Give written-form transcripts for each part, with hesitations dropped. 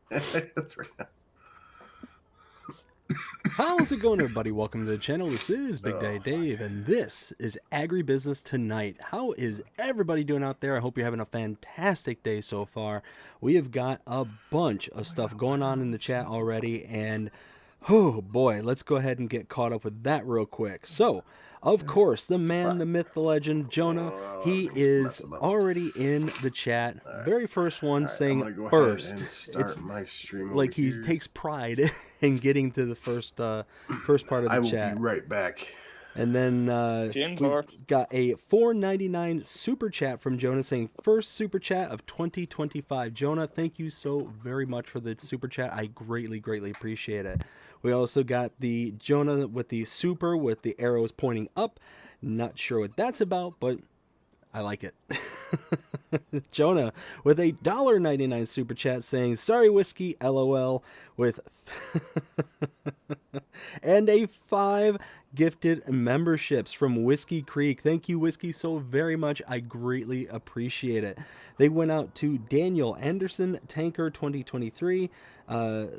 That's right. How's it going, everybody? Welcome to the channel. This is Big Daddy Dave, and this is AgriBusiness Tonight. How is everybody doing out there? I hope you're having a fantastic day so far. We have got a bunch of stuff going on in the chat already, and oh boy, let's go ahead and get caught up with that real quick. So, of course, the man, the myth, the legend, Jonah, he is Mess 'em up. already in the chat. All right. Very first one All right. I'm saying gonna go ahead first. and It's start my stream over like he here. takes pride in getting to the first part of the I will chat. be right back. And then we got a $4.99 super chat from Jonah saying first super chat of 2025. Jonah, thank you so very much for the super chat. I greatly appreciate it. We also got the Jonah with the super with the arrows pointing up. Not sure what that's about, but I like it. Jonah with a $1.99 super chat saying, sorry, whiskey, LOL, with and a 5 gifted memberships from Whiskey Creek. Thank you, Whiskey, so very much. I greatly appreciate it. They went out to Daniel Anderson, Tanker 2023,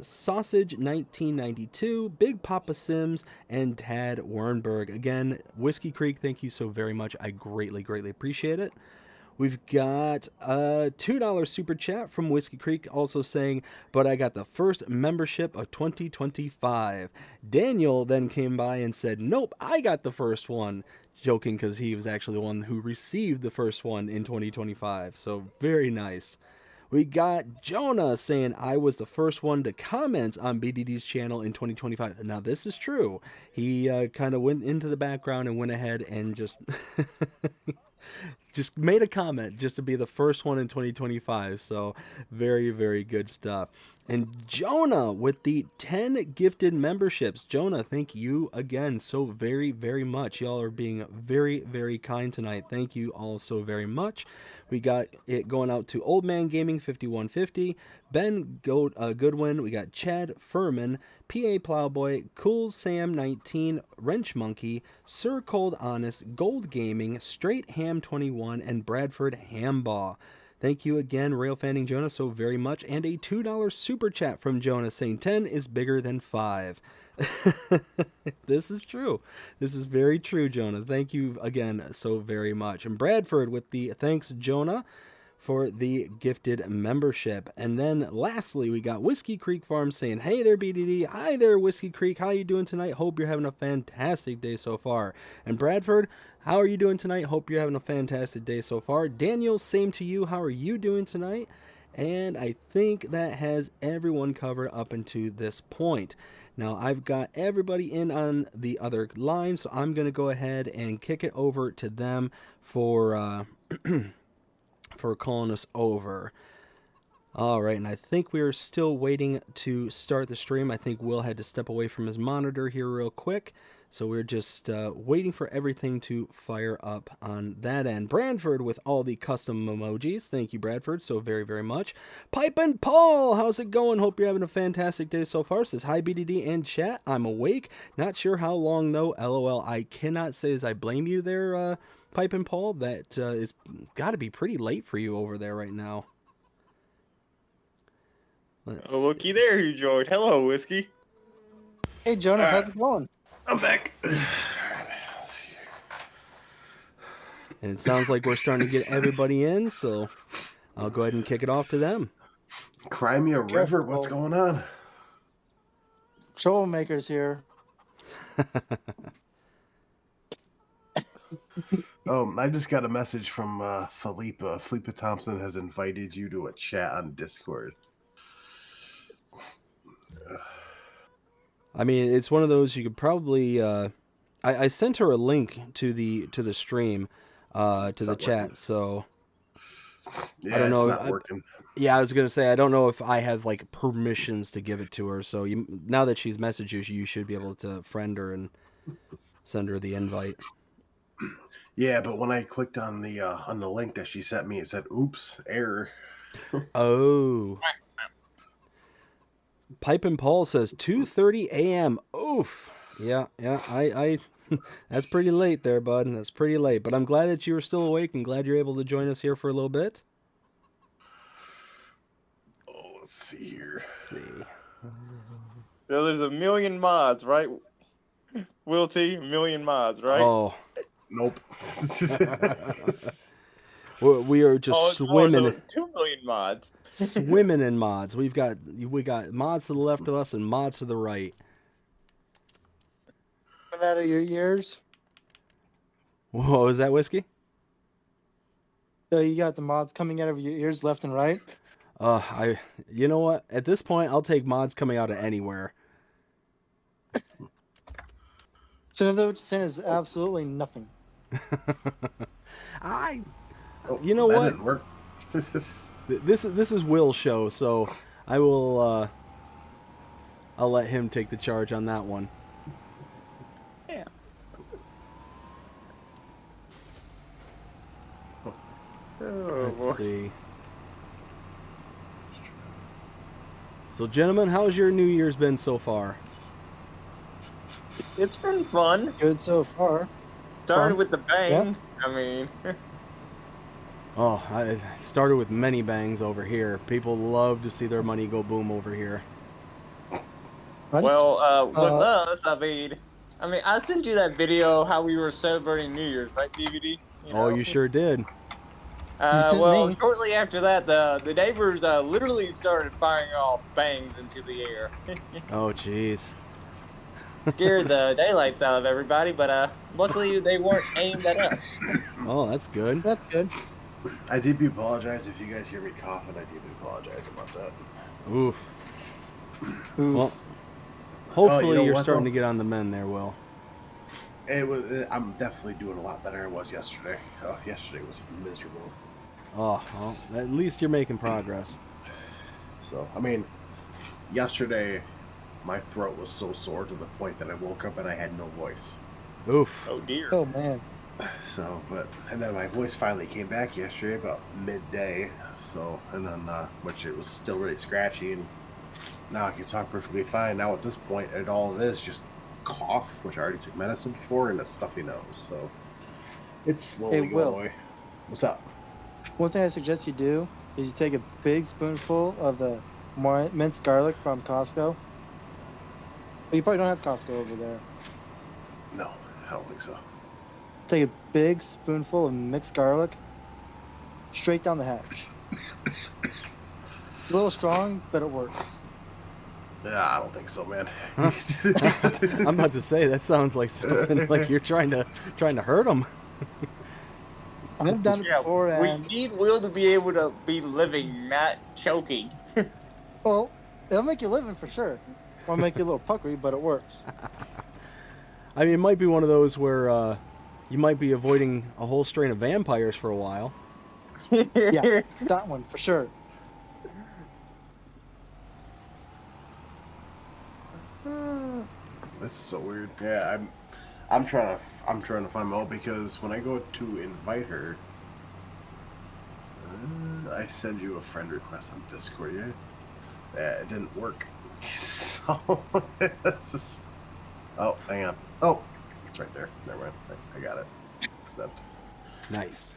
Sausage 1992, Big Papa Sims, and Tad Wernberg. Again, Whiskey Creek, thank you so very much. I greatly appreciate it. We've got a $2 super chat from Whiskey Creek also saying, but I got the first membership of 2025. Daniel then came by and said, nope, I got the first one. Joking because he was actually the one who received the first one in 2025. So very nice. We got Jonah saying I was the first one to comment on BDD's channel in 2025. Now this is true. He kind of went into the background and went ahead and just just made a comment just to be the first one in 2025. So very good stuff. And Jonah with the 10 gifted memberships. Jonah, thank you again so very much. Y'all are being very kind tonight. Thank you all so very much. We got it going out to Old Man Gaming 5150, Ben Goodwin, we got Chad Furman, PA Plowboy, Cool Sam 19, Wrench Monkey, Sir Cold Honest, Gold Gaming, Straight Ham 21, and Bradford Hambaugh. Thank you again, Rail Fanning Jonah, so very much. And a $2 super chat from Jonah saying 10 is bigger than 5. This is true. This is very true, Jonah. Thank you again so very much. And Bradford with the thanks, Jonah, for the gifted membership. And then lastly, we got Whiskey Creek Farm saying, hey there, BDD. Hi there, Whiskey Creek. How you doing tonight? Hope you're having a fantastic day so far. And Bradford, how are you doing tonight? Hope you're having a fantastic day so far. Daniel, same to you. How are you doing tonight? And I think that has everyone covered up until this point. Now, I've got everybody in on the other line, so I'm going to go ahead and kick it over to them for for calling us over. All right, and I think we're still waiting to start the stream. I think Will had to step away from his monitor here real quick. So we're just waiting for everything to fire up on that end. Bradford with all the custom emojis. Thank you, Bradford, so very much. Pipe and Paul, how's it going? Hope you're having a fantastic day so far. Says, hi, BDD and chat. I'm awake. Not sure how long, though. LOL. I cannot say as I blame you there, Pipe and Paul. That is got to be pretty late for you over there right now. Oh, looky there, you joined. Hello, Whiskey. Hey, Jonah, how's it going? I'm back. And it sounds like we're starting to get everybody in, so I'll go ahead and kick it off to them. Crimea River, what's going on? Troublemakers here. Oh, I just got a message from Philippa. Philippa Thompson has invited you to a chat on Discord. I mean, it's one of those you could probably. I sent her a link to the stream, to the chat. Working. So yeah, I don't know. It's not working. Yeah, I was gonna say I don't know if I have like permissions to give it to her. So now that she's messaged you, you should be able to friend her and send her the invite. Yeah, but when I clicked on the link that she sent me, it said, "Oops, error." Oh. Pipe and Paul says 2:30 a.m. Oof. Yeah. I that's pretty late there, bud. That's pretty late. But I'm glad that you were still awake and glad you're able to join us here for a little bit. Oh, Let's see here. Let's see. So there's a million mods, right? WillT, a million mods, right? Oh, Nope. we are just Oh, it's more, swimming, so 2 million mods. swimming in mods. We got mods to the left of us and mods to the right. Coming out of your ears. What was that, Whiskey? So you got the mods coming out of your ears left and right. You know what? At this point, I'll take mods coming out of anywhere. So what you're saying is absolutely nothing. You know that what? didn't work. This is Will's show, so I will. I'll let him take the charge on that one. Yeah. Oh, Let's see. So, gentlemen, how's your New Year's been so far? It's been fun. Good so far. Started Fun. with the bang. I mean, Oh, I started with many bangs over here. People love to see their money go boom over here. Right? well, with us, I mean, I sent you that video how we were celebrating New Year's, right, DVD? Oh, you sure did. sent Well, me. shortly after that, the neighbors literally started firing off bangs into the air. Oh, jeez. Scared the daylights out of everybody, but luckily they weren't aimed at us. Oh, that's good. That's good. I deeply apologize if you guys hear me coughing. I deeply apologize about that. Oof. Ooh. Well, hopefully you know you're what, starting though? to get on the mend there, Will. I'm definitely doing a lot better than I was yesterday. Oh, yesterday was miserable. Oh, well, at least you're making progress. So, I mean, yesterday my throat was so sore to the point that I woke up and I had no voice. Oof. Oh dear. Oh man. So, and then my voice finally came back yesterday about midday. So, and then, which it was still really scratchy, and now I can talk perfectly fine. Now at this point, and all it is just cough, which I already took medicine for, and a stuffy nose. So, it's slowly Hey, going Will. away. What's up? One thing I suggest you do is you take a big spoonful of the minced garlic from Costco. But you probably don't have Costco over there. No, I don't think so. Take a big spoonful of mixed garlic straight down the hatch. It's a little strong, but it works. Yeah, I don't think so, man. I'm about to say that sounds like something like you're trying to hurt them. I've done it Yeah, before, we and need Will to be able to be living, not choking. well, it'll make you living for sure. Will make you a little puckery, but it works. I mean, it might be one of those where you might be avoiding a whole strain of vampires for a while. Yeah, that one for sure. That's so weird. Yeah, I'm trying to find Mo because when I go to invite her, I send you a friend request on Discord. Yeah, it didn't work. So oh, hang on. Oh, it's right there. Never mind. I got it. Snapped. Nice.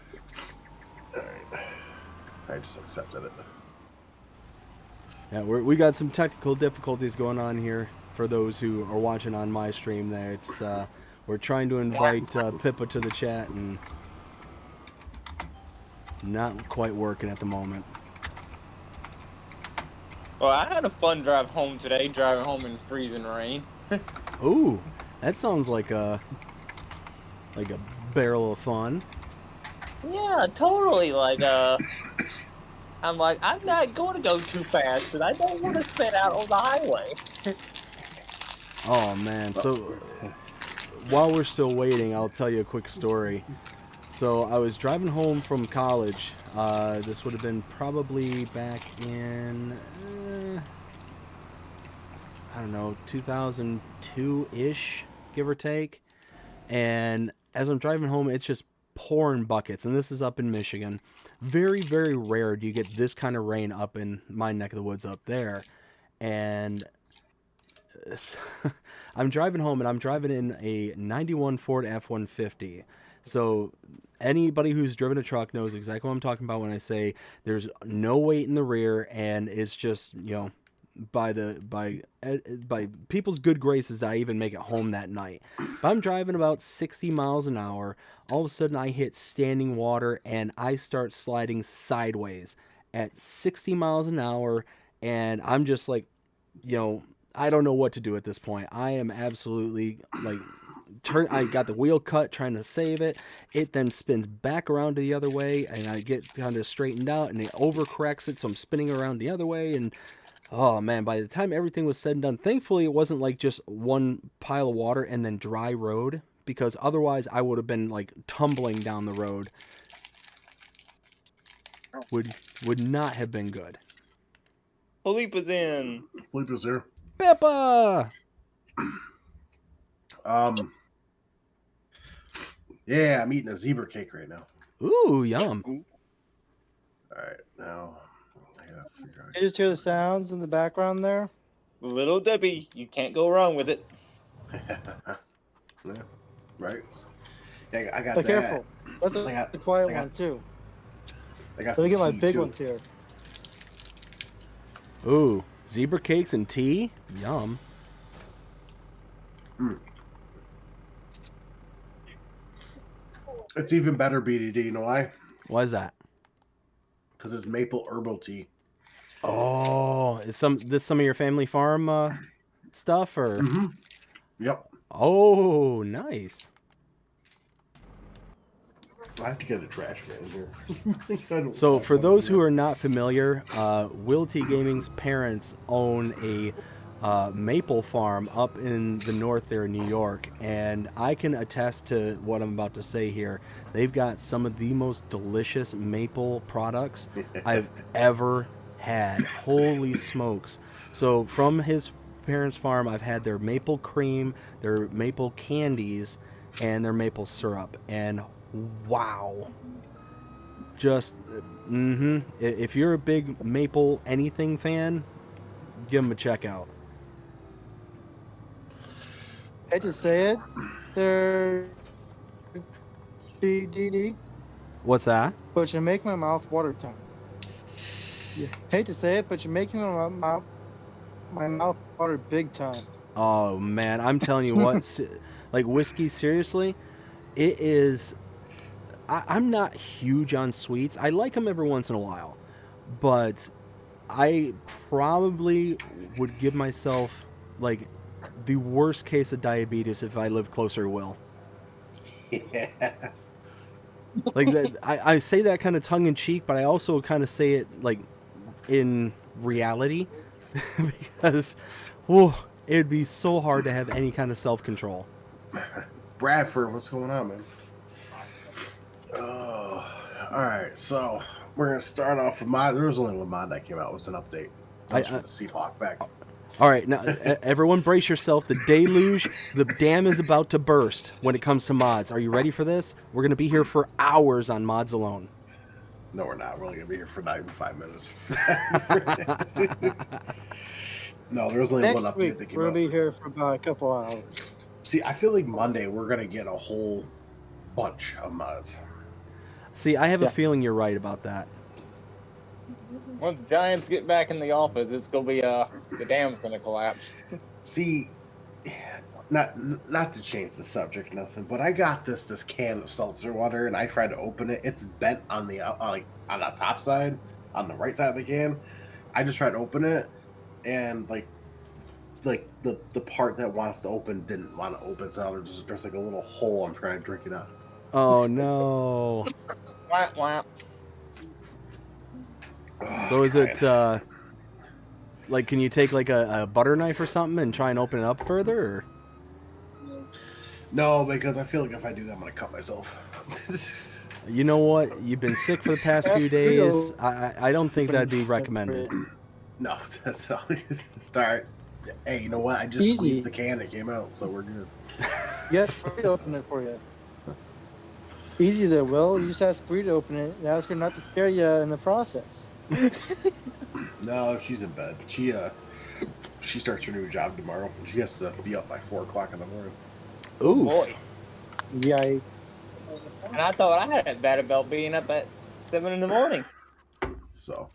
All right. I just accepted it. Yeah, we got some technical difficulties going on here for those who are watching on my stream there. It's we're trying to invite Pippa to the chat and not quite working at the moment. Well, I had a fun drive home today, driving home in freezing rain. Ooh, that sounds like a barrel of fun. Yeah, totally. I'm not going to go too fast, and I don't want to spin out on the highway. Oh man, so while we're still waiting, I'll tell you a quick story. So I was driving home from college. This would have been probably back in, I don't know, 2002-ish, give or take. And as I'm driving home, it's just pouring buckets. And this is up in Michigan. Very, very rare do you get this kind of rain up in my neck of the woods up there. And I'm driving home, and I'm driving in a 91 Ford F-150. So anybody who's driven a truck knows exactly what I'm talking about when I say there's no weight in the rear, and it's just, you know, by people's good graces, I even make it home that night. But I'm driving about 60 miles an hour. All of a sudden, I hit standing water, and I start sliding sideways at 60 miles an hour, and I'm just like, you know, I don't know what to do at this point. I am absolutely like I got the wheel cut trying to save it. It then spins back around the other way, and I get kind of straightened out, and it overcorrects it, so I'm spinning around the other way. And oh man, by the time everything was said and done, thankfully it wasn't like just one pile of water and then dry road, because otherwise I would have been like tumbling down the road. Would not have been good. Felipe is in. Felipe is here. Peppa! Yeah, I'm eating a zebra cake right now. Ooh, yum. All right, now I gotta figure out. You just hear the sounds in the background there? Little Debbie, you can't go wrong with it. Yeah, right. Yeah, I got So that. careful. That's I got- the quiet I got- one too. I got Let me get some my tea, big too. ones here. Ooh, zebra cakes and tea? Yum. It's even better, BDD. You know why? Why is that? Because it's maple herbal tea. Oh, is some of your family farm stuff, or? Mm-hmm. Yep. Oh, nice. I have to get a trash can here. So for those who are not familiar, WillTGaming's parents own a maple farm up in the north there in New York, and I can attest to what I'm about to say here. They've got some of the most delicious maple products I've ever had. Holy smokes. So from his parents' farm, I've had their maple cream, their maple candies, and their maple syrup, and wow. Just, if you're a big maple anything fan, give them a check out. I hate to say it, they're BDD, What's that? but you make my mouth water time. Hate to say it, but you're making my mouth water big time. Oh man, I'm telling you what, like whiskey, seriously, it is. I'm not huge on sweets. I like them every once in a while, but I probably would give myself like the worst case of diabetes if I lived closer to Will. Yeah. Like that, I say that kind of tongue in cheek, but I also kind of say it like in reality because it'd be so hard to have any kind of self-control. Bradford, what's going on, man? Oh, all right. So we're gonna start off with mod. There was only one mod that came out. It was an update. That's for the Seed Hawk back. All right, now everyone brace yourself. The deluge, the dam is about to burst when it comes to mods. Are you ready for this? We're going to be here for hours on mods alone. No, we're not. We're only gonna be here for not even 5 minutes. No, there was only Next one update week, that came we'll out. be here for about a couple hours. See, I feel like Monday we're gonna get a whole bunch of mods. See, I have a Yeah. feeling you're right about that. Once the Giants get back in the office, it's gonna be the dam's gonna collapse. See, not to change the subject, nothing, but I got this can of seltzer water, and I tried to open it. It's bent on the on the top side, on the right side of the can. I just tried to open it, and like the part that wants to open didn't want to open, so there's like a little hole. I'm trying to drink it out. Oh no! Wah, wah. So is it like, can you take like a butter knife or something and try and open it up further? Or? No, because I feel like if I do that, I'm gonna cut myself. You know what? You've been sick for the past few days. I don't think that'd be recommended. No, that's all. It's all right. Hey, you know what? I just Easy. squeezed the can. It came out, so we're good. Yes, Bree to open it for you. Easy there, Will. You just ask Bree to open it and ask her not to scare you in the process. No, she's in bed. She starts her new job tomorrow. She has to be up by 4 o'clock in the morning. Ooh. Boy. Yikes. And I thought I had it bad about being up at 7 in the morning. So,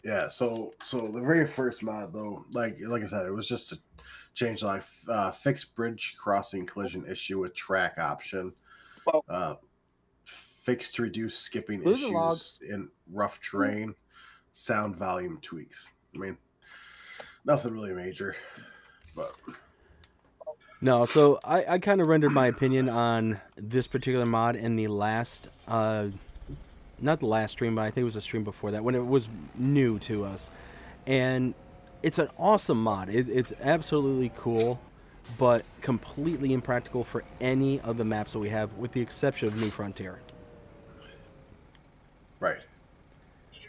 yeah. So the very first mod though, like I said, it was just to change like fixed bridge crossing collision issue with track option. Fixed to reduce skipping Losing logs. issues in rough terrain, sound volume tweaks. I mean, nothing really major, but No, so I kind of rendered my opinion on this particular mod in the last, not the last stream, but I think it was a stream before that, when it was new to us. And it's an awesome mod. It's absolutely cool, but completely impractical for any of the maps that we have, with the exception of New Frontier. right.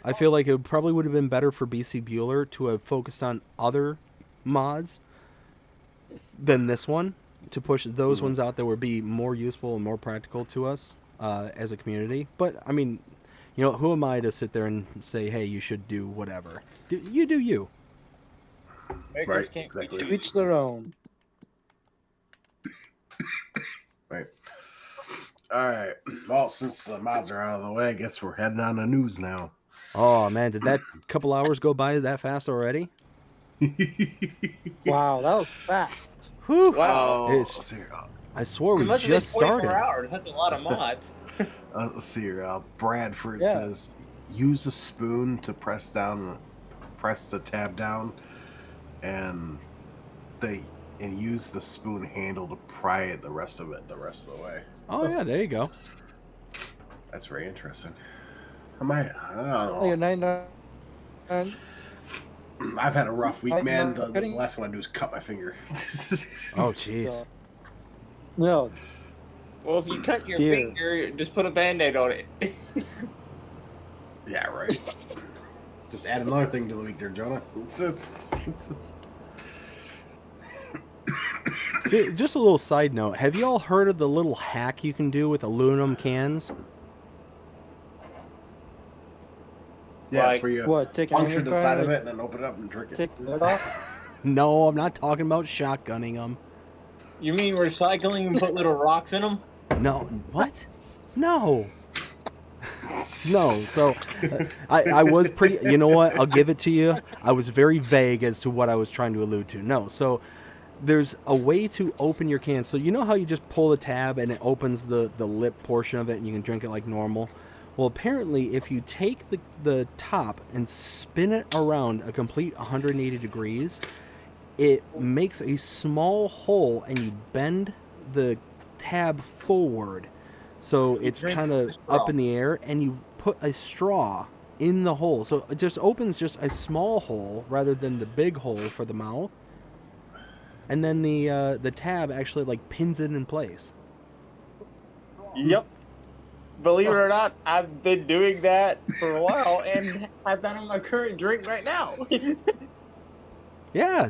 I feel like it probably would have been better for BC Bueller to have focused on other mods than this one, to push those ones out that would be more useful and more practical to us as a community. But, I mean, you know, who am I to sit there and say, hey, you should do whatever? You do you. Right, exactly. To each their own. Right. All right. Well, since the mods are out of the way, I guess we're heading on to news now. Oh, man, did that couple hours go by that fast already? Wow, that was fast. Whew. Wow. It's- I swore It we must have been just 24 started. hours. That's a lot of mods. Let's see here. Bradford Yeah. says use a spoon to press the tab down, and use the spoon handle to pry it the rest of the way. Oh, yeah, there you go. That's very interesting. I don't know. Like a 99. I've had a rough week, man. The Cutting- last one I do is cut my finger. Oh, jeez. No, Well, if you cut your Dear. finger, just put a Band-Aid on it. Yeah, right. Just add another thing to the week there, Jonah. Just a little side note. Have you all heard of the little hack you can do with aluminum cans? Yeah, Like, it's where you what? Take an puncture onion the side card, of it and then open it up and drink it. Take the lid off. No, I'm not talking about shotgunning them. You mean recycling and put little rocks in them? No, what? No. No, so I was pretty, you know what, I'll give it to you. I was very vague as to what I was trying to allude to. No, so there's a way to open your can. So you know how you just pull the tab and it opens the lip portion of it and you can drink it like normal? Well, apparently if you take the top and spin it around a complete 180 degrees, it makes a small hole and you bend the tab forward. So it's drink kind the of straw. up in the air, and you put a straw in the hole. So it just opens just a small hole rather than the big hole for the mouth. And then the tab actually like pins it in place. Yep. Believe it or not, I've been doing that for a while, and I've that on my current drink right now. Yeah.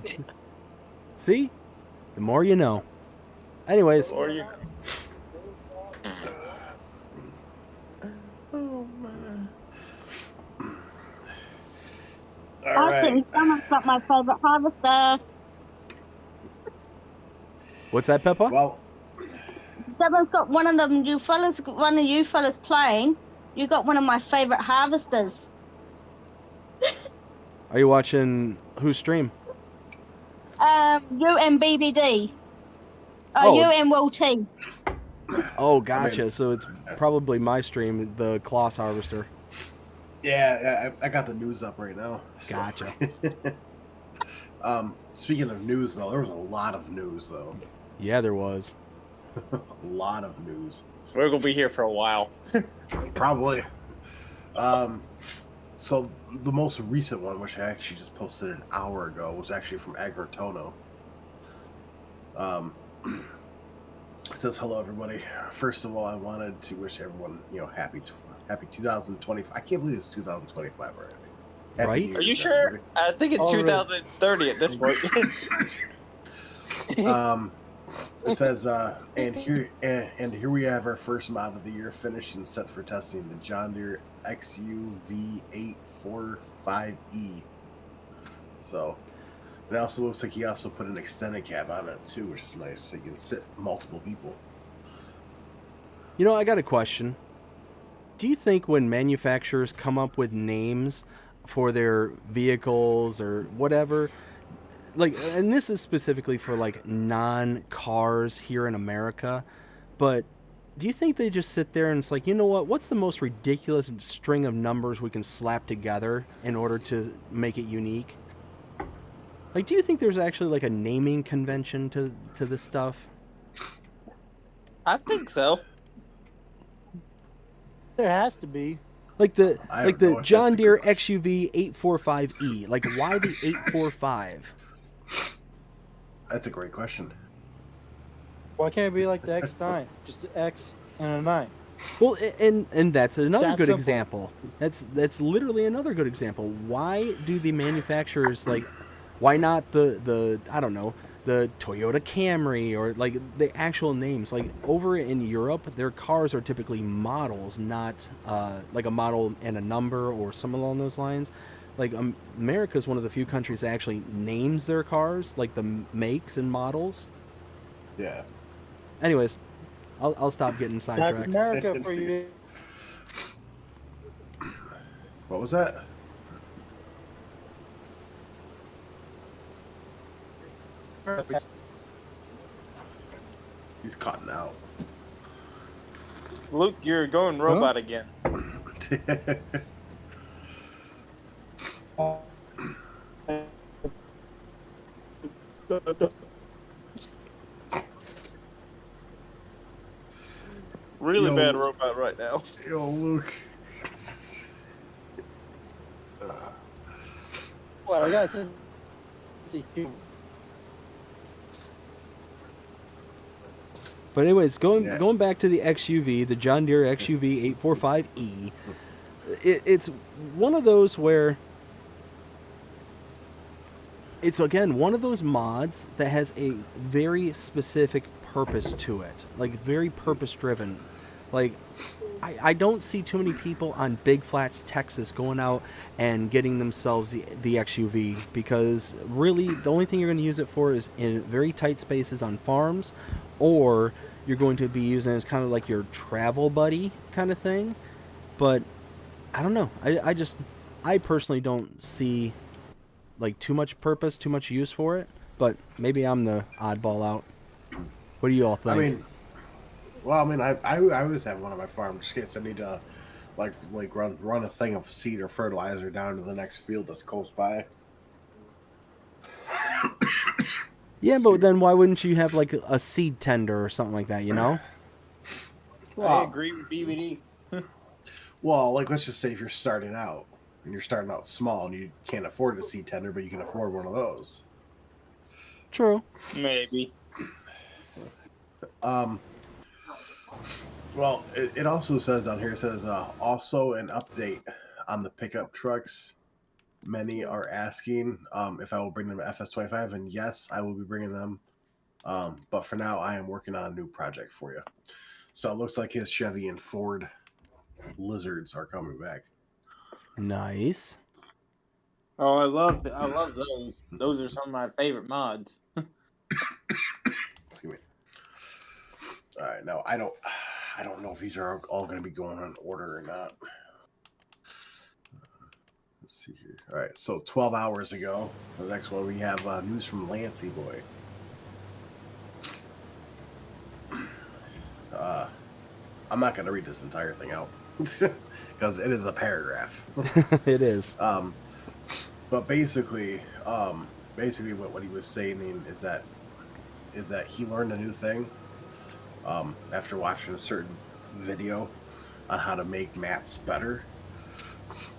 See? The more you know. Anyways, Or you. Oh man. All I right. think someone's got my favorite harvester. what's that, Peppa? Well, Someone's got one of them. One of you fellas playing. You got one of my favorite harvesters. Are you watching whose stream? You and BBD. Oh. You and WillT. Oh, gotcha. So it's probably my stream, the Kloss Harvester. yeah, I got the news up right now. So. Gotcha. Speaking of news, though, there was a lot of news, though. Yeah, there was. A lot of news. We're gonna be here for a while. Probably. So the most recent one, which I actually just posted an hour ago, was actually from AgriBusiness. It says, "Hello, everybody. First of all, I wanted to wish everyone, happy 2025. I can't believe it's 2025 already. Happy Right? New Are you Year's, sure? everybody. I think it's Already. 2030 at this point. It says, and here we have our first mod of the year finished and set for testing, the John Deere XUV845E. So, It also looks like he also put an extended cab on it too, which is nice. So you can sit multiple people. You know, I got a question. Do you think when manufacturers come up with names for their vehicles or whatever, like, and this is specifically for like non-cars here in America, but do you think they just sit there and it's like, you know what, what's the most ridiculous string of numbers we can slap together in order to make it unique? Like, do you think there's actually like a naming convention to this stuff? I think so. There has to be. Like the I like don't know the if John that's a Deere good question. XUV 845E. Like, why the 845? That's a great question. Why can't it be like the X9? Just the X and a 9. Well, and that's another That good simple. example. That's literally another good example. Why do the manufacturers like? Why not the I don't know, the Toyota Camry or like the actual names? Like over in Europe, their cars are typically models, not like a model and a number or something along those lines. Like America is one of the few countries that actually names their cars, like the makes and models. Yeah. Anyways, I'll stop getting That's sidetracked. America for you. What was that? He's cutting out. Luke, you're going robot again. Really Yo. bad robot right now. Yo, Luke. What I gotta say. But anyways, Yeah. going back to the XUV, the John Deere XUV 845E, it's one of those where it's again one of those mods that has a very specific purpose to it, like very purpose driven. Like I don't see too many people on Big Flats, Texas, going out and getting themselves the XUV because really the only thing you're going to use it for is in very tight spaces on farms, or you're going to be using it as kind of like your travel buddy kind of thing. But I don't know. I personally don't see like too much purpose, too much use for it. But maybe I'm the oddball out. What do you all think? I mean, I always have one on my farm just in case I need to like run a thing of seed or fertilizer down to the next field that's close by. Yeah, but then why wouldn't you have like a seed tender or something like that, you know? I agree with BBD. Well, like let's just say if you're starting out and you're starting out small and you can't afford a seed tender, but you can afford one of those. True. Maybe. Well, it also says down here, it says also an update on the pickup trucks. Many are asking if I will bring them to FS25, and yes, I will be bringing them. But for now, I am working on a new project for you. So it looks like his Chevy and Ford Lizards are coming back. Nice. Oh, I love those. Those are some of my favorite mods. Excuse me. All right, now I don't know if these are all going to be going in order or not. Let's see here. All right, so 12 hours ago, the next one we have news from Lancey Boy. I'm not going to read this entire thing out because it is a paragraph. It is. But basically what he was saying is that he learned a new thing after watching a certain video on how to make maps better.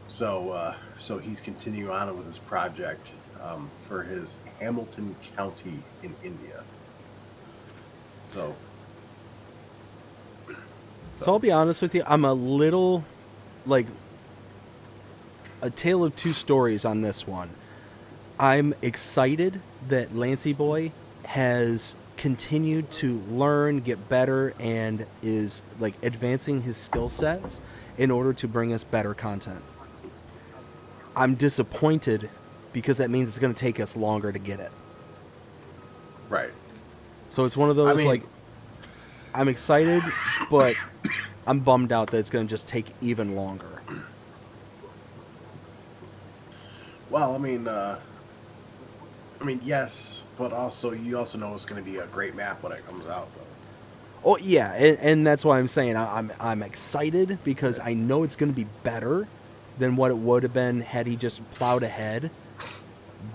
So he's continuing on with his project for his Hamilton County in India. So I'll be honest with you, I'm a little like a tale of two stories on this one. I'm excited that Lancey Boy has continued to learn, get better, and is like advancing his skill sets in order to bring us better content. I'm disappointed because that means it's going to take us longer to get it. Right. So it's one of those, I mean- like, I'm excited, but I'm bummed out that it's going to just take even longer. Well, yes, but also you also know it's going to be a great map when it comes out, though. Oh yeah, and that's why I'm saying I'm excited because I know it's going to be better than what it would have been had he just plowed ahead.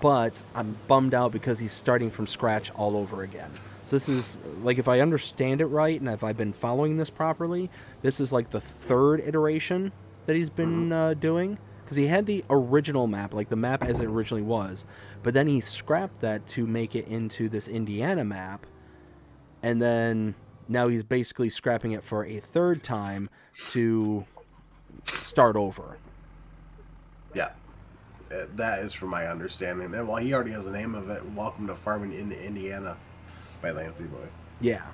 But I'm bummed out because he's starting from scratch all over again. So this is, like, if I understand it right and if I've been following this properly, this is like the third iteration that he's been doing. Because he had the original map, like the map as it originally was, but then he scrapped that to make it into this Indiana map, and then now he's basically scrapping it for a third time to start over. Yeah. That is from my understanding. And while he already has the name of it, Welcome to Farming in Indiana by Lancey Boy. Yeah.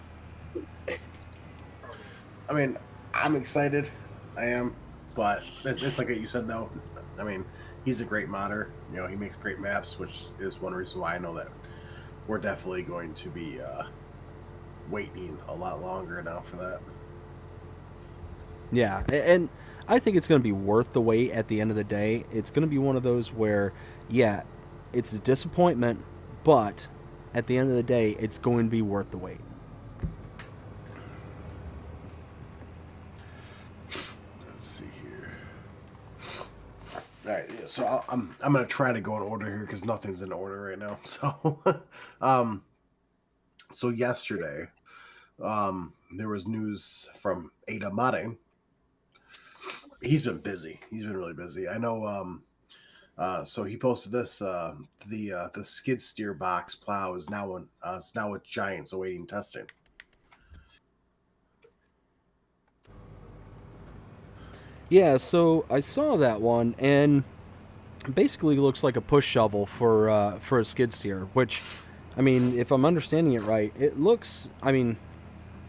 I mean, I'm excited. I am. But it's like what you said, though. I mean, he's a great modder. You know, he makes great maps, which is one reason why I know that we're definitely going to be waiting a lot longer now for that. Yeah, and I think it's going to be worth the wait at the end of the day. It's going to be one of those where, yeah, it's a disappointment, but at the end of the day, it's going to be worth the wait. Let's see here. All right, yeah, so I'm going to try to go in order here because nothing's in order right now. So, so yesterday, there was news from Ada Modding. He's been busy. He's been really busy. I know. So he posted this. The skid steer box plow is now with Giants awaiting testing. Yeah, so I saw that one, and basically looks like a push shovel for a skid steer. Which, I mean, if I'm understanding it right, it looks. I mean,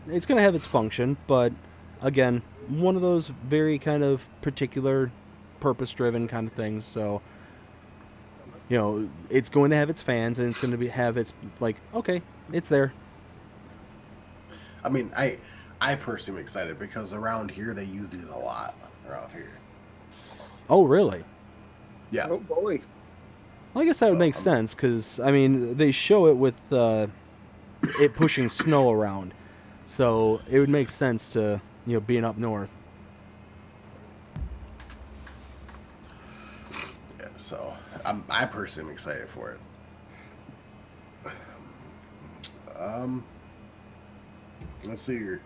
it's going to have its function, but again, one of those very kind of particular, purpose-driven kind of things. So, you know, it's going to have its fans, and it's going to have its, like, okay, it's there. I mean, I personally am excited because around here they use these a lot around here. Oh, really? Yeah. Oh boy. Well, I guess that would make sense because, I mean, they show it with it pushing snow around. So it would make sense to, you know, being up north. Yeah. So I personally am excited for it. Let's see here.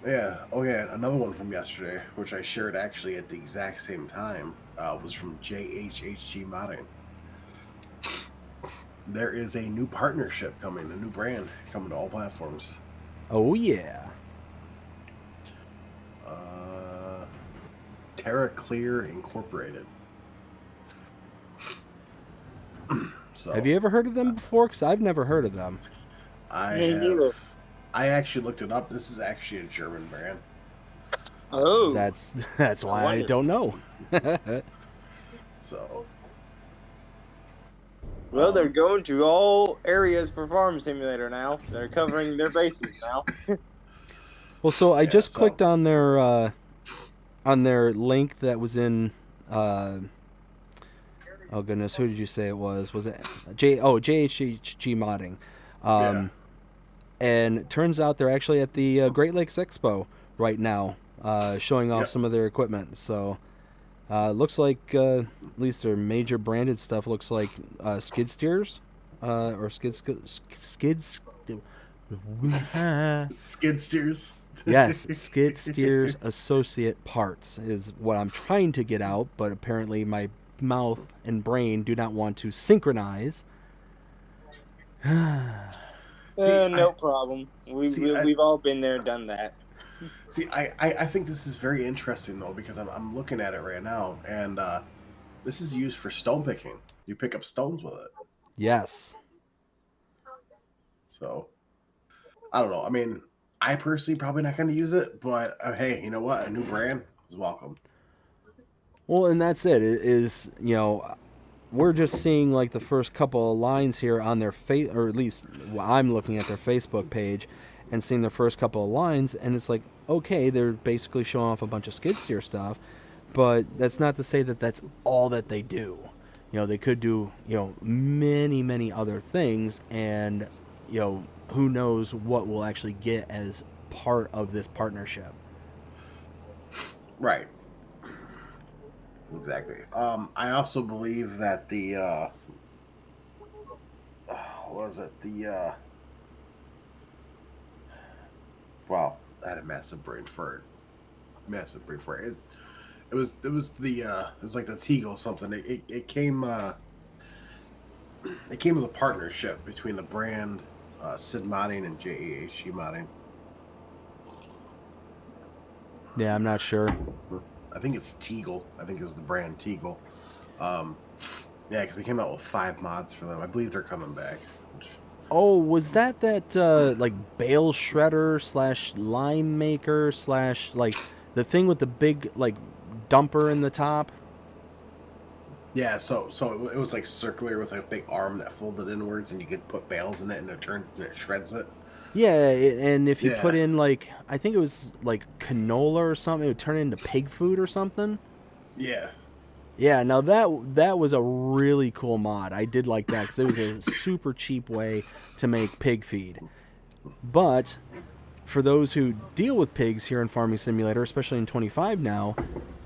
Yeah. Oh, yeah. Another one from yesterday, which I shared actually at the exact same time, was from JHHG Modding. There is a new partnership coming, a new brand coming to all platforms. Oh, yeah. Terra Clear Incorporated. So, Have you ever heard of them before? Because I've never heard of them. Me neither. I actually looked it up. This is actually a German brand. Oh. That's why I wonder. don't know. So, Well, they're going to all areas for Farm Simulator now. They're covering their bases now. Well, so I just so- clicked on their link that was in. Oh goodness, who did you say it was? Was it JHG Modding? Yeah. And it turns out they're actually at the Great Lakes Expo right now, showing off Yep. some of their equipment. So looks like at least their major branded stuff looks like skid steers or skid skid steers. Yes, skid steers associate parts is what I'm trying to get out, but apparently my mouth and brain do not want to synchronize. No problem. We've all been there, done that. See, I think this is very interesting though because I'm looking at it right now, and this is used for stone picking. You pick up stones with it. Yes. So, I don't know. I mean, I personally probably not going to use it, but hey, you know what? A new brand is welcome. Well, and that's it. It is, you know, we're just seeing like the first couple of lines here on their face, or at least I'm looking at their Facebook page and seeing their first couple of lines, and it's like, okay, they're basically showing off a bunch of skid steer stuff, but that's not to say that that's all that they do. You know, they could do, you know, many other things, and, you know, who knows what we'll actually get as part of this partnership. Right. Exactly. I also believe that the what was it? Wow, I had a massive brain fart. Massive brain fart. It was like the Teagle something. It came as a partnership between the brand Sid Modding and JAHG Modding. Yeah, I'm not sure. I think it's Teagle. I think it was the brand Teagle. Yeah, because they came out with 5 mods for them. I believe they're coming back. Oh, was that like bale shredder / lime maker / like the thing with the big like dumper in the top? Yeah, so it was like circular with a big arm that folded inwards, and you could put bales in it, and it shreds it. Yeah, and if you Yeah. put in like, I think it was like canola or something, it would turn into pig food or something. Yeah. Yeah, now that was a really cool mod. I did like that because it was a super cheap way to make pig feed. But for those who deal with pigs here in Farming Simulator, especially in 25 now,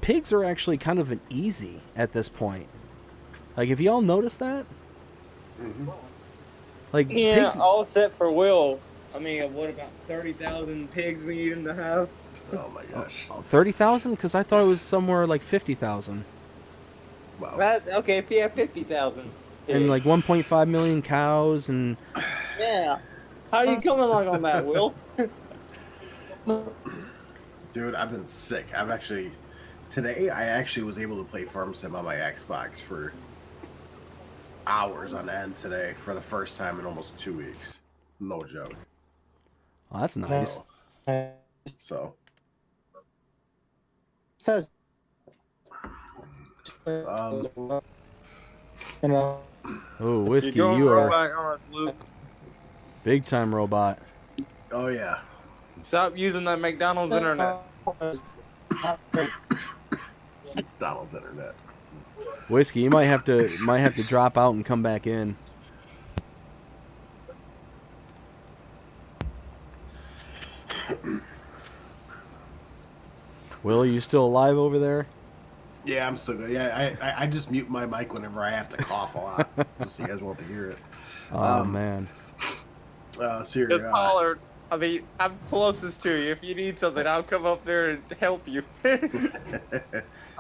pigs are actually kind of an easy at this point. Like, have y'all noticed that? Mm-hmm. Like, Yeah, all except for Will. I mean, what about 30,000 pigs we need him to have? Oh my gosh. 30,000? Because I thought it was somewhere like 50,000. Wow. Okay, if you have 50,000. And like 1.5 million cows and... Yeah. How are you coming along on that, Will? Dude, I've been sick. Today I actually was able to play Farm Sim on my Xbox for hours on end today for the first time in almost 2 weeks. No joke. Oh, that's nice. So. You know, Oh, Whiskey, you are on us, Luke. big time robot. Oh yeah. Stop using that McDonald's internet. Donald's internet. Whiskey, you might have to drop out and come back in. Will, are you still alive over there? Yeah, I'm still good. Yeah, I just mute my mic whenever I have to cough a lot, just so you guys won't have to hear it. Oh man. Siri, Just holler. I mean, I'm closest to you. If you need something, I'll come up there and help you.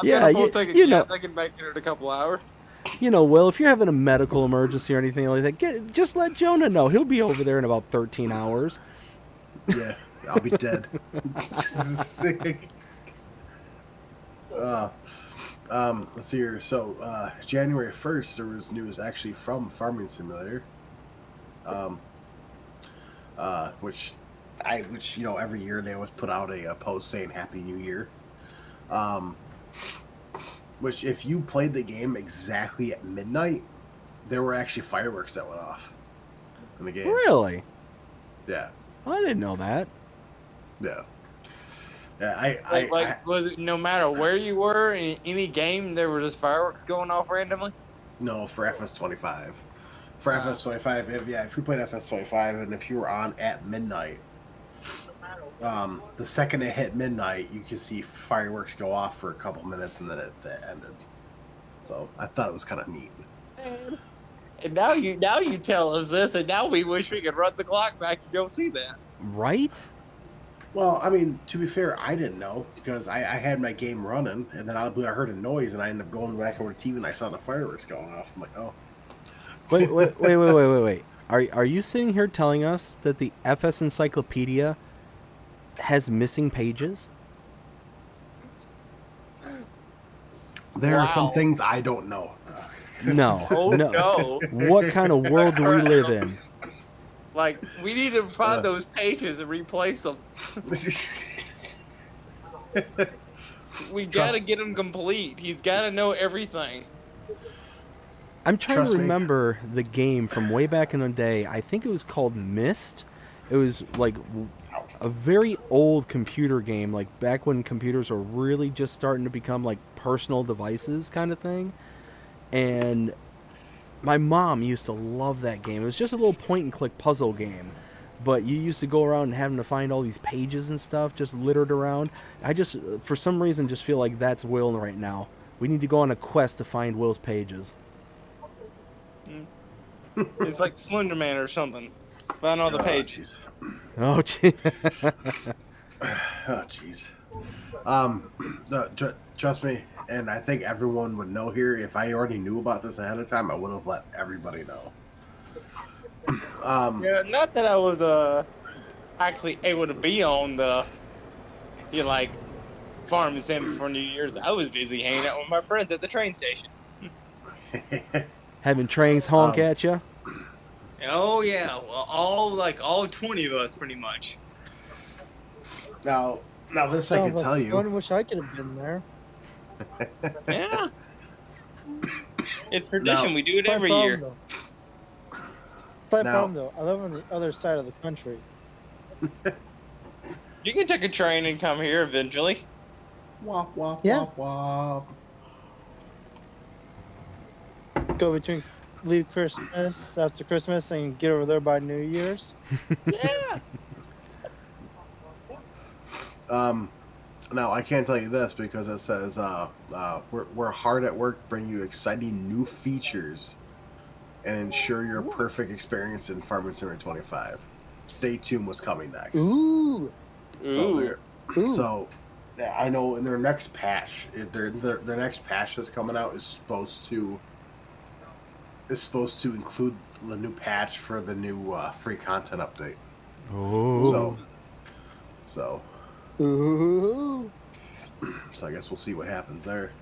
Yeah, I can make it in a couple hours. You know, Will, if you're having a medical emergency or anything like that, just let Jonah know. He'll be over there in about 13 hours. Yeah, I'll be dead. Let's see here. So, January 1st, there was news actually from Farming Simulator, which you know, every year they always put out a post saying Happy New Year. Which, if you played the game exactly at midnight, there were actually fireworks that went off in the game. Really? Yeah. I didn't know that. Yeah. Yeah, was it no matter where you were in any game, there were just fireworks going off randomly? No, for FS25. For FS25, if you played FS25 and if you were on at midnight, the second it hit midnight, you could see fireworks go off for a couple minutes and then it ended. So I thought it was kind of neat. And now you tell us this, and now we wish we could run the clock back and go see that. Right? Well, I mean, to be fair, I didn't know because I had my game running, and then I heard a noise, and I ended up going back over to TV, and I saw the fireworks going off. I'm like, oh. Wait. Are you sitting here telling us that the FS Encyclopedia has missing pages? There are some things I don't know. No. Oh, no. What kind of world do we live in? Like, we need to find those pages and replace them. We gotta get him complete. He's gotta know everything. I'm trying Trust to me. remember the game from way back in the day. I think it was called Myst. It was like a very old computer game, like back when computers were really just starting to become like personal devices kind of thing. And my mom used to love that game. It was just a little point and click puzzle game. But you used to go around and having to find all these pages and stuff just littered around. I just, for some reason, just feel like that's Will right now. We need to go on a quest to find Will's pages. It's like Slender Man or something. Found on the page. Jeez. Oh, gee. Oh, jeez. No, trust me, and I think everyone would know here. If I already knew about this ahead of time, I would have let everybody know. Yeah, not that I was actually able to be on the farm and sim for New Year's. I was busy hanging out with my friends at the train station. Having trains honk at you. Oh yeah, well all 20 of us pretty much. Now this I can tell you. I wish I could have been there. Yeah. It's tradition. No. We do it every year. Slight Now- problem though. I live on the other side of the country. You can take a train and come here eventually. Wop wop Yeah. wop wop. Go between leave Christmas after Christmas and get over there by New Year's. Yeah. Now I can't tell you this because it says we're hard at work bringing you exciting new features and ensure your perfect experience in Farming Simulator 25. Stay tuned. What's coming next? Ooh. Ooh. So yeah, I know in their next patch, their next patch that's coming out is supposed to include the new patch for the new free content update. Oh. So Ooh. I guess we'll see what happens there.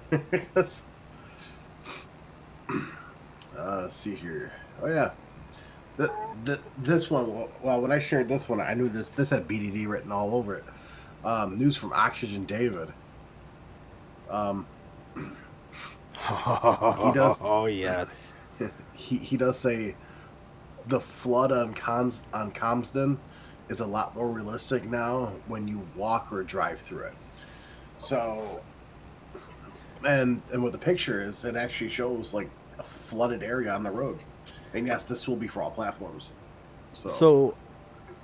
Let's see here. Oh yeah, this one. Well, when I shared this one, I knew this had BDD written all over it. News from Oxygen David. He does. Oh yes. He does say the flood on Comsden is a lot more realistic now when you walk or drive through it. So, and what the picture is, it actually shows like a flooded area on the road. And yes, this will be for all platforms. So,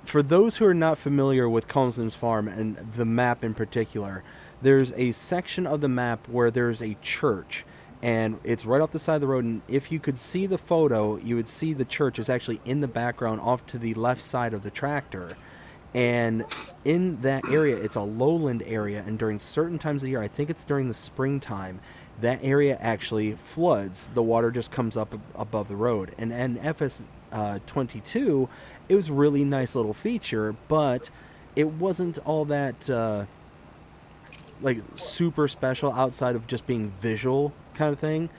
for those who are not familiar with Comsden's farm and the map in particular, there's a section of the map where there's a church, and it's right off the side of the road. And if you could see the photo, you would see the church is actually in the background off to the left side of the tractor. And in that area, it's a lowland area, and during certain times of the year, I think it's during the springtime, that area actually floods. The water just comes up above the road. And in FS22, it was a really nice little feature, but it wasn't all that like super special outside of just being visual kind of thing.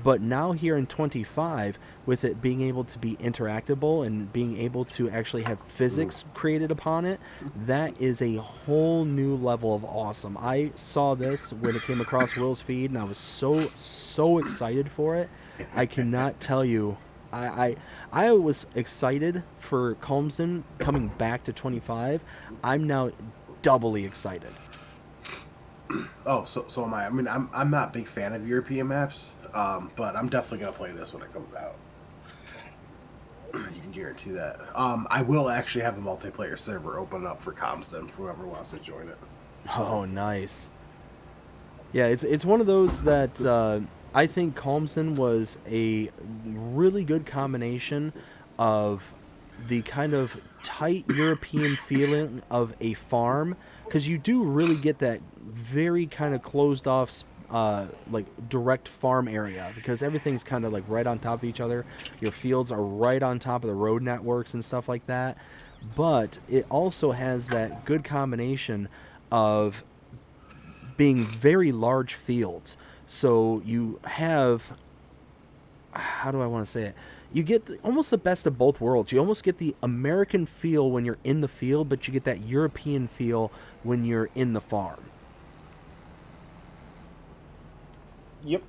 But now here in 25, with it being able to be interactable and being able to actually have physics created upon it, that is a whole new level of awesome. I saw this when it came across Will's feed, and I was so excited for it. I cannot tell you. I was excited for Comsden coming back to 25. I'm now doubly excited. Oh, so am I. I mean, I'm not a big fan of European maps, but I'm definitely gonna play this when it comes out. You can guarantee that. I will actually have a multiplayer server open up for Comsden for whoever wants to join it. Oh, nice. Yeah, it's one of those that I think Comsden was a really good combination of the kind of tight European feeling of a farm, because you do really get that very kind of closed off like direct farm area, because everything's kind of like right on top of each other. Your fields are right on top of the road networks and stuff like that. But it also has that good combination of being very large fields. So you have, how do I want to say it? You get almost the best of both worlds. You almost get the American feel when you're in the field, but you get that European feel when you're in the farm. Yep.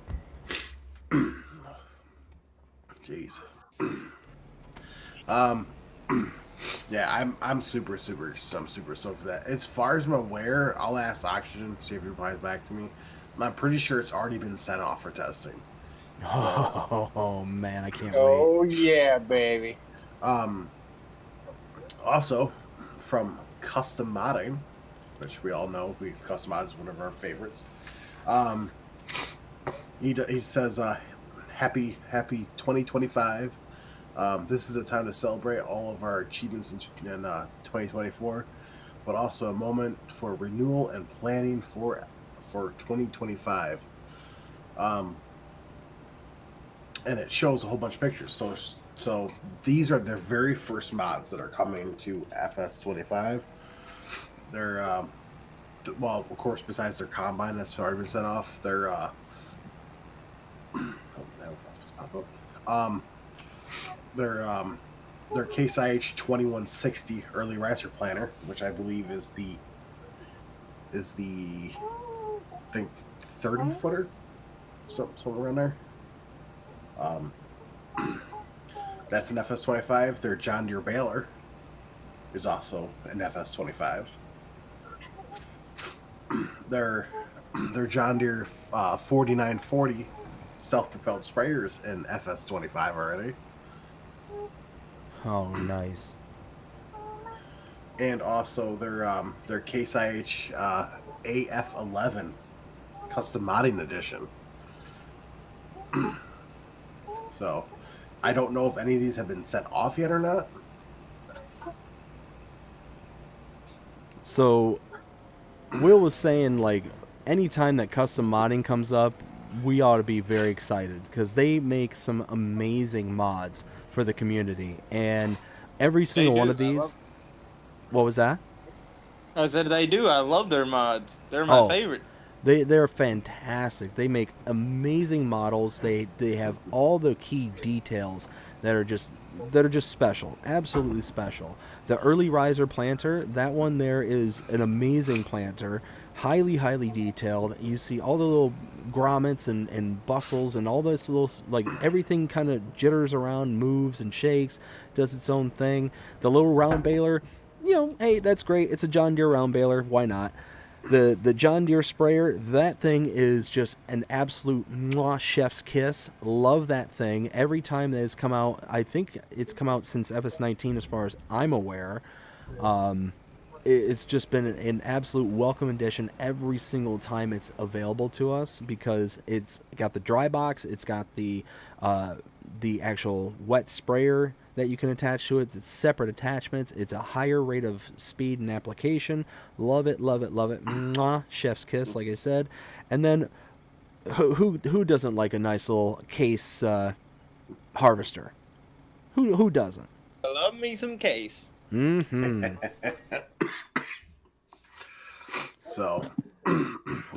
Jeez. Yeah, I'm super stoked for that. As far as I'm aware, I'll ask Oxygen, see if he replies back to me. I'm pretty sure it's already been sent off for testing. Oh man, I can't wait. Oh yeah, baby. Also, from Custom Modding, which we all know, Custom Mod is one of our favorites. He says, happy 2025. This is the time to celebrate all of our achievements in 2024, but also a moment for renewal and planning for 2025. And it shows a whole bunch of pictures. So these are the very first mods that are coming to FS25. They're well, of course, besides their combine that's already been set off, they're oh, that was not supposed to pop up. Their Case IH 2160 early riser planner, which I believe is the I think 30 footer, something around there. That's an FS25. Their John Deere baler is also an FS25. Their John Deere 4940 self-propelled sprayers in FS25 already. Oh, nice. And also their Case IH AF11 custom modding edition. So, I don't know if any of these have been sent off yet or not. So, Will was saying, like, anytime that custom modding comes up, we ought to be very excited because they make some amazing mods for the community. And every single one of these... What was that? I said they do. I love their mods. They're my favorite. They're fantastic. They make amazing models. They have all the key details that are just special, absolutely special. The early riser planter, that one there is an amazing planter, highly detailed. You see all the little grommets and bustles and all this little, like, everything kind of jitters around, moves and shakes, does its own thing. The little round baler, you know, hey, that's great. It's a John Deere round baler. Why not? The John Deere sprayer, that thing is just an absolute mwah, chef's kiss. Love that thing. Every time that it's come out, I think it's come out since FS19 as far as I'm aware. It's just been an absolute welcome addition every single time it's available to us because it's got the dry box, it's got the actual wet sprayer that you can attach to it. It's separate attachments. It's a higher rate of speed and application. Love it. Mwah, chef's kiss, like I said. And then who doesn't like a nice little case harvester? Who doesn't? I love me some Case. Mm-hmm. So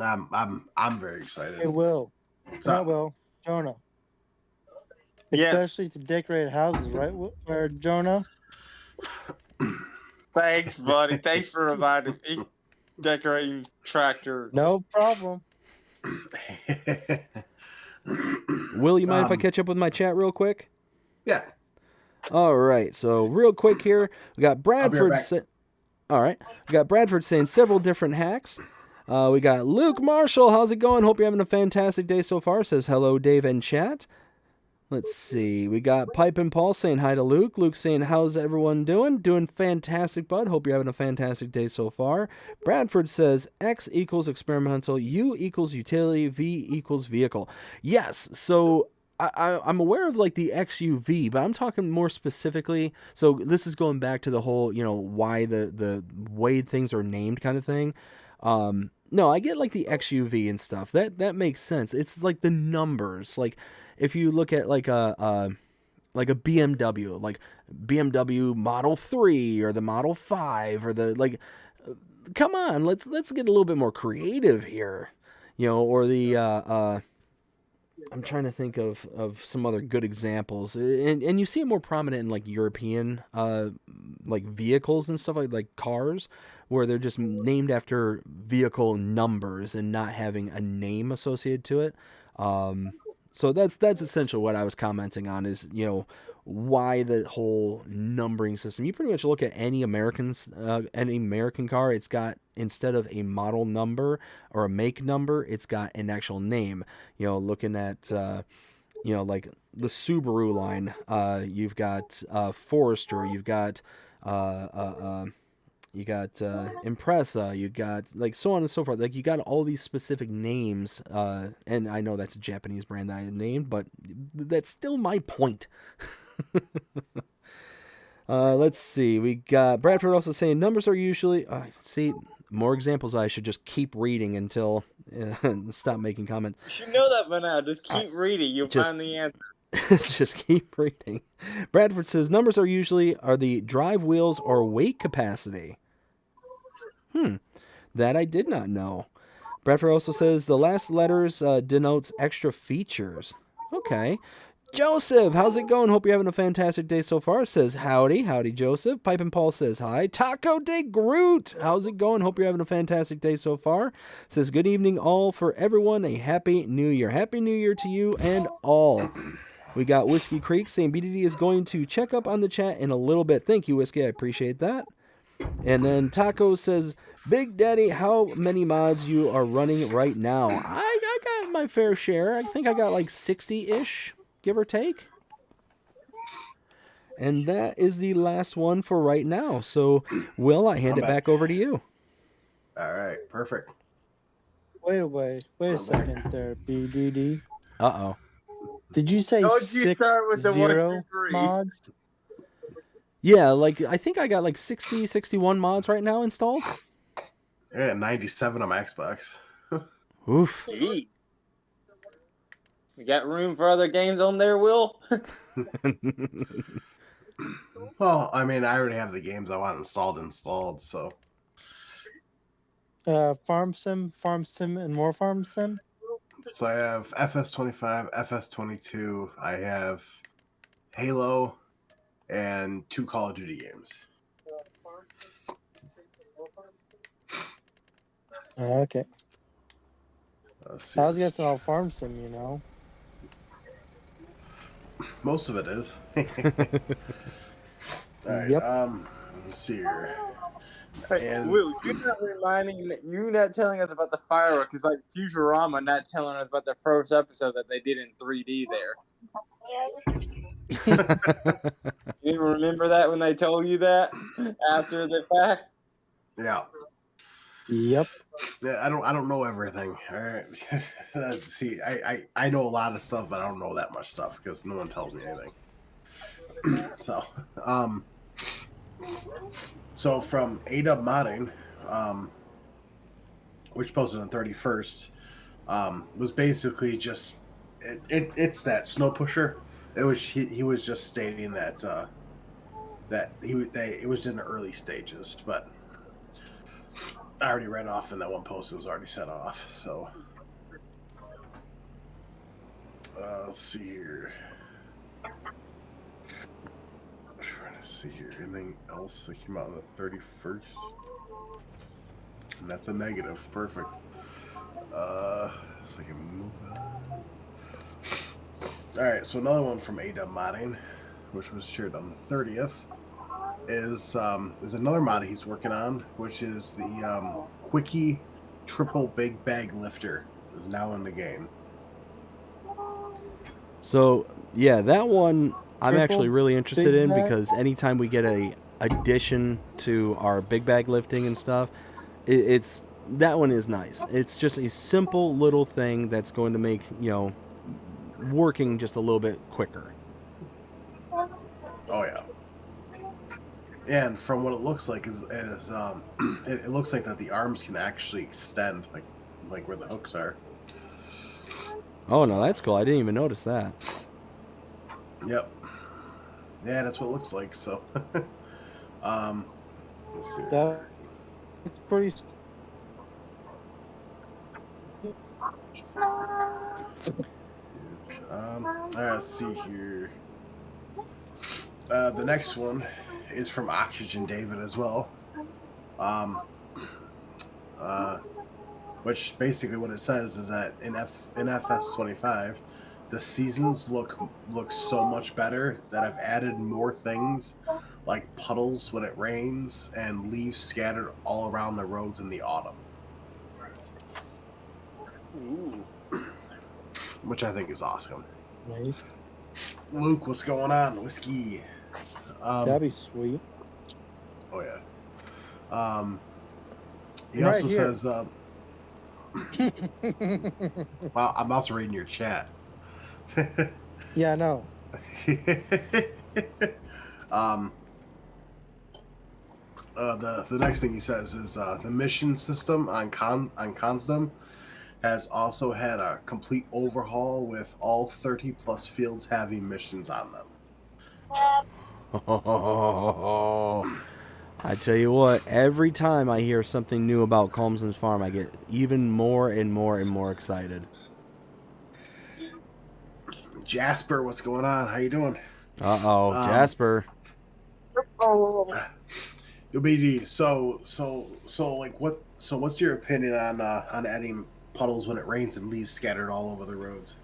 I'm very excited. It will. So, Not Will. Jonah. Yes. Especially to decorate houses, right? Where Jonah? Thanks, buddy. Thanks for reminding me. Decorating tractor. No problem. Will, you mind if I catch up with my chat real quick? Yeah. All right. So real quick here, we got Bradford. All right. We got Bradford saying several different hacks. We got Luke Marshall. How's it going? Hope you're having a fantastic day so far. Says hello, Dave and chat. Let's see. We got Pipe and Paul saying hi to Luke. Luke saying, how's everyone doing? Doing fantastic, bud. Hope you're having a fantastic day so far. Bradford says X equals experimental, U equals utility, V equals vehicle. Yes. So I'm aware of like the XUV, but I'm talking more specifically. So this is going back to the whole, you know, why the way things are named kind of thing. No, I get like the XUV and stuff. That makes sense. It's like the numbers. Like if you look at like a BMW, like BMW Model 3 or the Model 5 or the like, come on, let's get a little bit more creative here, you know, or the I'm trying to think of some other good examples, and you see it more prominent in like European like vehicles and stuff like cars, where they're just named after vehicle numbers and not having a name associated to it. So that's essentially what I was commenting on is, you know, why the whole numbering system. You pretty much look at any American car, it's got, instead of a model number or a make number, it's got an actual name. You know, looking at you know, like the Subaru line, you've got Forester, you've got Impreza, you got like so on and so forth. Like you got all these specific names, and I know that's a Japanese brand that I named, but that's still my point. Let's see. We got Bradford also saying numbers are usually. See, more examples. I should just keep reading until stop making comments. You should know that by now. Just keep reading. You'll just- find the answer. Just keep reading. Bradford says numbers are usually the drive wheels or weight capacity. That I did not know. Bradford also says the last letters denotes extra features. Okay. Joseph, how's it going? Hope you're having a fantastic day so far. Says howdy. Howdy, Joseph. Pipe and Paul says hi. Taco de Groot, how's it going? Hope you're having a fantastic day so far. Says good evening all for everyone. A happy new year. Happy new year to you and all. We got Whiskey Creek saying BDD is going to check up on the chat in a little bit. Thank you, Whiskey. I appreciate that. And then Taco says, Big Daddy, how many mods you are running right now? I got my fair share. I think I got like 60-ish, give or take. And that is the last one for right now. So, Will, I hand it back over to you. All right, perfect. Wait a second there, BDD. Uh-oh. Did you say Don't you start with the 1, 2, zero 3. mods? Yeah, like I think I got like 60, 61 mods right now installed. I got 97 on my Xbox. Oof. Gee. You got room for other games on there, Will? Well, I mean, I already have the games I want installed, so. Farm Sim, and more Farm Sim? So I have FS25, FS22, I have Halo, and 2 Call of Duty games. Okay. Let's see. I was guessing all Farm Sim, you know. Most of it is. All right. Yep. Let's see here. Hey, And- Will, you're not telling us about the fireworks. It's like Futurama not telling us about the first episode that they did in 3D there. You even remember that when they told you that after the fact? Yeah. Yep. Yeah, I don't know everything. All right. Let's see. I know a lot of stuff, but I don't know that much stuff because no one tells me anything. So from AW Modding, which posted on 31st, was basically just it's that snow pusher. It was he was just stating that it was in the early stages, but I already read off in that one post. It was already set off. So let's see here. I'm trying to see here. Anything else that came out on the 31st? And that's a negative. Perfect. So I can move on. Alright, so another one from AW Modding, which was shared on the 30th, is another mod he's working on, which is the Quickie Triple Big Bag Lifter is now in the game. So, yeah, that one I'm Triple actually really interested big in bag? because anytime we get a addition to our big bag lifting and stuff, it's that one is nice. It's just a simple little thing that's going to make, you know, working just a little bit quicker. Oh yeah. And from what it looks like it looks like that the arms can actually extend like where the hooks are. Oh no, that's cool. I didn't even notice that. Yep. Yeah, that's what it looks like. So, let's see. That's pretty. All right, let's see here. The next one is from Oxygen David as well. Which basically what it says is that in FS25, the seasons look so much better that I've added more things like puddles when it rains and leaves scattered all around the roads in the autumn, Ooh. which I think is awesome. Nice. Luke, what's going on? Whiskey. That'd be sweet. Oh yeah. He Right also here. says, "Wow, I'm also reading your chat." Yeah, I know. The next thing he says is the mission system on Consdom has also had a complete overhaul with all 30 plus fields having missions on them. I tell you what, every time I hear something new about Colmson's Farm, I get even more and more and more excited. Jasper, what's going on? How you doing? Jasper. Yo, BD, so like what? So what's your opinion on adding puddles when it rains and leaves scattered all over the roads?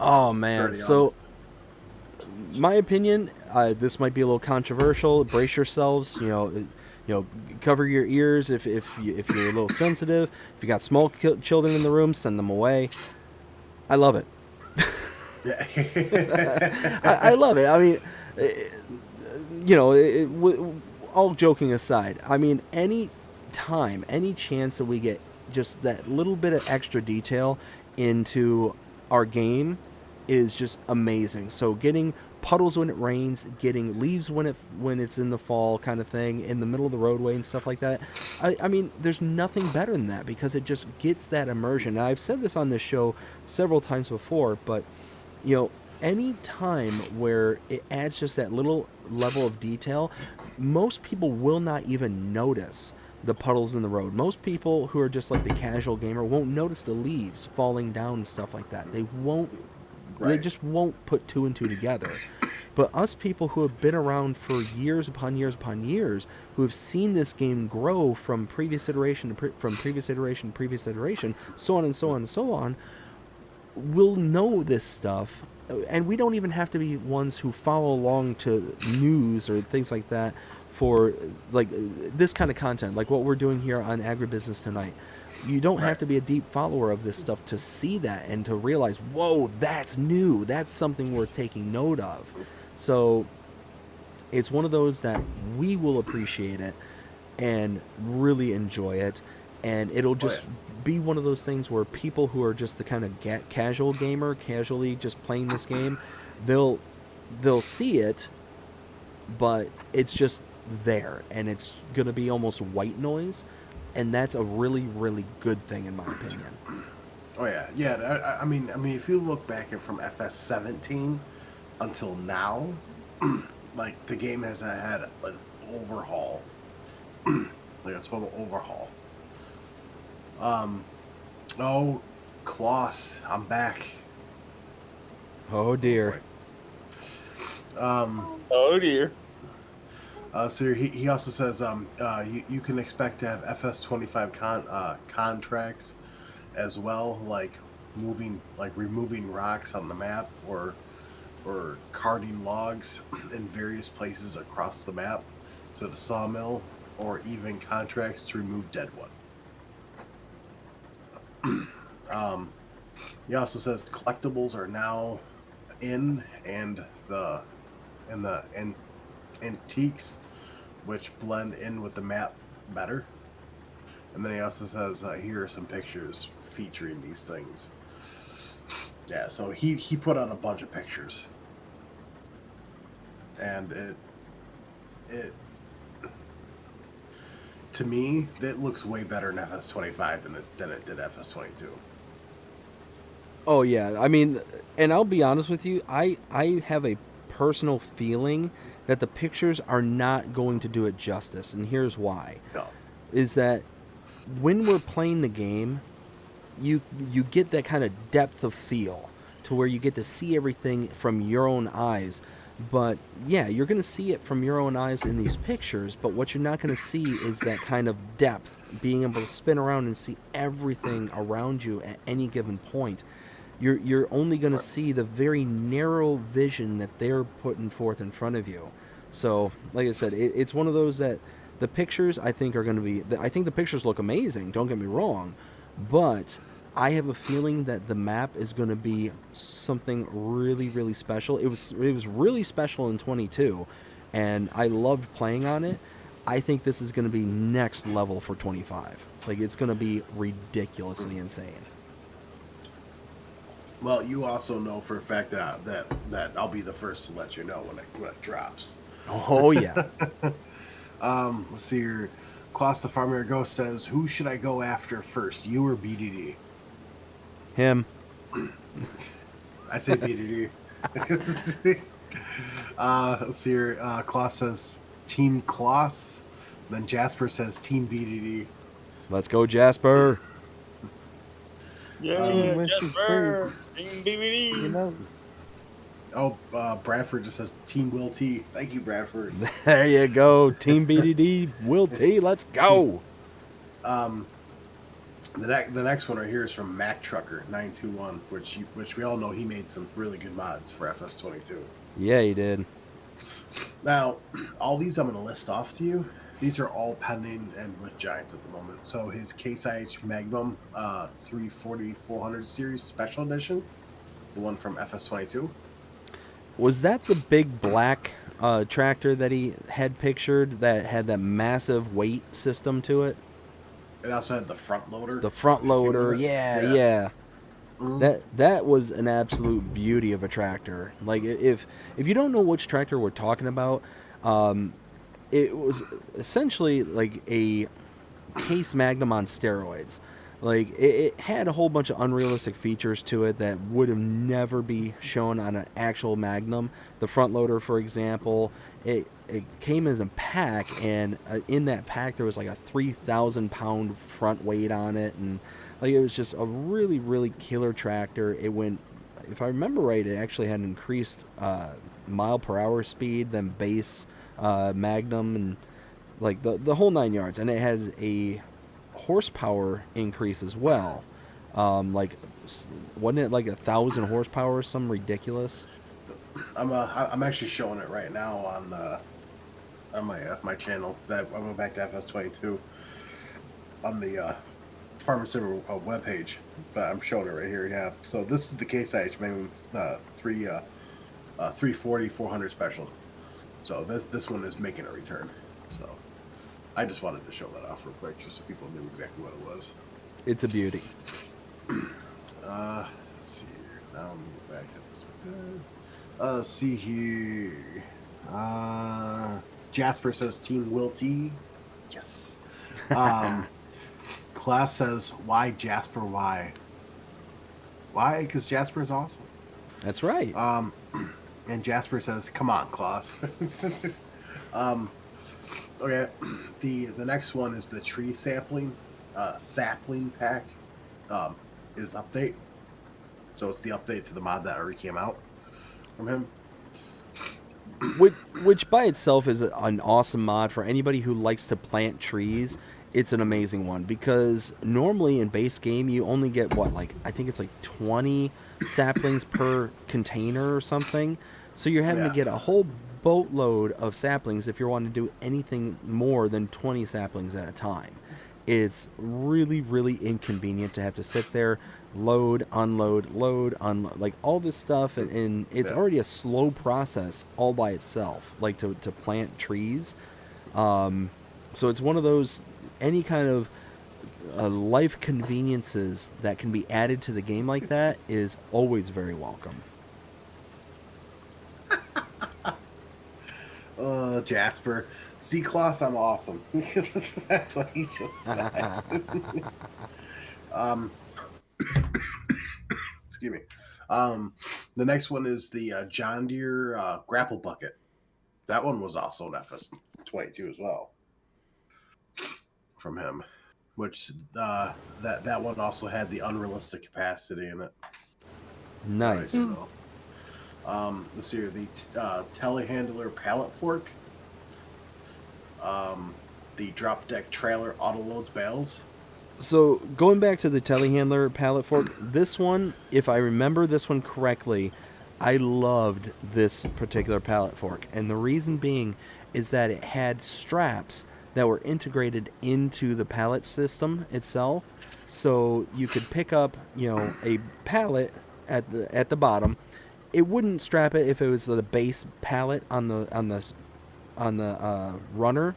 Oh man, so my opinion, this might be a little controversial. Brace yourselves, you know, cover your ears if you're a little sensitive. If you got small children in the room, send them away. I love it. I love it. I mean, you know, all joking aside, I mean, any chance that we get just that little bit of extra detail into our game is just amazing. So getting puddles when it rains, getting leaves when it's in the fall kind of thing, in the middle of the roadway and stuff like that. I mean, there's nothing better than that because it just gets that immersion. Now, I've said this on this show several times before, but, you know, any time where it adds just that little level of detail, most people will not even notice the puddles in the road. Most people who are just like the casual gamer won't notice the leaves falling down and stuff like that. They won't. Right. They just won't put two and two together. But us people who have been around for years upon years upon years, who have seen this game grow from previous iteration to previous iteration, so on and so on and so on, will know this stuff. And we don't even have to be ones who follow along to news or things like that for like this kind of content, like what we're doing here on AgriBusiness Tonight. You don't have to be a deep follower of this stuff to see that and to realize, whoa, that's new. That's something worth taking note of. So it's one of those that we will appreciate it and really enjoy it. And it'll just be one of those things where people who are just the kind of casual gamer, casually just playing this game, they'll see it, but it's just there. And it's going to be almost white noise. And that's a really, really good thing, in my opinion. Oh yeah. I mean, if you look back from FS17 until now, like the game has had an overhaul, like a total overhaul. Oh, Kloss, I'm back. Oh dear. Oh dear. So he also says you can expect to have FS25 contracts as well, like removing rocks on the map or carting logs in various places across the map to the sawmill, or even contracts to remove dead wood. He also says collectibles are now in and the antiques, which blend in with the map better. And then he also says, here are some pictures featuring these things. Yeah, so he put out a bunch of pictures. And it to me, it looks way better in FS25 than it did FS22. Oh yeah, I mean, and I'll be honest with you, I have a personal feeling that the pictures are not going to do it justice, and here's why. No. Is that when we're playing the game, you get that kind of depth of feel to where you get to see everything from your own eyes. But yeah, you're going to see it from your own eyes in these pictures, but what you're not going to see is that kind of depth, being able to spin around and see everything around you at any given point. you're only going to see the very narrow vision that they're putting forth in front of you. So, like I said, it's one of those that the pictures I think are going to be. I think the pictures look amazing. Don't get me wrong, but I have a feeling that the map is going to be something really, really special. It was really special in 22, and I loved playing on it. I think this is going to be next level for 25. Like, it's going to be ridiculously insane. Well, you also know for a fact that I'll be the first to let you know when it drops. Oh yeah. Let's see here. Klaus the Farmer Ghost says, "Who should I go after first, you or BDD?" Him. I say BDD. Let's see here. Klaus says Team Klaus. Then Jasper says Team BDD. Let's go, Jasper. Team Mr. Jasper, Team You BBD. know, Oh, Bradford just says Team WillT. Thank you, Bradford. There you go. Team BDD, WillT, let's go. The next one right here is from Mac Trucker 921, which we all know he made some really good mods for FS22. Yeah, he did. Now, all these I'm going to list off to you. These are all pending and with Giants at the moment. So his Case IH Magnum 340-400 series special edition, the one from FS22. Was that the big black tractor that he had pictured that had that massive weight system to it? It also had the front loader. The front loader, yeah. Mhm. That was an absolute beauty of a tractor. Like, if you don't know which tractor we're talking about, it was essentially like a Case Magnum on steroids. Like, it had a whole bunch of unrealistic features to it that would have never be shown on an actual Magnum. The front loader, for example, it came as a pack, and in that pack there was like a 3,000 pound front weight on it, and like, it was just a really, really killer tractor. It went, if I remember right, it actually had an increased mile per hour speed than base Magnum, and like the whole 9 yards. And it had a horsepower increase as well. Like, wasn't it like 1,000 horsepower or something ridiculous? I'm actually showing it right now on my channel. That I went back to FS22 on the Farmer Simmer webpage, but I'm showing it right here. Yeah. So this is the Case IH Magnum 340-400 special. So this one is making a return. So I just wanted to show that off real quick, just so people knew exactly what it was. It's a beauty. Let's see here. Now I'm moving back to this one. Let's see here. Jasper says Team WillT. Yes. Class says, why Jasper? Why? Why? Because Jasper is awesome. That's right. And Jasper says, come on, Klaus. Okay. The next one is the tree sapling pack is update. So it's the update to the mod that already came out from him. Which by itself is an awesome mod for anybody who likes to plant trees. It's an amazing one, because normally in base game you only get what, like, I think it's like 20 saplings per container or something. So you're having to get a whole boatload of saplings if you're wanting to do anything more than 20 saplings at a time. It's really, really inconvenient to have to sit there, load, unload, like all this stuff, and it's already a slow process all by itself, like to plant trees. So it's one of those, any kind of life conveniences that can be added to the game like that is always very welcome. Jasper. C-Class, I'm awesome. That's what he just said. Excuse me. The next one is the John Deere grapple bucket. That one was also an FS22 as well from him, which that one also had the unrealistic capacity in it. Nice. Right, so, let's see here, the telehandler pallet fork, the drop deck trailer auto loads bales, So going back to the telehandler pallet fork, this one, if I remember this one correctly, I loved this particular pallet fork, and the reason being is that it had straps that were integrated into the pallet system itself, so you could pick up, a pallet at the bottom. It wouldn't strap it if it was the base pallet on the runner,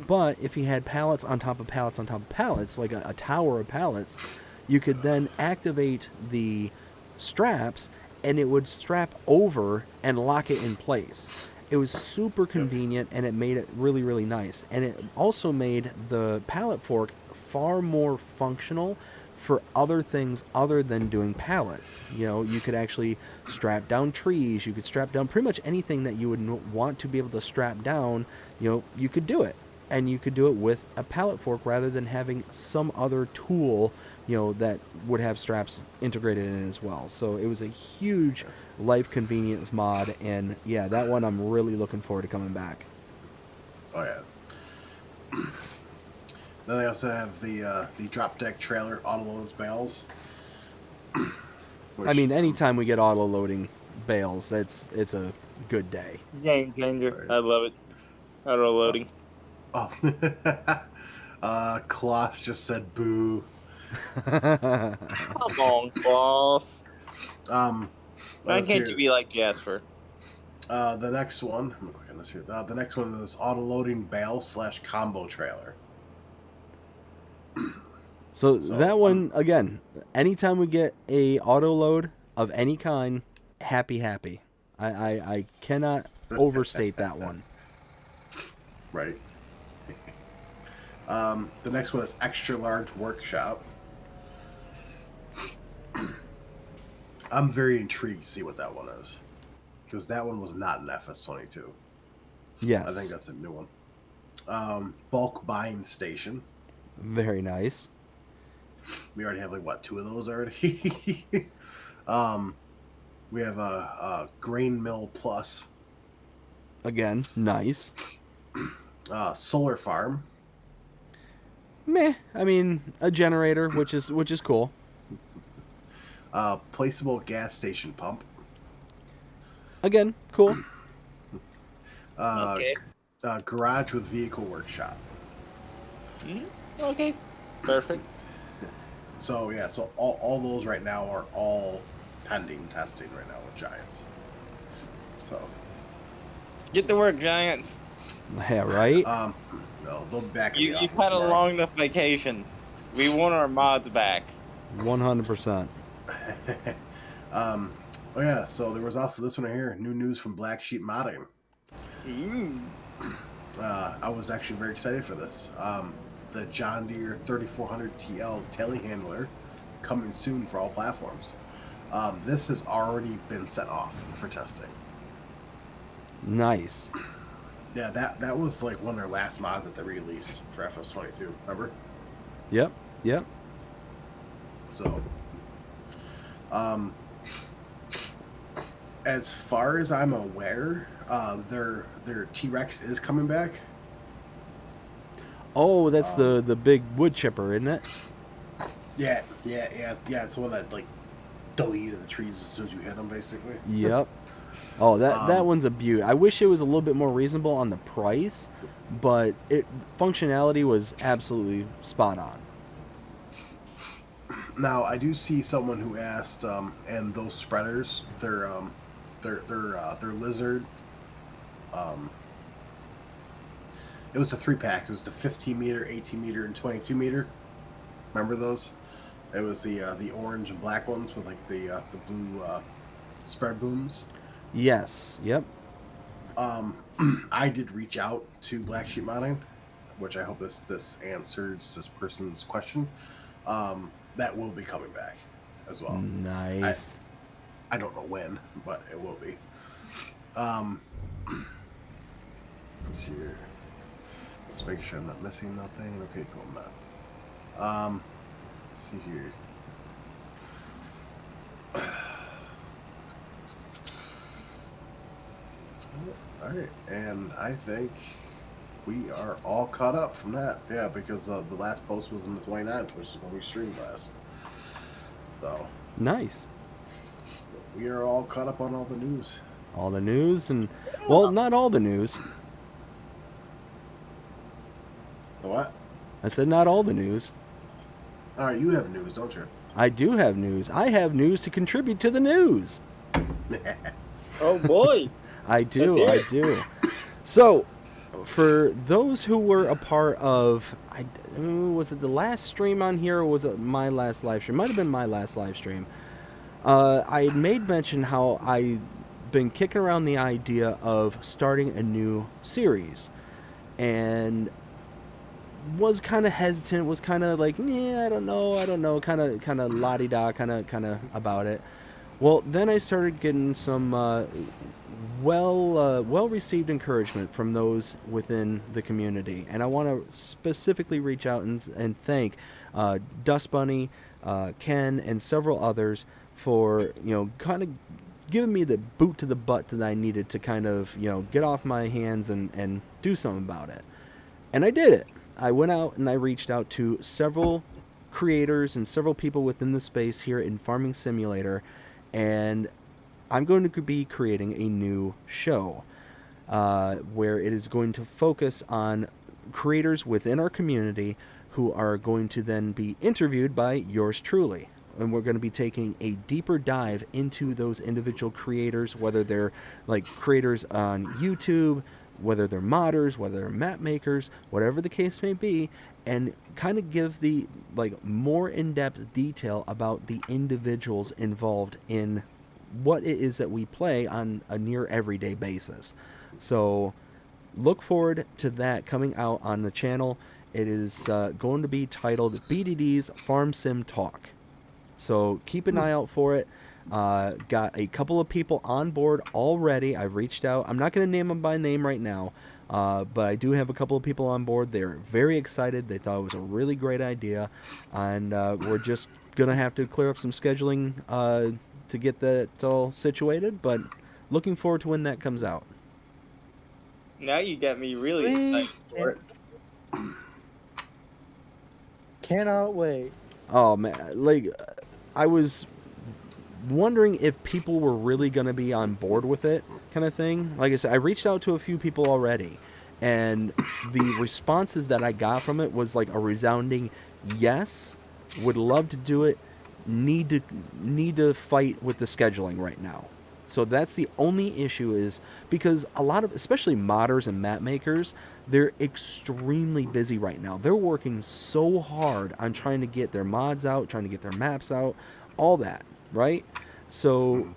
but if you had pallets on top of pallets on top of pallets, like a tower of pallets, you could then activate the straps and it would strap over and lock it in place. It was super convenient and it made it really, really nice. And it also made the pallet fork far more functional for other things other than doing pallets. You could actually strap down trees, you could strap down pretty much anything that you would want to be able to strap down, you could do it. And you could do it with a pallet fork rather than having some other tool, that would have straps integrated in it as well. So it was a huge life convenience mod, and yeah, that one I'm really looking forward to coming back. Oh yeah. Then they also have the drop deck trailer auto loads bales. I mean, anytime we get auto loading bales, it's a good day. Game changer. Right. I love it. Auto loading. Oh, Kloss just said boo. Come on, Klaus. Why let's can't hear- you be like Jasper? The next one, I'm gonna click on this here. The next one is auto loading bale / combo trailer. So So, that one, again, anytime we get a auto load of any kind, happy. I cannot overstate that one. Right. The next one is extra large workshop. I'm very intrigued to see what that one is, because that one was not an FS22. Yes. I think that's a new one. Bulk buying station. Very nice. We already have like 2 of those already. We have a grain mill plus. Again, nice. Solar farm. Meh. I mean, a generator, which is cool. Placeable gas station pump. Again, cool. Okay. Garage with vehicle workshop. Okay. Perfect. So yeah, so all those right now are all pending testing right now with Giants. So Get to work, Giants. Yeah, right? no, they'll be back. In the You've office had a tomorrow. long enough vacation. We want our mods back. 100%. Oh yeah, so there was also this one right here. New news from Black Sheep Modding. Ooh. I was actually very excited for this. The John Deere 3400 TL telehandler coming soon for all platforms. This has already been sent off for testing. Nice. Yeah, that was like one of their last mods that they released for FS22. Remember? Yep. So, as far as I'm aware, their T-Rex is coming back. Oh, that's the big wood chipper, isn't it? Yeah. It's the one that like deleted the trees as soon as you hit them, basically. Yep. Oh, that one's a beaut. I wish it was a little bit more reasonable on the price, but functionality was absolutely spot on. Now I do see someone who asked, and those spreaders, they're lizard. It was a 3-pack. It was the 15 meter, 18 meter, and 22 meter. Remember those? It was the orange and black ones with like the blue spread booms. Yes. Yep. I did reach out to Black Sheep Modding, which I hope this answers this person's question. That will be coming back as well. Nice. I don't know when, but it will be. Let's see here. Just making sure I'm not missing nothing. Okay, cool, I'm not. Let's see here. Alright, and I think we are all caught up from that. Yeah, because the last post was on the 29th, which is when we streamed last. So Nice. we are all caught up on all the news. All the news, and well, not all the news. The what? I said not all the news. All right, you have news, don't you? I do have news. I have news to contribute to the news. Oh boy. I do. Let's I hear do. So, for those who were a part of, was it the last stream on here, or was it my last live stream? Might have been my last live stream. I had made mention how I've been kicking around the idea of starting a new series, and was kind of hesitant. Was kind of like, yeah, I don't know, kind of la-di-da, kind of about it. Well, then I started getting some well-received encouragement from those within the community, and I want to specifically reach out and thank Dust Bunny, Ken, and several others for kind of giving me the boot to the butt that I needed to kind of get off my hands and do something about it. And I did it. I went out and I reached out to several creators and several people within the space here in Farming Simulator, and I'm going to be creating a new show where it is going to focus on creators within our community who are going to then be interviewed by yours truly. And we're going to be taking a deeper dive into those individual creators, whether they're like creators on YouTube, whether they're modders, whether they're map makers, whatever the case may be, and kind of give the more in-depth detail about the individuals involved in what it is that we play on a near everyday basis. So look forward to that coming out on the channel. It is going to be titled BDD's Farm Sim Talk. So keep an eye out for it. Got a couple of people on board already. I've reached out. I'm not going to name them by name right now, but I do have a couple of people on board. They're very excited. They thought it was a really great idea, and we're just going to have to clear up some scheduling to get that all situated, but looking forward to when that comes out. Now you got me really excited for it. Cannot wait. Oh man, I was wondering if people were really going to be on board with it, kind of thing. Like I said, I reached out to a few people already, and the responses that I got from it was like a resounding yes, would love to do it, need to fight with the scheduling right now. So that's the only issue, is because a lot of, especially modders and map makers, they're extremely busy right now. They're working so hard on trying to get their mods out, trying to get their maps out, all that, right? So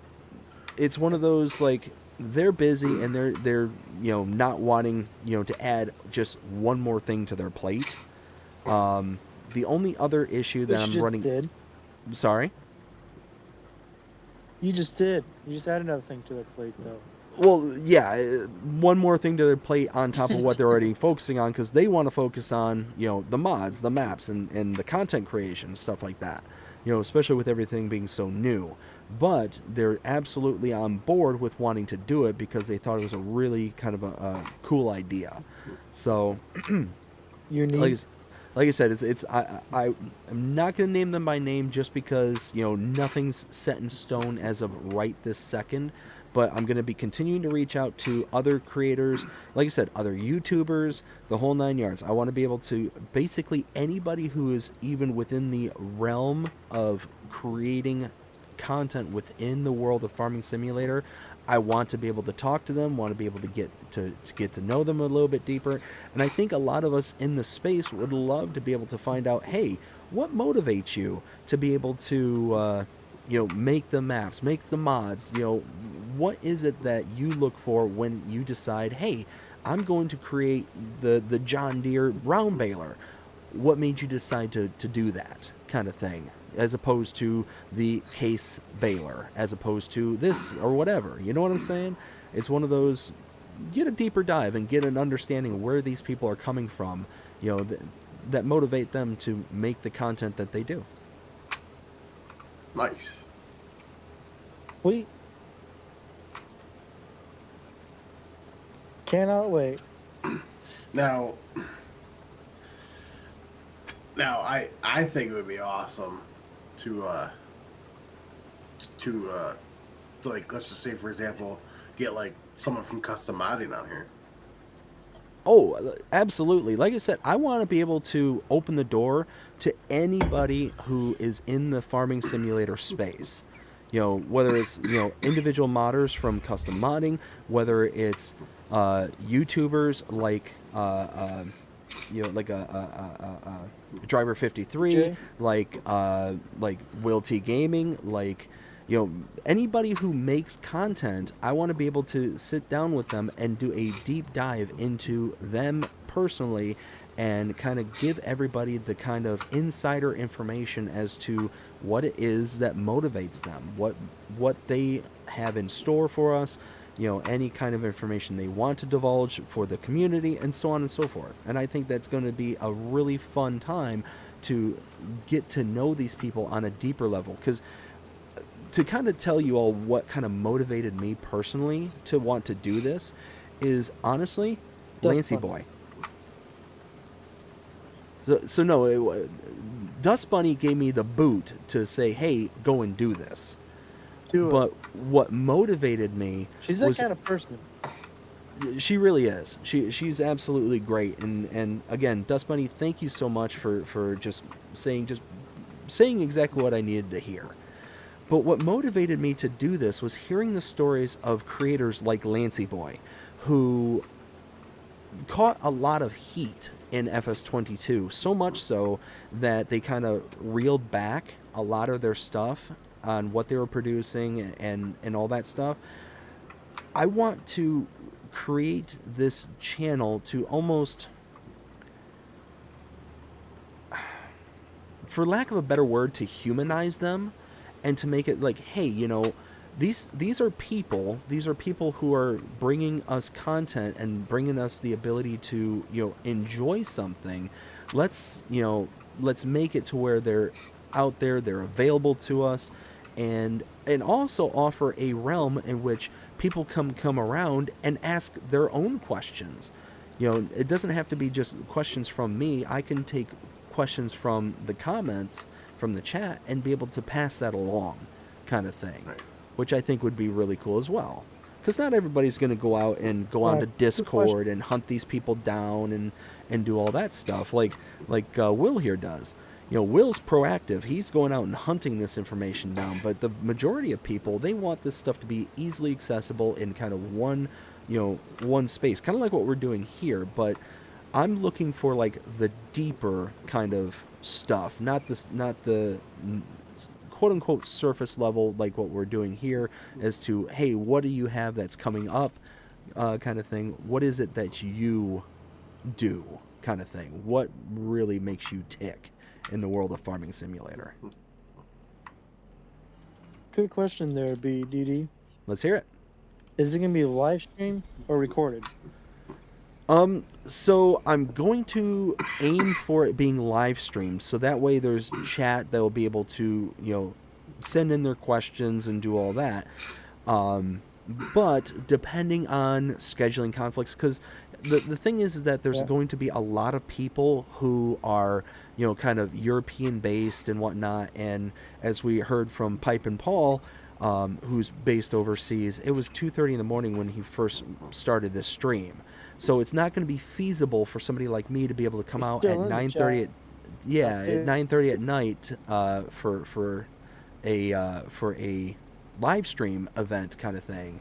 it's one of those, like, they're busy and they're not wanting to add just one more thing to their plate. The only other issue that I'm running. Did. Sorry. You just did. You just added another thing to their plate, though. Well, yeah, one more thing to their plate on top of what they're already focusing on, because they want to focus on, the mods, the maps, and the content creation, stuff like that, especially with everything being so new. But they're absolutely on board with wanting to do it because they thought it was a really kind of a cool idea. So, Unique. like I said, I'm not going to name them by name just because, nothing's set in stone as of right this second. But I'm going to be continuing to reach out to other creators, like I said, other YouTubers, the whole 9 yards. I want to be able to, basically anybody who is even within the realm of creating content within the world of Farming Simulator, I want to be able to talk to them, want to be able to get to know them a little bit deeper. And I think a lot of us in the space would love to be able to find out, hey, what motivates you to be able to make the maps, make the mods, what is it that you look for when you decide, hey, I'm going to create the John Deere round baler? What made you decide to do that kind of thing, as opposed to the case baler, as opposed to this or whatever? You know what I'm saying? It's one of those, get a deeper dive and get an understanding of where these people are coming from, that motivate them to make the content that they do. Nice. We cannot wait. Now, I think it would be awesome to like, let's just say, for example, get like someone from custom modding on here. Oh, absolutely. Like I said, I want to be able to open the door to anybody who is in the farming simulator space. You know, whether it's, you know, individual modders from custom modding, whether it's YouTubers like you know, like a Driver 53, Okay. like WillTGaming, like, you know, anybody who makes content. I want to be able to sit down with them and do a deep dive into them personally, and kind of give everybody the kind of insider information as to what it is that motivates them, what they have in store for us, you know, any kind of information they want to divulge for the community, and so on and so forth. And I think that's going to be a really fun time to get to know these people on a deeper level. Because to kind of tell you all what kind of motivated me personally to want to do this is, honestly, That's Lancy fun. Boy. So no, Dust Bunny gave me the boot to say, hey, go and do this. Do it. But what motivated me She's that was, kind of person. she really is. She's absolutely great. And again, Dust Bunny, thank you so much for just saying exactly what I needed to hear. But what motivated me to do this was hearing the stories of creators like Lancy Boy, who caught a lot of heat in FS22, so much so that they kind of reeled back a lot of their stuff on what they were producing and all that stuff. I want to create this channel to almost, for lack of a better word, to humanize them, and to make it like, hey, you know, these are people who are bringing us content and bringing us the ability to, you know, enjoy something. Let's make it to where they're out there, they're available to us, and also offer a realm in which people come around and ask their own questions. You know, it doesn't have to be just questions from me. I can take questions from the comments, from the chat, and be able to pass that along, kind of thing. Right. Which I think would be really cool as well. Because not everybody's going to go out and go onto Discord and hunt these people down and do all that stuff like Will here does. You know, Will's proactive. He's going out and hunting this information down. But the majority of people, they want this stuff to be easily accessible in kind of one space. Kind of like what we're doing here. But I'm looking for like the deeper kind of stuff, not the quote-unquote surface level like what we're doing here, as to, hey, what do you have that's coming up, kind of thing. What is it that you do, kind of thing. What really makes you tick in the world of Farming Simulator? Good question there, BDD. Let's hear it. Is it going to be live stream or recorded? So I'm going to aim for it being live streamed, so that way there's chat that will be able to, you know, send in their questions and do all that. But depending on scheduling conflicts, because the thing is that there's going to be a lot of people who are, you know, kind of European based and whatnot, and as we heard from Pipe and Paul, who's based overseas, it was 2:30 in the morning when he first started this stream. So it's not going to be feasible for somebody like me to be able to come out at 9:30 at 9:30 at night for a live stream event kind of thing.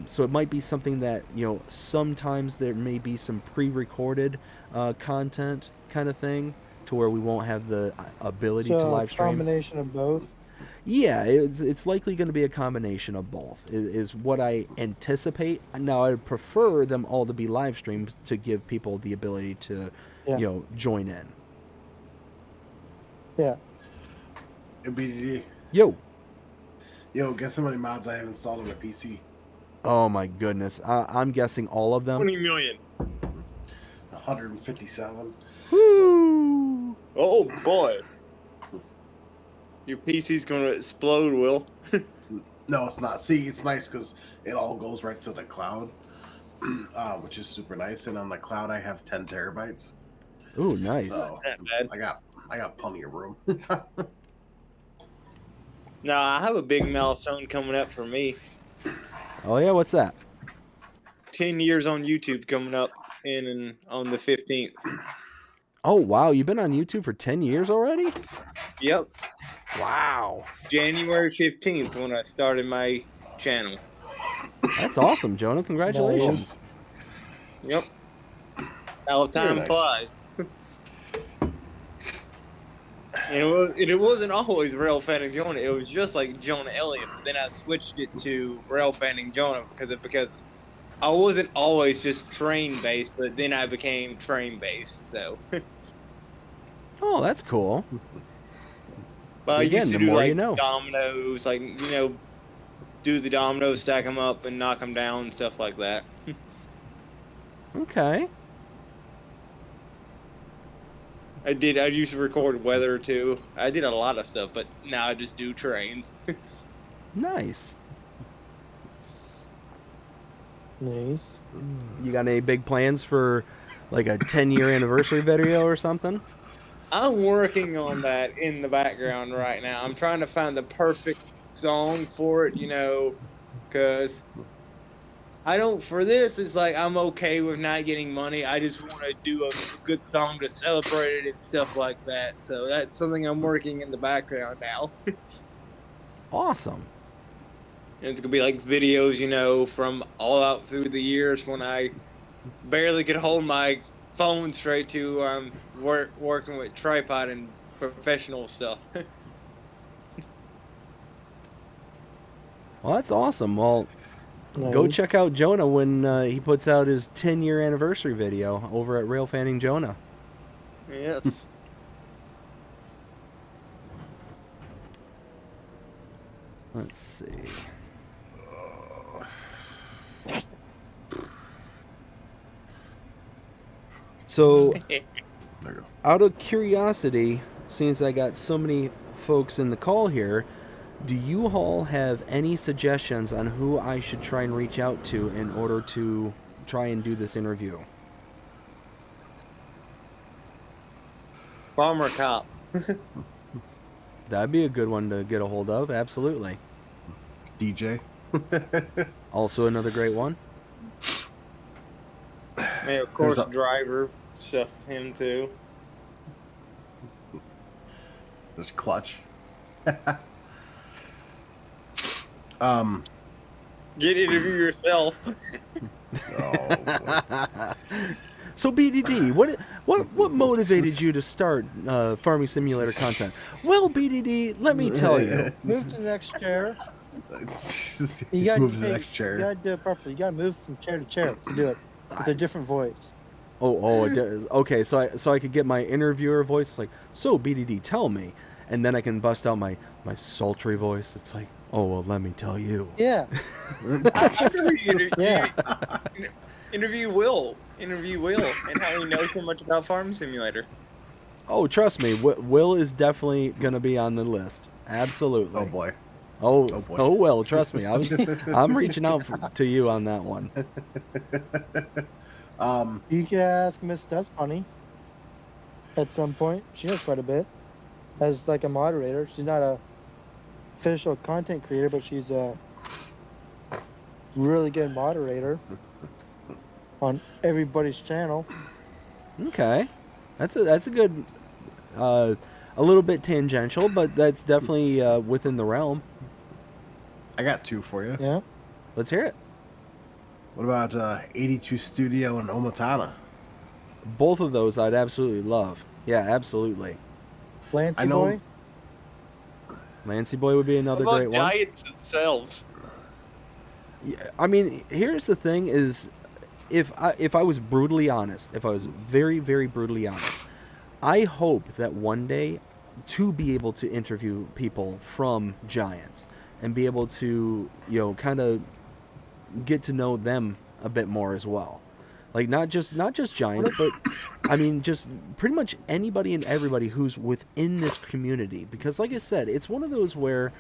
So it might be something that, you know, sometimes there may be some pre-recorded content kind of thing, to where we won't have the ability to live stream. So a combination of both? Yeah, it's likely going to be a combination of both, is what I anticipate. Now, I prefer them all to be live streamed to give people the ability to, you know, join in. Yeah. Hey, BDD. Yo, Guess how many mods I have installed on my PC? oh my goodness, I'm guessing all of them. 20 million. 157. Woo! Oh boy. Your PC's gonna explode, Will. No, it's not. See, it's nice because it all goes right to the cloud. which is super nice. And on my cloud, I have 10 terabytes. Ooh, nice. So Not bad. I got plenty of room. No, I have a big milestone coming up for me. Oh yeah, what's that? 10 years on YouTube coming up on the 15th. Oh wow, you've been on YouTube for 10 years already? Yep. Wow. January 15th when I started my channel. That's awesome, Jonah. Congratulations. Yep. How time nice. flies. And it wasn't always Rail Fanning Jonah. It was just like Jonah Elliott. Then I switched it to Rail Fanning Jonah because I wasn't always just train based, but then I became train based. So. Oh, that's cool. But I Again, used to the do more like you know. dominoes, like do the dominoes, stack them up, and knock them down, stuff like that. Okay. I used to record weather too. I did a lot of stuff, but now I just do trains. Nice. Nice. You got any big plans for like a 10-year anniversary video or something? I'm working on that in the background right now. I'm trying to find the perfect song for it, because for this, it's like I'm okay with not getting money. I just want to do a good song to celebrate it and stuff like that. So that's something I'm working in the background now. Awesome. And it's going to be like videos, from all out through the years when I barely could hold my phone straight to working with tripod and professional stuff. Well, that's awesome. Well, go check out Jonah when he puts out his 10-year anniversary video over at Rail Fanning Jonah. Yes. Let's see. So, There you go. out of curiosity, since I got so many folks in the call here, do you all have any suggestions on who I should try and reach out to in order to try and do this interview? Farmer Cop. That'd be a good one to get a hold of, absolutely. DJ. Also another great one. And of course, There's a- Driver, stuff him too. There's Clutch. Get interview yourself. Oh, So BDD, what motivated you to start Farming Simulator content? Well, BDD, let me tell you. Move to the next chair. Just You gotta move to the take- next You chair. gotta do it properly. You gotta move from chair to chair to do it with a different voice. Okay, so I could get my interviewer voice. It's like, so BDD, tell me, and then I can bust out my sultry voice. It's like, oh well, let me tell you. Yeah. Interview Will, and how he knows so much about Farm Simulator. Oh, trust me, Will is definitely gonna be on the list. Absolutely. Oh boy. Oh, Oh, boy. oh well, trust me. I'm reaching out to you on that one. You could ask Miss That's Funny at some point. She knows quite a bit. As like a moderator. She's not a official content creator, but she's a really good moderator on everybody's channel. Okay, that's a good, a little bit tangential, but that's definitely within the realm. I got two for you. Yeah. Let's hear it. What about 82 Studio and Omatana? Both of those I'd absolutely love. Yeah, absolutely. Lancy I know- Boy. Lancey Boy would be another What great about one. Giants themselves? Yeah, I mean, here's the thing: is if I was brutally honest, if I was very, very brutally honest, I hope that one day to be able to interview people from Giants and be able to, kind of get to know them a bit more as well. Like not just Giants, but I mean just pretty much anybody and everybody who's within this community. Because like I said, it's one of those where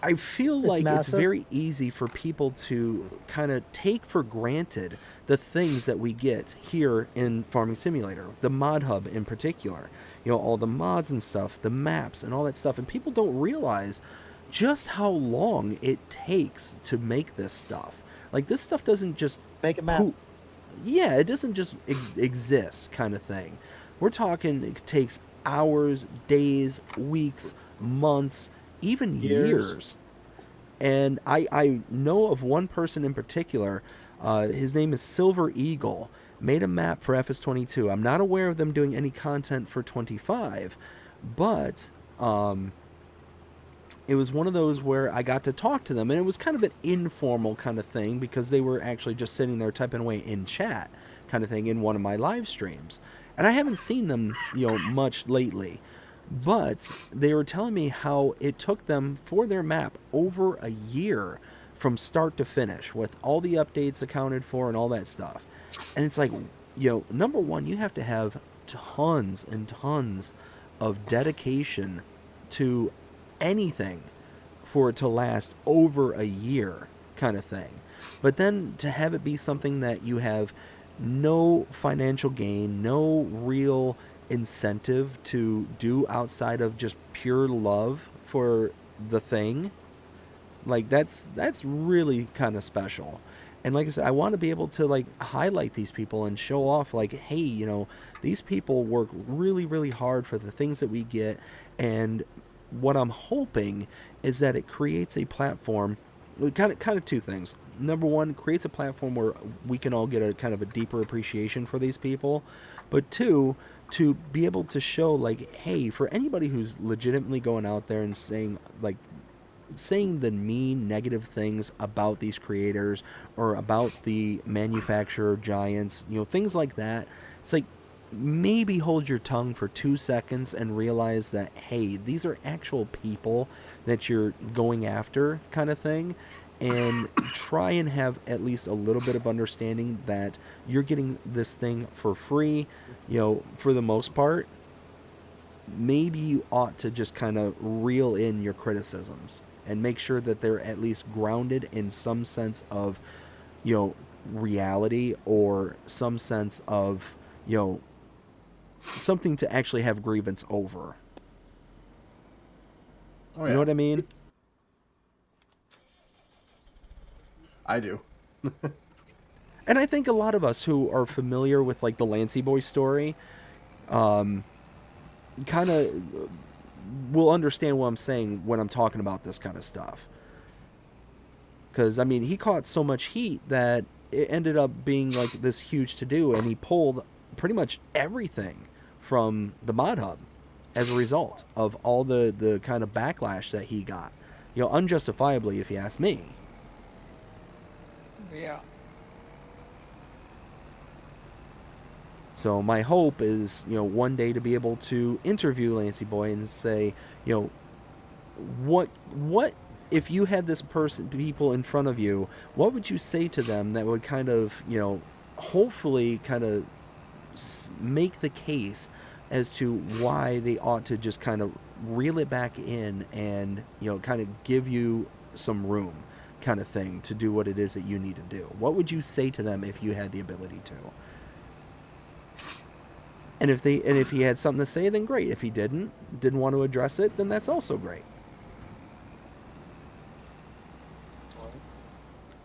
I feel It's like it's massive. very easy for people to kind of take for granted the things that we get here in Farming Simulator, the mod hub in particular. You know, all the mods and stuff, the maps and all that stuff. And people don't realize just how long it takes to make this stuff. Like, this stuff doesn't just Make a map. yeah, it doesn't just exist kind of thing. We're talking it takes hours, days, weeks, months, even years. And I know of one person in particular. His name is Silver Eagle. Made a map for FS22. I'm not aware of them doing any content for 25, but it was one of those where I got to talk to them, and it was kind of an informal kind of thing because they were actually just sitting there typing away in chat kind of thing in one of my live streams. And I haven't seen them, you know, much lately, but they were telling me how it took them for their map over a year from start to finish with all the updates accounted for and all that stuff. And it's like, you know, number one, you have to have tons and tons of dedication to anything for it to last over a year kind of thing. But then to have it be something that you have no financial gain, no real incentive to do outside of just pure love for the thing, like that's really kind of special. And like I said, I want to be able to like highlight these people and show off like, hey, you know, these people work really, really hard for the things that we get. And what I'm hoping is that it creates a platform, kind of two things. Number one, creates a platform where we can all get a kind of a deeper appreciation for these people. But two, to be able to show like, hey, for anybody who's legitimately going out there and saying the mean negative things about these creators or about the manufacturer giants, you know, things like that, it's like, maybe hold your tongue for 2 seconds and realize that, hey, these are actual people that you're going after kind of thing, and try and have at least a little bit of understanding that you're getting this thing for free, you know, for the most part. Maybe you ought to just kind of reel in your criticisms and make sure that they're at least grounded in some sense of, you know, reality, or some sense of, you know, something to actually have grievance over. Oh, yeah. You know what I mean? I do. And I think a lot of us who are familiar with like the Lancy Boy story, kind of will understand what I'm saying when I'm talking about this kind of stuff. Because, I mean, he caught so much heat that it ended up being like this huge to-do, and he pulled pretty much everything from the mod hub as a result of all the kind of backlash that he got. You know, unjustifiably, if you ask me. Yeah. So my hope is, you know, one day to be able to interview Lancy Boy and say, you know, what if you had this people in front of you, what would you say to them that would kind of, you know, hopefully kind of make the case as to why they ought to just kind of reel it back in and, you know, kind of give you some room kind of thing to do what it is that you need to do. What would you say to them if you had the ability to? And if he had something to say, then great. If he didn't want to address it, then that's also great.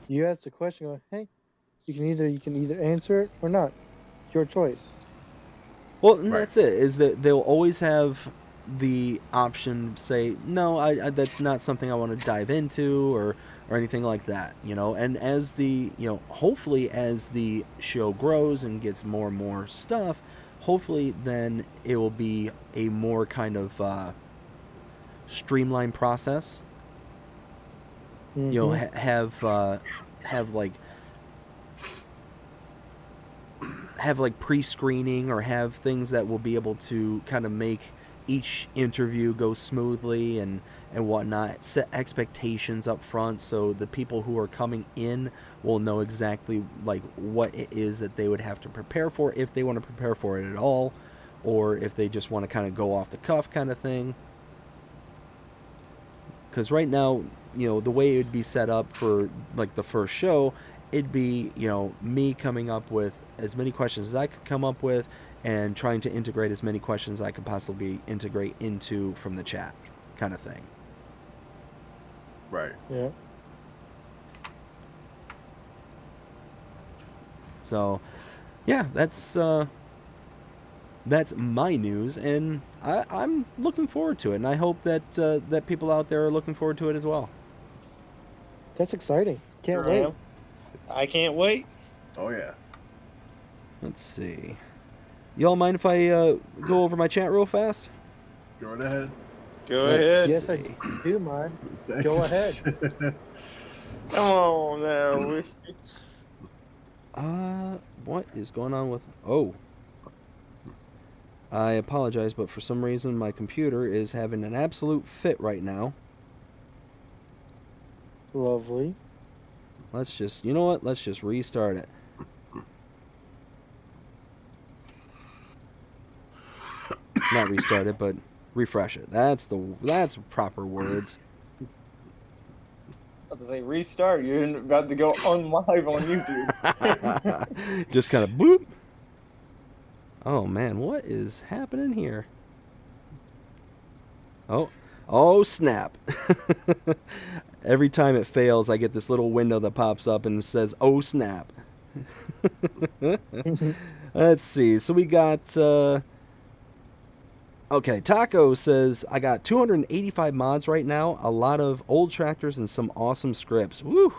You ask the question, go, hey, you can either answer it or not. It's your choice. Well, and Right. that's it. Is that they'll always have the option to say, no, I that's not something I want to dive into, or anything like that, you know. And as the, you know, hopefully as the show grows and gets more and more stuff, hopefully then it will be a more kind of streamlined process. Mm-hmm. You know, have like pre-screening, or have things that will be able to kind of make each interview go smoothly and whatnot. Set expectations up front so the people who are coming in will know exactly like what it is that they would have to prepare for, if they want to prepare for it at all, or if they just want to kind of go off the cuff kind of thing. Because right now, the way it would be set up for like the first show, it'd be, me coming up with as many questions as I could come up with and trying to integrate as many questions as I could possibly integrate into from the chat kind of thing. Right. Yeah. So, yeah, that's my news, and I'm looking forward to it, and I hope that that people out there are looking forward to it as well. That's exciting. Can't Sure wait. am. I can't wait. Oh yeah. Let's see. Y'all mind if I go over my chat real fast? Go right ahead. Go Let's ahead. Yes, I see. do, man. Go ahead. Come on now, Whiskey. What is going on with... Oh. I apologize, but for some reason my computer is having an absolute fit right now. Lovely. Let's just... You know what? Let's just restart it. Not restart it, but refresh it. That's proper words. I was about to say restart. You're about to go on live on YouTube. Just kind of boop. Oh man, what is happening here? Oh snap. Every time it fails, I get this little window that pops up and says, oh snap. Let's see. So we got... Okay, Taco says, I got 285 mods right now, a lot of old tractors, and some awesome scripts. Woo!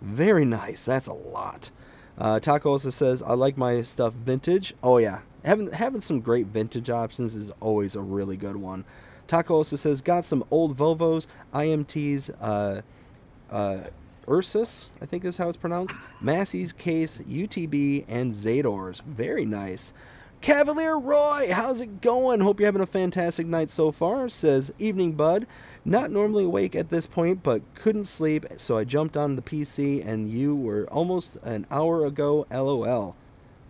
Very nice. That's a lot. Taco also says, I like my stuff vintage. Oh, yeah. Having some great vintage options is always a really good one. Taco also says, got some old Volvos, IMTs, Ursus, I think is how it's pronounced, Massey's Case, UTB, and Zadors. Very nice. Cavalier Roy, how's it going? Hope you're having a fantastic night so far. Says, evening bud. Not normally awake at this point, but couldn't sleep, so I jumped on the PC and you were almost an hour ago, LOL.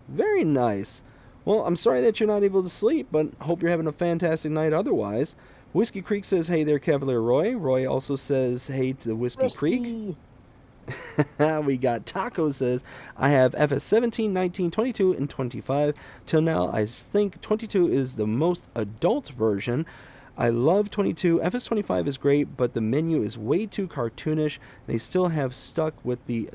Very nice. Well, I'm sorry that you're not able to sleep, but hope you're having a fantastic night otherwise. Whiskey Creek says, hey there, Cavalier Roy. Roy also says, hey to the Whiskey Creek. We got Taco says, I have FS 17, 19, 22, and 25. Till now, I think 22 is the most adult version. I love 22. FS 25 is great, but the menu is way too cartoonish. They should have stuck with the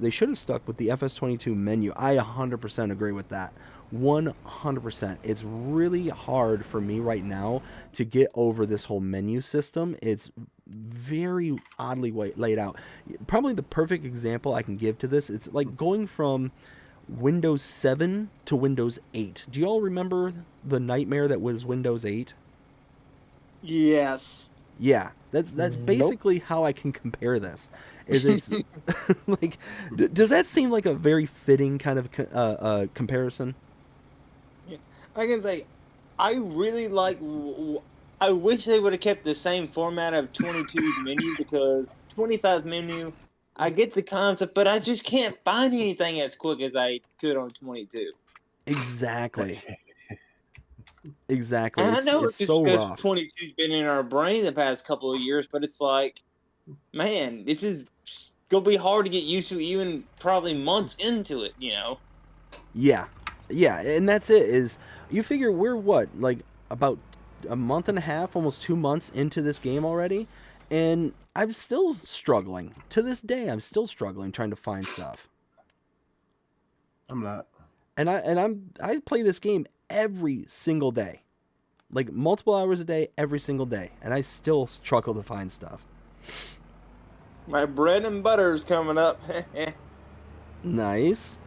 FS 22 menu. I 100% agree with that. 100%. It's really hard for me right now to get over this whole menu system. It's very oddly laid out. Probably the perfect example I can give to this, it's like going from Windows 7 to Windows 8. Do you all remember the nightmare that was Windows 8? Yes. Yeah, that's basically how I can compare this. Is it's like, does that seem like a very fitting kind of comparison? I can say, I really like. I wish they would have kept the same format of 22's menu, because 25's menu, I get the concept, but I just can't find anything as quick as I could on 22. Exactly. Exactly. And I know It's it's so because rough. 22's been in our brain the past couple of years, but it's like, man, it's just gonna be hard to get used to, even probably months into it, you know? Yeah, and that's it. Is you figure we're what, like about a month and a half, almost 2 months into this game already, and I'm still struggling to this day. I'm still struggling trying to find stuff. I'm not. And I play this game every single day, like multiple hours a day, every single day, and I still struggle to find stuff. My bread and butter's coming up. Nice.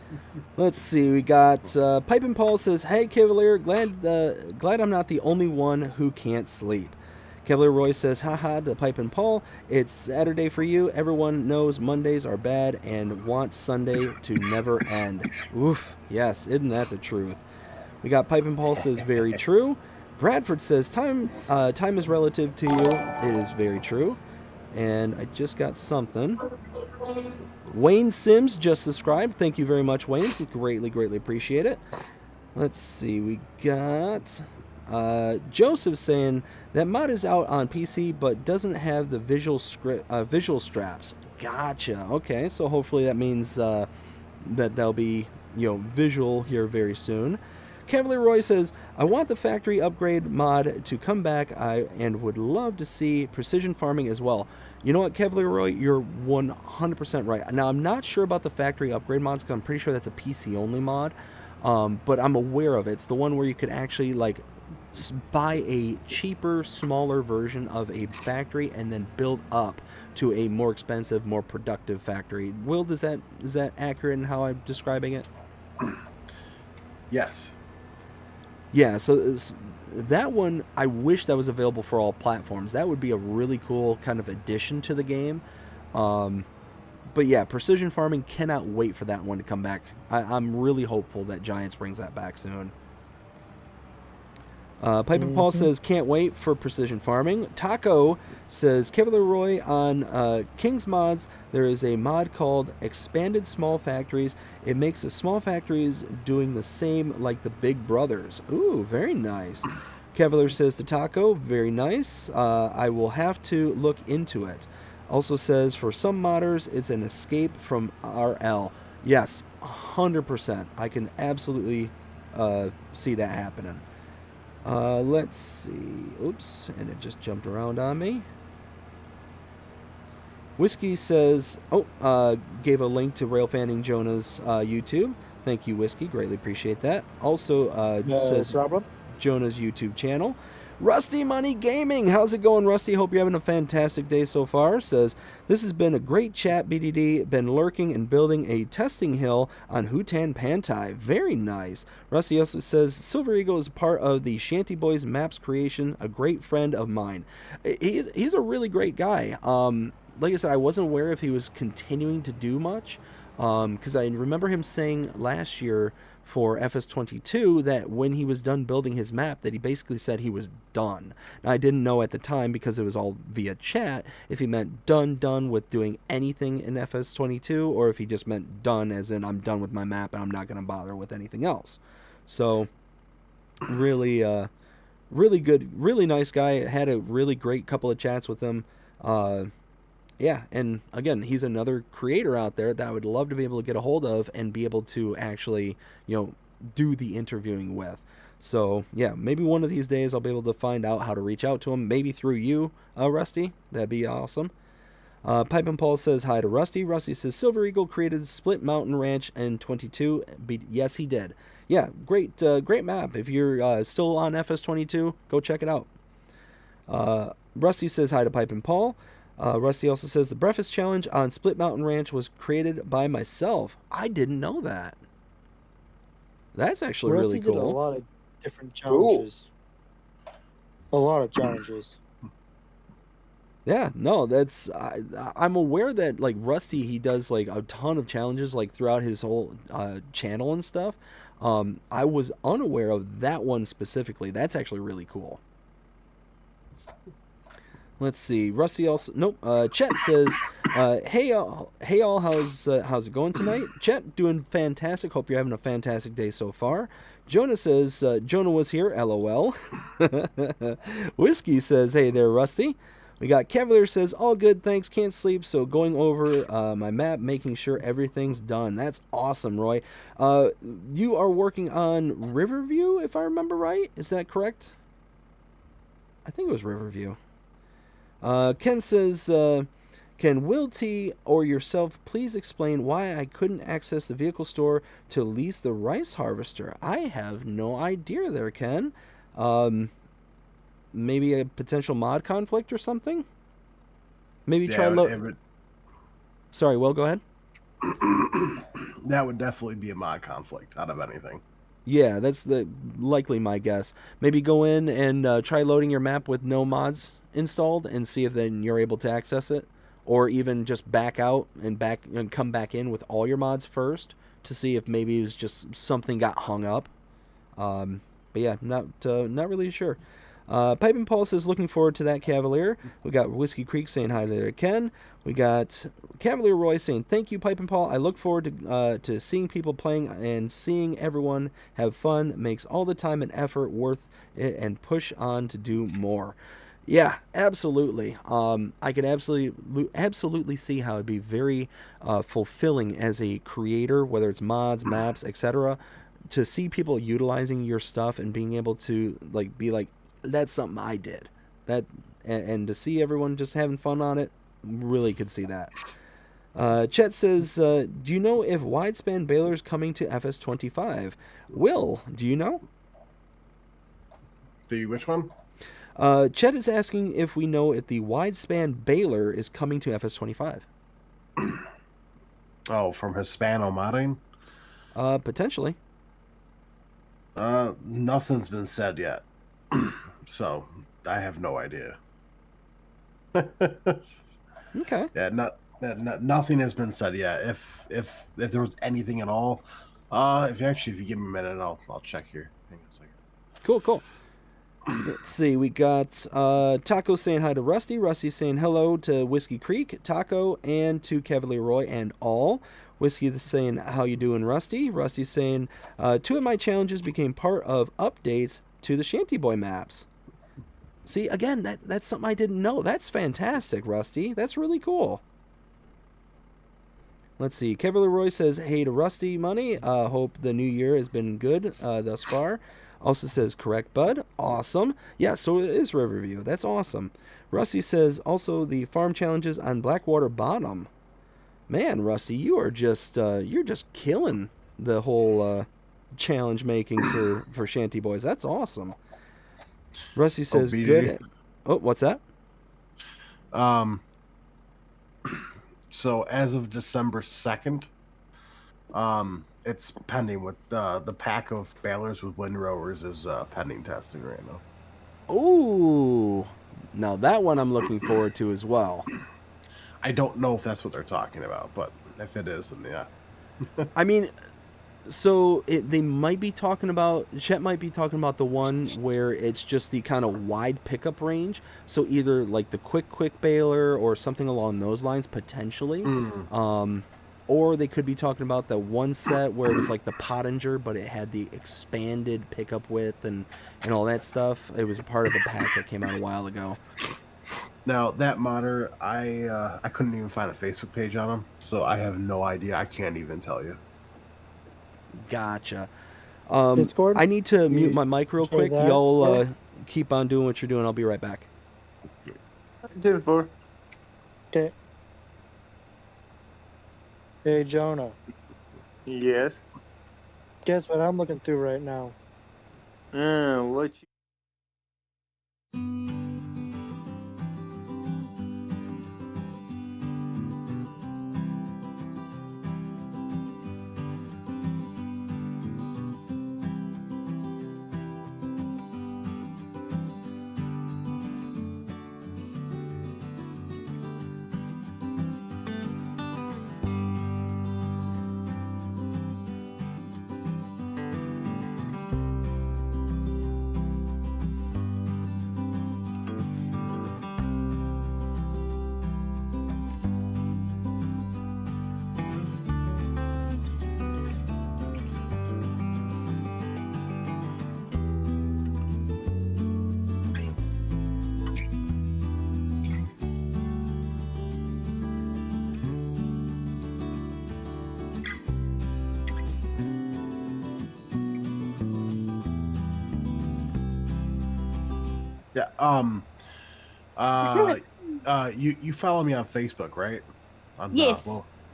Let's see. We got Pipe and Paul says, "Hey Cavalier, glad I'm not the only one who can't sleep." Cavalier Roy says, "Haha." To Pipe and Paul, it's Saturday for you. Everyone knows Mondays are bad and wants Sunday to never end. Oof. Yes, isn't that the truth? We got Pipe and Paul says, "Very true." Bradford says, "Time is relative to you." It is very true. And I just got something. Wayne Sims just subscribed. Thank you very much, Wayne. Greatly appreciate it. Let's see. We got Joseph saying that mod is out on PC but doesn't have the visual straps. Gotcha. Okay, so hopefully that means that they'll be visual here very soon. Cavalier Roy says, I want the factory upgrade mod to come back and would love to see precision farming as well. You know what, Cavalier Roy, you're 100% right. Now, I'm not sure about the factory upgrade mods because I'm pretty sure that's a PC only mod, but I'm aware of it. It's the one where you could actually buy a cheaper, smaller version of a factory and then build up to a more expensive, more productive factory. Will, is that accurate in how I'm describing it? Yes. Yeah, so that one, I wish that was available for all platforms. That would be a really cool kind of addition to the game. But yeah, precision farming, cannot wait for that one to come back. I'm really hopeful that Giants brings that back soon. Pipe Paul says, can't wait for precision farming. Taco says, Cavalier Roy, on King's Mods, there is a mod called Expanded Small Factories. It makes the small factories doing the same like the big brothers. Ooh, very nice. Cavalier says to Taco, very nice. I will have to look into it. Also says, for some modders, it's an escape from RL. Yes, 100%. I can absolutely see that happening. Let's see. Oops, and it just jumped around on me. Whiskey says, gave a link to Rail Fanning Jonah's YouTube. Thank you, Whiskey. Greatly appreciate that. Also, says problem. Jonah's YouTube channel. Rusty Money Gaming. How's it going, Rusty? Hope you're having a fantastic day so far. Says, this has been a great chat, BDD. Been lurking and building a testing hill on Hutan Pantai. Very nice. Rusty also says, Silver Eagle is part of the Shanty Boys Maps creation, a great friend of mine. He's a really great guy. Like I said, I wasn't aware if he was continuing to do much, because I remember him saying last year for FS22 that when he was done building his map, that he basically said he was done. Now, I didn't know at the time, because it was all via chat, if he meant done with doing anything in FS22, or if he just meant done as in I'm done with my map and I'm not going to bother with anything else. So really really good, really nice guy. Had a really great couple of chats with him. Yeah, and again, he's another creator out there that I would love to be able to get a hold of and be able to actually, do the interviewing with. So, yeah, maybe one of these days I'll be able to find out how to reach out to him, maybe through you, Rusty. That'd be awesome. Pipe and Paul says hi to Rusty. Rusty says, Silver Eagle created Split Mountain Ranch in 22. Yes, he did. Yeah, great map. If you're still on FS22, go check it out. Rusty says hi to Pipe and Paul. Rusty also says, the Breakfast Challenge on Split Mountain Ranch was created by myself. I didn't know that. That's actually really cool. Did a lot of different challenges. Cool. A lot of challenges. Yeah, no, that's I'm aware that Rusty, he does a ton of challenges throughout his whole channel and stuff. I was unaware of that one specifically. That's actually really cool. Let's see. Rusty also... Nope. Chet says, hey all, how's it going tonight? Chet, doing fantastic. Hope you're having a fantastic day so far. Jonah says, Jonah was here, LOL. Whiskey says, hey there, Rusty. We got Cavalier says, all good, thanks, can't sleep, so going over my map, making sure everything's done. That's awesome, Roy. You are working on Riverview, if I remember right? Is that correct? I think it was Riverview. Ken says, can WillT or yourself please explain why I couldn't access the vehicle store to lease the rice harvester? I have no idea there, Ken. Maybe a potential mod conflict or something? Maybe try Sorry, Will, go ahead. That would definitely be a mod conflict out of anything. Yeah, that's likely my guess. Maybe go in and try loading your map with no mods installed and see if then you're able to access it, or even just back out and come back in with all your mods first to see if maybe it was just something got hung up. But yeah, not really sure. Pipe and Paul says, looking forward to that, Cavalier. We got Whiskey Creek saying hi there, Ken. We got Cavalier Roy saying, thank you, Pipe and Paul. I look forward to seeing people playing and seeing everyone have fun. Makes all the time and effort worth it and push on to do more. Yeah, absolutely. I can absolutely see how it'd be very fulfilling as a creator, whether it's mods, maps, etc., to see people utilizing your stuff and being able to be like, that's something I did. And to see everyone just having fun on it, really could see that. Chet says, do you know if Widespan Baler's coming to FS25? Will, do you know? The which one? Chet is asking if we know if the Widespan Baler is coming to FS25. Oh, from Hispano modding? Potentially. Nothing's been said yet. So, I have no idea. Okay. Yeah, nothing has been said yet. If there was anything at all, if you give me a minute, I'll check here. Hang on a second. Cool. Let's see. We got Taco saying hi to Rusty. Rusty saying hello to Whiskey Creek, Taco, and to Cavalier Roy and all. Whiskey saying, how you doing, Rusty? Rusty saying, 2 of my challenges became part of updates to the Shanty Boy maps. See, again, that's something I didn't know. That's fantastic, Rusty. That's really cool. Let's see. Cavalier Roy says, hey to Rusty Money. Hope the new year has been good thus far. Also says, correct, bud. Awesome. Yeah, so it is Riverview. That's awesome. Rusty says, also the farm challenges on Blackwater Bottom. Man, Rusty, you're just killing the whole challenge making for Shanty Boys. That's awesome. Rusty says, good. Oh, what's that? So as of December 2nd, it's pending with the pack of balers with windrowers is pending testing right now. Ooh, now that one I'm looking forward to as well. I don't know if that's what they're talking about, but if it is, then yeah. I mean, so they might be talking about, Chet might be talking about the one where it's just the kind of wide pickup range. So either like the quick baler or something along those lines, potentially. Or they could be talking about the one set where it was like the Pottinger, but it had the expanded pickup width and all that stuff. It was a part of a pack that came out a while ago. Now, that modder, I couldn't even find a Facebook page on him, so I have no idea. I can't even tell you. Gotcha. Discord? I need to mute my mic real quick. that? Y'all keep on doing what you're doing. I'll be right back. 10-4. Okay. Hey, Jonah. Yes. Guess what I'm looking through right now? What you... Yeah. You follow me on Facebook, right? On, Yes.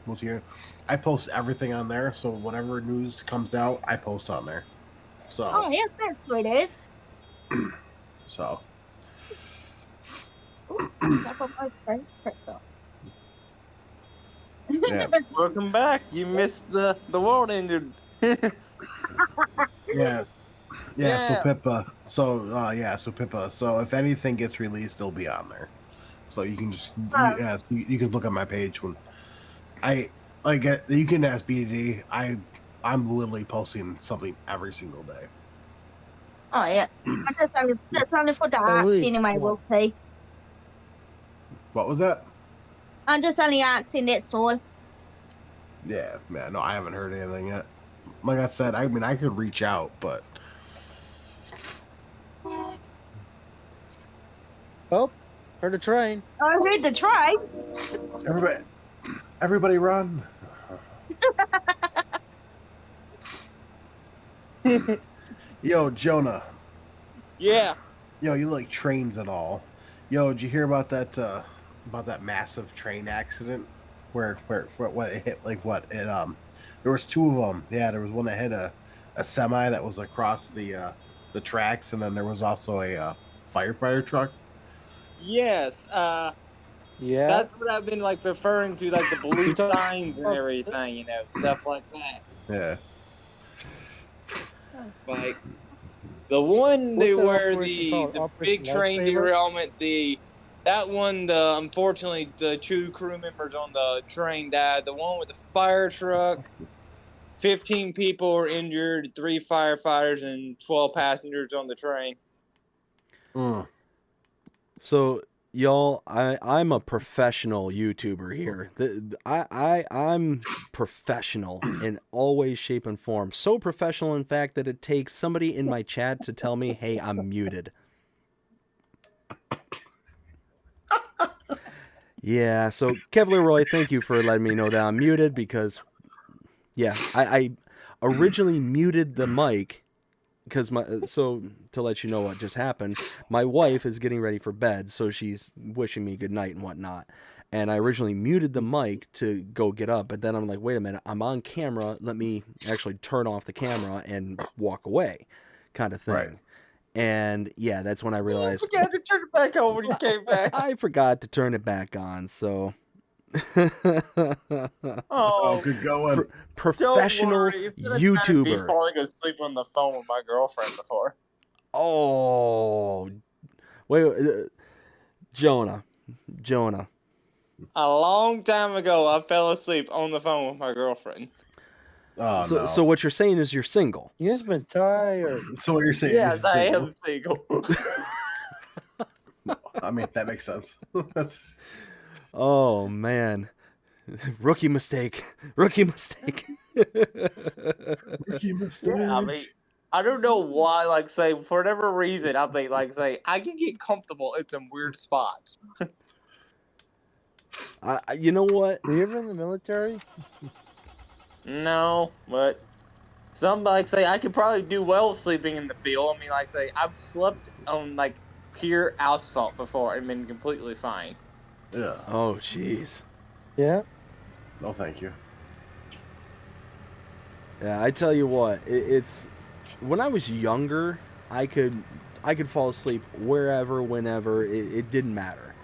WillTGaming. I post everything on there, so whatever news comes out, I post on there. So. Oh, yes, that's what it is. So. Yeah. Welcome back. You missed the world ended. Yeah. Yeah. So Pippa. So Pippa. So if anything gets released, it'll be on there. So you can just you can look at my page when you can ask BDD. I'm literally posting something every single day. Oh yeah. That's only for the Hey, arts Lee, anyway, come on. Will T. What was that? I'm just only asking, that's all. Yeah, man. No, I haven't heard anything yet. Like I said, I mean, I could reach out, but Oh, heard a train. I heard the try. everybody run. Yo, Jonah. Yeah. Yo, you like trains and all. Yo, did you hear about that massive train accident where what it hit like what it there was two of them. Yeah, there was one that hit a semi that was across the tracks, and then there was also a firefighter truck. Yes. Yeah. That's what I've been like referring to, like the blue You talk- signs and everything, you know, stuff like that. Yeah. Like the one What's that where operation called? the Operation big train Lifesaver? derailment, that one, unfortunately the two crew members on the train died. The one with the fire truck, 15 people were injured, 3 firefighters and 12 passengers on the train. So y'all, I'm a professional YouTuber here. I'm professional in all ways, shape, and form. So professional, in fact, that it takes somebody in my chat to tell me, "Hey, I'm muted." Yeah. So Kevlar Roy, thank you for letting me know that I'm muted because, yeah, I originally muted the mic. Because so to let you know what just happened, my wife is getting ready for bed, so she's wishing me good night and whatnot. And I originally muted the mic to go get up, but then I'm like, wait a minute, I'm on camera. Let me actually turn off the camera and walk away, kind of thing. Right. And yeah, that's when I realized You forgot to turn it back on when you came back. I forgot to turn it back on. So Oh, good going. Professional YouTuber. Be falling asleep on the phone with my girlfriend before. Oh, wait, Jonah. A long time ago, I fell asleep on the phone with my girlfriend. Oh, so, no. so what you're saying is you're single. You guys been tired. So what you're saying? Yes, is I single. am single. No, I mean that makes sense. That's Oh man, rookie mistake. Rookie mistake. rookie mistake. Yeah, I mean, I don't know why. Like, say for whatever reason, I mean, like, say I can get comfortable in some weird spots. You know what? Were you ever in the military? No, but some like say I could probably do well sleeping in the field. I mean, like say I've slept on like pure asphalt before and been completely fine. Yeah. Oh jeez. Yeah. No, thank you. Yeah, I tell you what, it's when I was younger, I could fall asleep wherever, whenever. It didn't matter.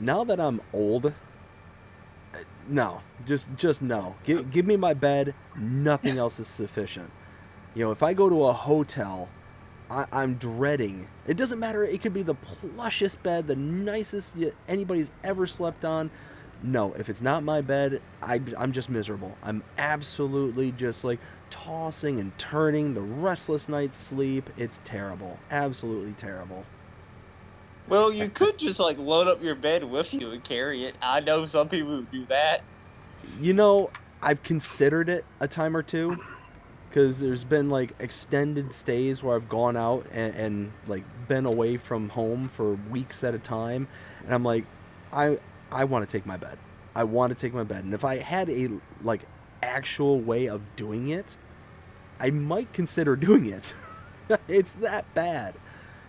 Now that I'm old, no, just no. Give me my bed. Nothing else is sufficient. You know, if I go to a hotel, I'm dreading. It doesn't matter. It could be the plushest bed, the nicest anybody's ever slept on. No, if it's not my bed, I'm just miserable. I'm absolutely just like tossing and turning, the restless night's sleep. It's terrible. Absolutely terrible. Well, you could just like load up your bed with you and carry it. I know some people who do that. You know, I've considered it a time or two because there's been like extended stays where I've gone out and like been away from home for weeks at a time, and I'm like, I want to take my bed. I want to take my bed. And if I had a like actual way of doing it, I might consider doing it. It's that bad.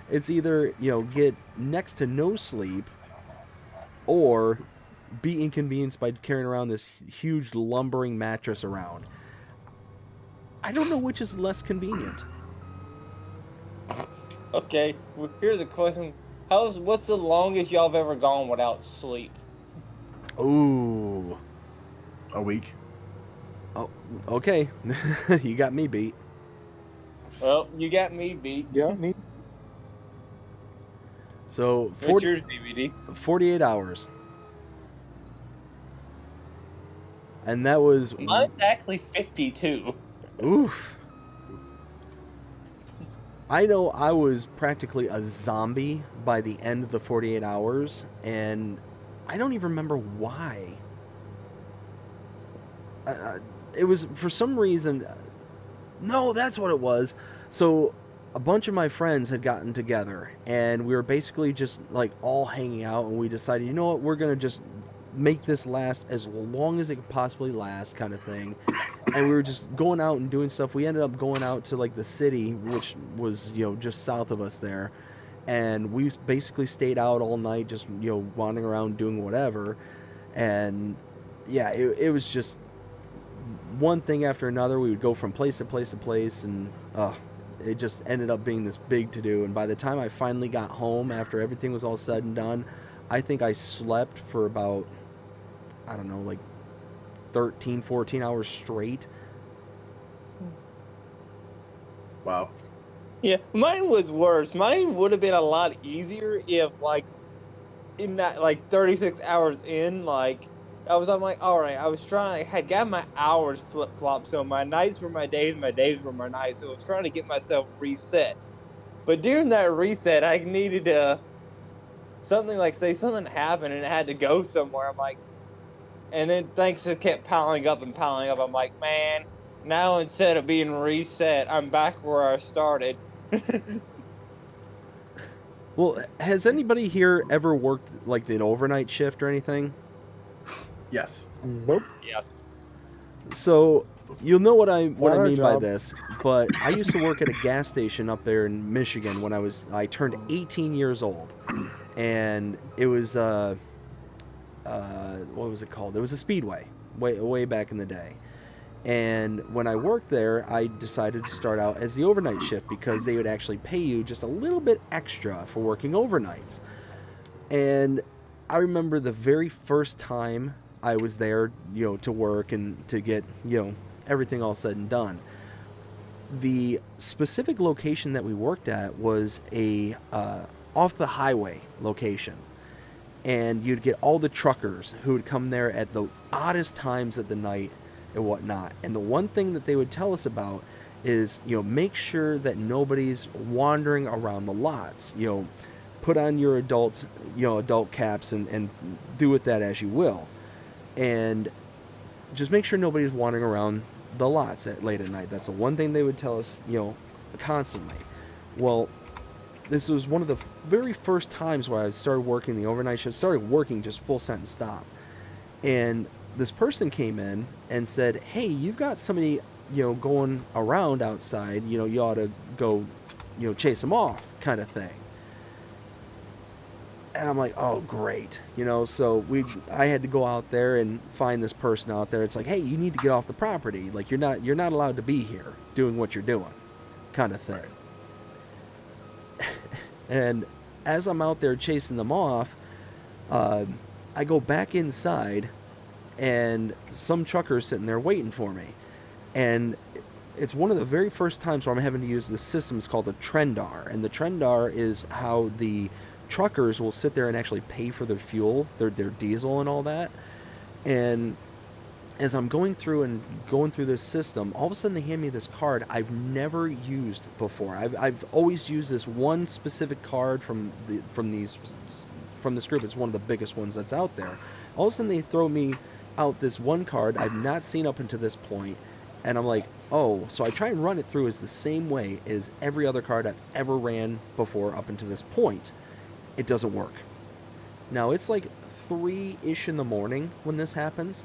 It's either, you know, get next to no sleep or be inconvenienced by carrying around this huge lumbering mattress around. I don't know which is less convenient. Okay, well, here's a question: what's the longest y'all have ever gone without sleep? Ooh. A week. Oh, okay. You got me beat. Well, you got me beat. Yeah, me. So What's yours, DVD? 48 hours. And that was... Mine's actually 52. Oof. I know I was practically a zombie by the end of the 48 hours, and I don't even remember why. It was for some reason. No, that's what it was. So a bunch of my friends had gotten together, and we were basically just like all hanging out, and we decided, you know what, we're gonna just make this last as long as it could possibly last, kind of thing. And we were just going out and doing stuff. We ended up going out to like the city, which was, you know, just south of us there, and we basically stayed out all night, just, you know, wandering around doing whatever. And yeah, it was just one thing after another. We would go from place to place to place, and it just ended up being this big to do. And by the time I finally got home, after everything was all said and done, I think I slept for about, I don't know, like 13, 14 hours straight. Wow. Yeah, mine was worse. Mine would have been a lot easier if, like, in that, like, 36 hours in, like, I'm like, all right, I had got my hours flip-flopped, so my nights were my days were my nights, so I was trying to get myself reset. But during that reset, I needed something like, say something happened and it had to go somewhere. I'm like, and then things just kept piling up and piling up. I'm like, man, now instead of being reset, I'm back where I started. Well, has anybody here ever worked like an overnight shift or anything? Yes. Nope. Yes. So you'll know what I Not our mean by job. this, but I used to work at a gas station up there in Michigan when I turned 18 years old, and it was what was it called? It was a speedway way back in the day. And when I worked there, I decided to start out as the overnight shift because they would actually pay you just a little bit extra for working overnights. And I remember the very first time I was there, you know, to work and to get, you know, everything all said and done. The specific location that we worked at was a off the highway location. And you'd get all the truckers who would come there at the oddest times of the night and whatnot. And the one thing that they would tell us about is, you know, make sure that nobody's wandering around the lots. You know, put on your adult caps and do with that as you will. And just make sure nobody's wandering around the lots late at night. That's the one thing they would tell us, you know, constantly. Well, this was one of the very first times where I started working the overnight shift, started working just full sentence stop. And this person came in and said, hey, you've got somebody, you know, going around outside, you know, you ought to go, you know, chase them off, kind of thing. And I'm like, oh, great. You know, so I had to go out there and find this person out there. It's like, hey, you need to get off the property. Like, you're not allowed to be here doing what you're doing, kind of thing. And as I'm out there chasing them off, I go back inside, and some trucker's sitting there waiting for me. And it's one of the very first times where I'm having to use the system. It's called a trendar. And the trendar is how the truckers will sit there and actually pay for their fuel, their diesel and all that. And as I'm going through this system, all of a sudden they hand me this card I've never used before. I've always used this one specific card from this group. It's one of the biggest ones that's out there. All of a sudden they throw me out this one card I've not seen up until this point, and I'm like, oh, so I try and run it through as the same way as every other card I've ever ran before up until this point. It doesn't work. Now it's like 3-ish in the morning when this happens.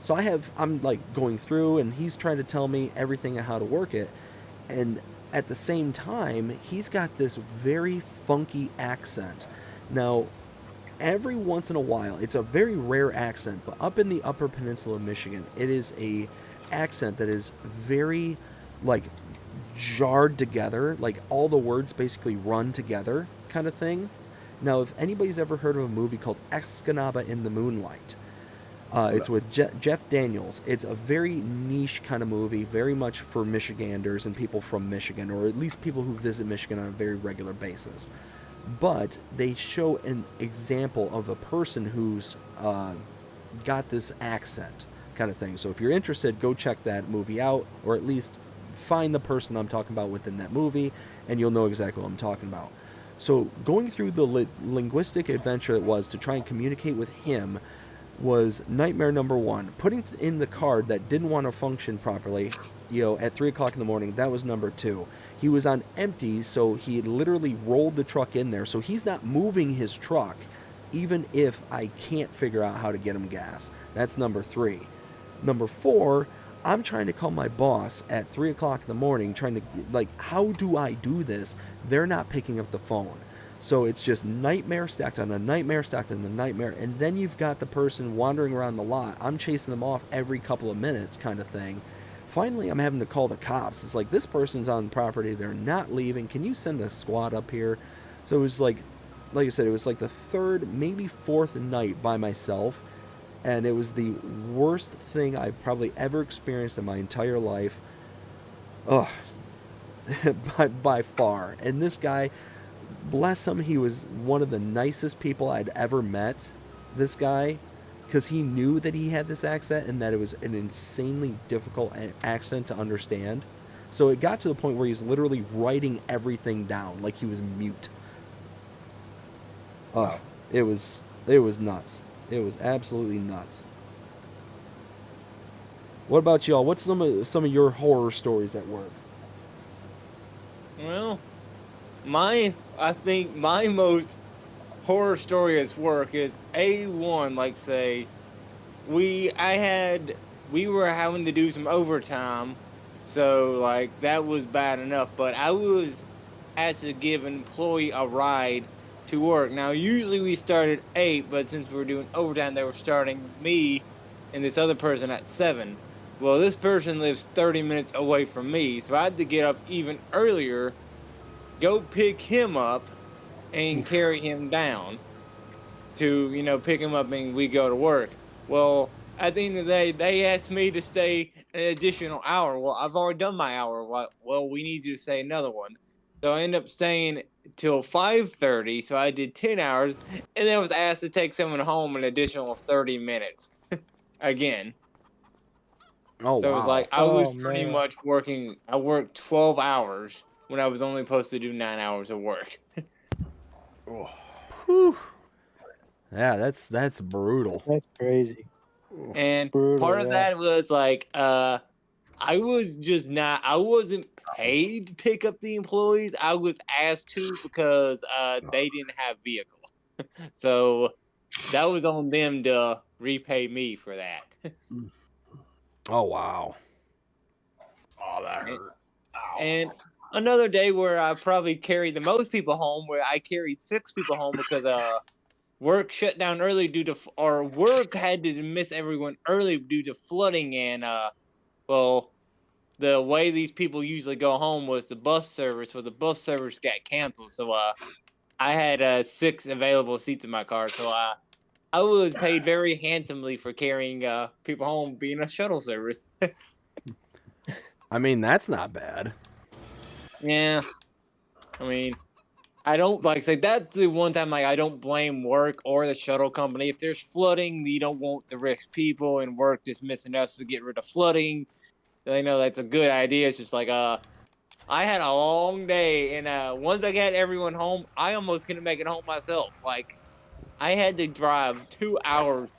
So I'm like going through, and he's trying to tell me everything on how to work it. And at the same time, he's got this very funky accent. Now, every once in a while, it's a very rare accent, but up in the Upper Peninsula of Michigan, it is a accent that is very, like, jarred together. Like, all the words basically run together kind of thing. Now, if anybody's ever heard of a movie called Escanaba in the Moonlight, it's with Jeff Daniels. It's a very niche kind of movie, very much for Michiganders and people from Michigan, or at least people who visit Michigan on a very regular basis. But they show an example of a person who's got this accent kind of thing. So if you're interested, go check that movie out, or at least find the person I'm talking about within that movie, and you'll know exactly what I'm talking about. So going through the linguistic adventure it was to try and communicate with him was nightmare number one. Putting in the card that didn't want to function properly, at 3 o'clock in the morning, that was number two. He was on empty, so he had literally rolled the truck in there, so he's not moving his truck, even if I can't figure out how to get him gas. That's number three. Number four, I'm trying to call my boss at 3 o'clock in the morning, trying to, how do I do this? They're not picking up the phone. So it's just nightmare stacked on a nightmare stacked on a nightmare. And then you've got the person wandering around the lot. I'm chasing them off every couple of minutes kind of thing. Finally, I'm having to call the cops. It's like, this person's on property. They're not leaving. Can you send a squad up here? So it was like I said, it was like the third, maybe fourth night by myself. And it was the worst thing I've probably ever experienced in my entire life. Ugh. by far. And this guy, bless him, he was one of the nicest people I'd ever met, this guy, because he knew that he had this accent and that it was an insanely difficult accent to understand. So it got to the point where he was literally writing everything down like he was mute. Oh, it was nuts. It was absolutely nuts. What about y'all? What's some of your horror stories at work? Well, I think my most horror story at work is A1, like say, we were having to do some overtime, so like that was bad enough, but I was asked to give an employee a ride to work. Now usually we start at 8, but since we were doing overtime, they were starting me and this other person at 7. Well, this person lives 30 minutes away from me, so I had to get up even earlier, go pick him up, and carry him down to, pick him up and we go to work. Well, at the end of the day, they asked me to stay an additional hour. Well, I've already done my hour. Well, we need you to stay another one. So I ended up staying till 5:30, so I did 10 hours, and then I was asked to take someone home an additional 30 minutes again. Oh, So wow. it was like I was Oh, pretty man. much working. I worked 12 hours when I was only supposed to do 9 hours of work. Oh, Whew. Yeah, that's brutal. That's crazy. And Brutal, part of yeah. that was like I wasn't paid to pick up the employees. I was asked to because they didn't have vehicles. So that was on them to repay me for that. Oh, wow. oh, that hurt. Ow. And another day where I probably carried the most people home, where I carried 6 people home because work shut down early or work had to miss everyone early due to flooding, and well, the way these people usually go home was the bus service. Well, the bus service got canceled, so I had 6 available seats in my car, so I was paid very handsomely for carrying people home, being a shuttle service. I mean, that's not bad. Yeah, I mean, I don't say that's the one time I don't blame work or the shuttle company. If there's flooding, you don't want to risk people, and work just missing us to get rid of flooding. They know that's a good idea. It's just like I had a long day, and once I got everyone home, I almost couldn't make it home myself. Like I had to drive 2 hours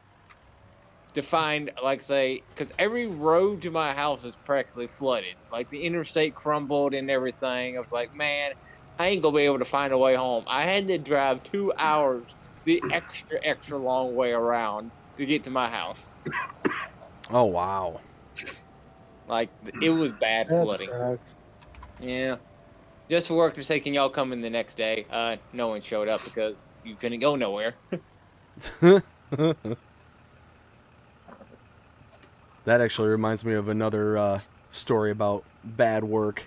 to find, because every road to my house is practically flooded. Like the interstate crumbled and everything. I was like, man, I ain't gonna be able to find a way home. I had to drive 2 hours, the extra long way around to get to my house. Oh, wow. Like it was bad That flooding. sucks. Yeah. Just for work to say, can y'all come in the next day? No one showed up because you couldn't go nowhere. That actually reminds me of another story about bad work.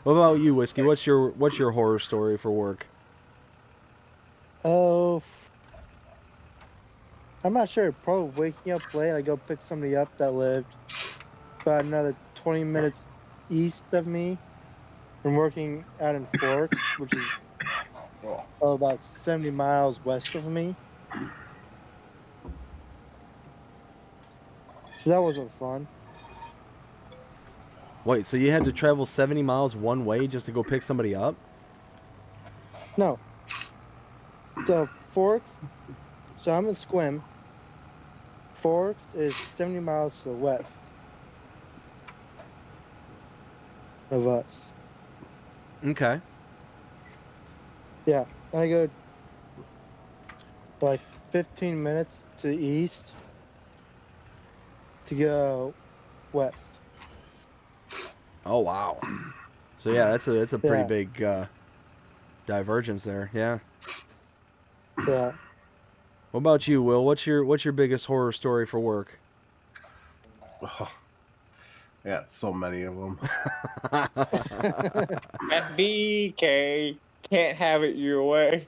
What about you, Whiskey? What's your horror story for work? Oh, I'm not sure. Probably waking up late. I go pick somebody up that lived about another 20 minutes east of me and working out in Forks, which is about 70 miles west of me. So that wasn't fun. Wait, so you had to travel 70 miles one way just to go pick somebody up? No. So Forks, so I'm in Squim. Forks is 70 miles to the west of us. Okay. Yeah. I go like 15 minutes to the east to go west. Oh wow. So yeah, that's a pretty Yeah. big divergence there. Yeah. Yeah. What about you, Will? What's your biggest horror story for work? Oh, yeah, so many of them. At BK, can't have it your way.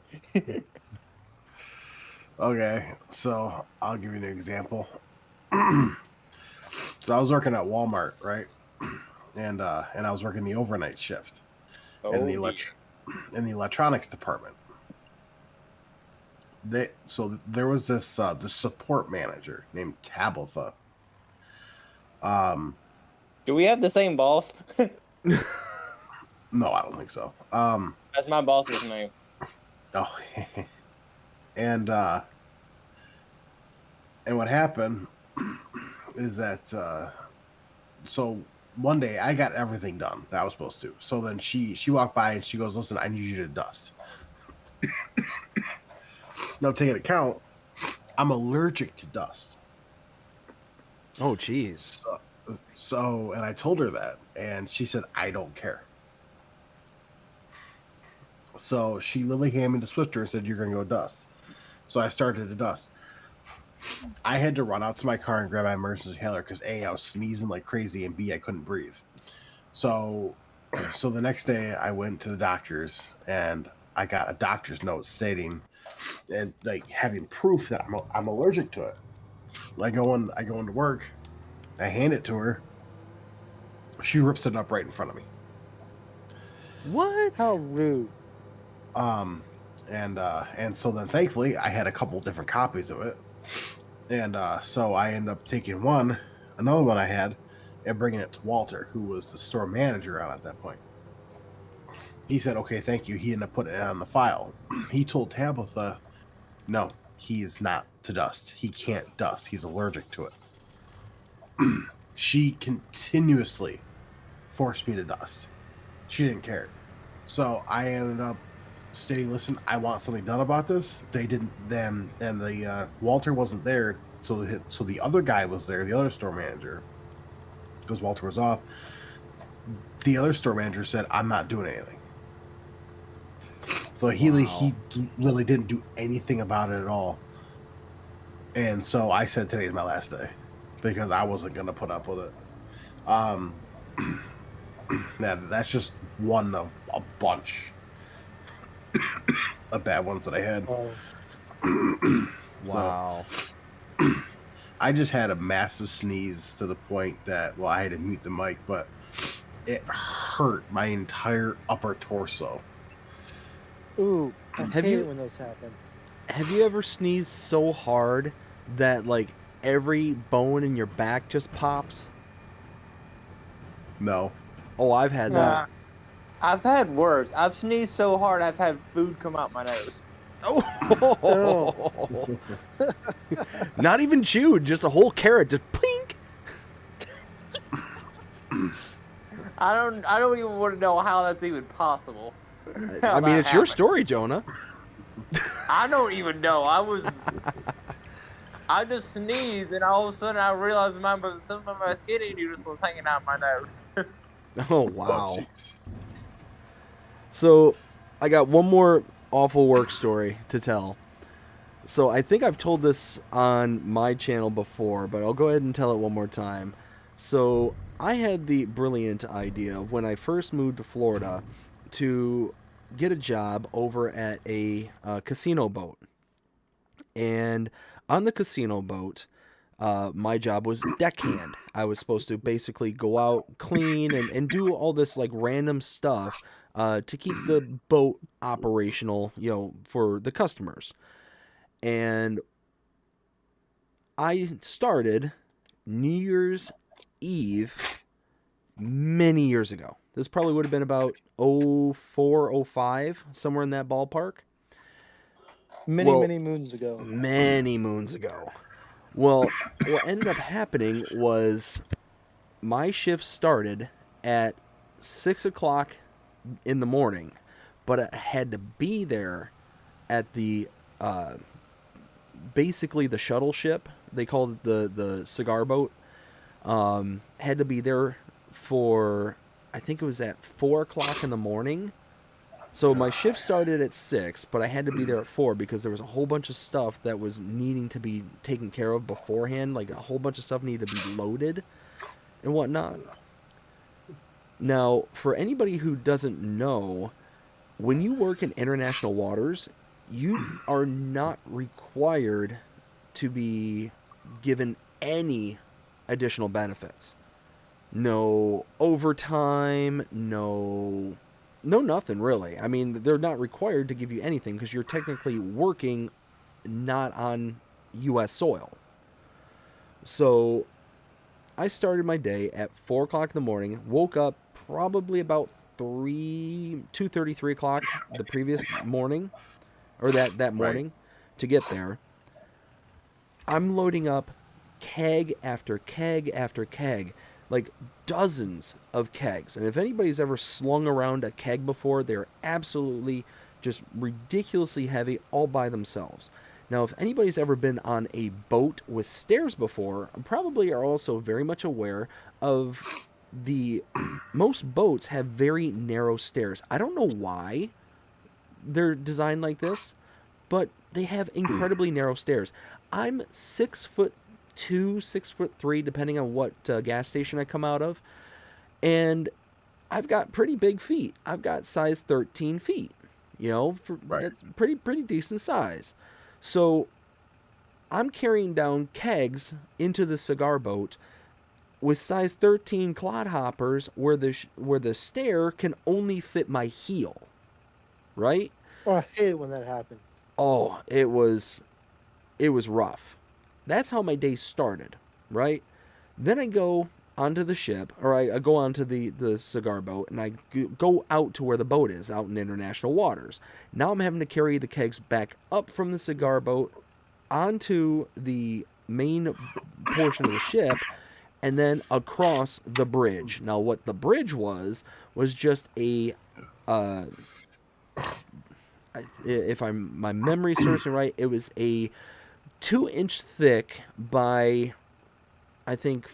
Okay, so I'll give you an example. So I was working at Walmart, right? And I was working the overnight shift in the dear. in the electronics department. There was this support manager named Tabitha. Do we have the same boss? No, I don't think so. That's my boss's name. Oh, and what happened is that so one day I got everything done that I was supposed to. So then she walked by and she goes, "Listen, I need you to dust." Now, take into account, I'm allergic to dust. Oh jeez. So, and I told her that, and she said, "I don't care." So she literally handed me the swifter and said, "You're going to go dust." So I started to dust. I had to run out to my car and grab my emergency inhaler because A, I was sneezing like crazy, and B, I couldn't breathe. So the next day I went to the doctor's and I got a doctor's note stating and like having proof that I'm allergic to it. I go into work, I hand it to her. She rips it up right in front of me. What? How rude. And so then thankfully I had a couple different copies of it. And so I ended up taking another one I had, and bringing it to Walter, who was the store manager out at that point. He said, "Okay, thank you." He ended up putting it on the file. He told Tabitha, "No, he is not to dust. He can't dust. He's allergic to it." She continuously forced me to dust. She didn't care. So I ended up stating, "Listen, I want something done about this." They didn't then, and the Walter wasn't there, so the other guy was there, the other store manager, because Walter was off. The other store manager said, "I'm not doing anything." So he literally didn't do anything about it at all. And so I said, "Today's my last day," because I wasn't gonna put up with it. Yeah, that's just one of a bunch of bad ones that I had. Wow. So, I just had a massive sneeze to the point that, well, I had to mute the mic, but it hurt my entire upper torso. Ooh, I Have hate you- it when those happen. Have you ever sneezed so hard that like every bone in your back just pops? No. Oh, I've had that. I've had worse. I've sneezed so hard I've had food come out my nose. Oh. Not even chewed, just a whole carrot, just plink. I don't even want to know how that's even possible. I mean, it's your story, Jonah. I don't even know. I just sneezed, and all of a sudden I realized some of my skinny noodles was hanging out my nose. Oh, wow. Oh, jeez. So, I got one more awful work story to tell. So, I think I've told this on my channel before, but I'll go ahead and tell it one more time. So, I had the brilliant idea of when I first moved to Florida to get a job over at a casino boat. And on the casino boat, my job was deckhand. I was supposed to basically go out, clean, and do all this like random stuff to keep the boat operational, for the customers. And I started New Year's Eve many years ago. This probably would have been about 04, 05, somewhere in that ballpark. Many, Well, many moons ago. Many moons ago. Well, what ended up happening was my shift started at 6 o'clock in the morning, but I had to be there at the basically the shuttle ship. They called it the cigar boat. Had to be there for, I think it was at 4 o'clock in the morning. So my shift started at 6, but I had to be there at 4 because there was a whole bunch of stuff that was needing to be taken care of beforehand. Like a whole bunch of stuff needed to be loaded and whatnot. Now, for anybody who doesn't know, when you work in international waters, you are not required to be given any additional benefits. No overtime, no nothing really. I mean, they're not required to give you anything because you're technically working not on U.S. soil. So I started my day at 4 o'clock in the morning, woke up probably about 2:30, 3 o'clock the previous morning, or that morning, to get there. I'm loading up keg after keg after keg, like dozens of kegs. And if anybody's ever slung around a keg before, they're absolutely just ridiculously heavy all by themselves. Now, if anybody's ever been on a boat with stairs before, probably are also very much aware of most boats have very narrow stairs. I don't know why they're designed like this, but they have incredibly narrow stairs. I'm 6'2", 6'3", depending on what gas station I come out of, and I've got pretty big feet. I've got size 13 feet. That's pretty decent size. So I'm carrying down kegs into the cigar boat with size 13 clodhoppers where the stair can only fit my heel. Right? Oh, I hate it when that happens. Oh, it was rough. That's how my day started, right? Then I go onto the ship, or I go onto the cigar boat, and I go out to where the boat is, out in international waters. Now I'm having to carry the kegs back up from the cigar boat onto the main portion of the ship, and then across the bridge. Now, what the bridge was just a, if my memory serves me right, it was a 2-inch thick by, I think,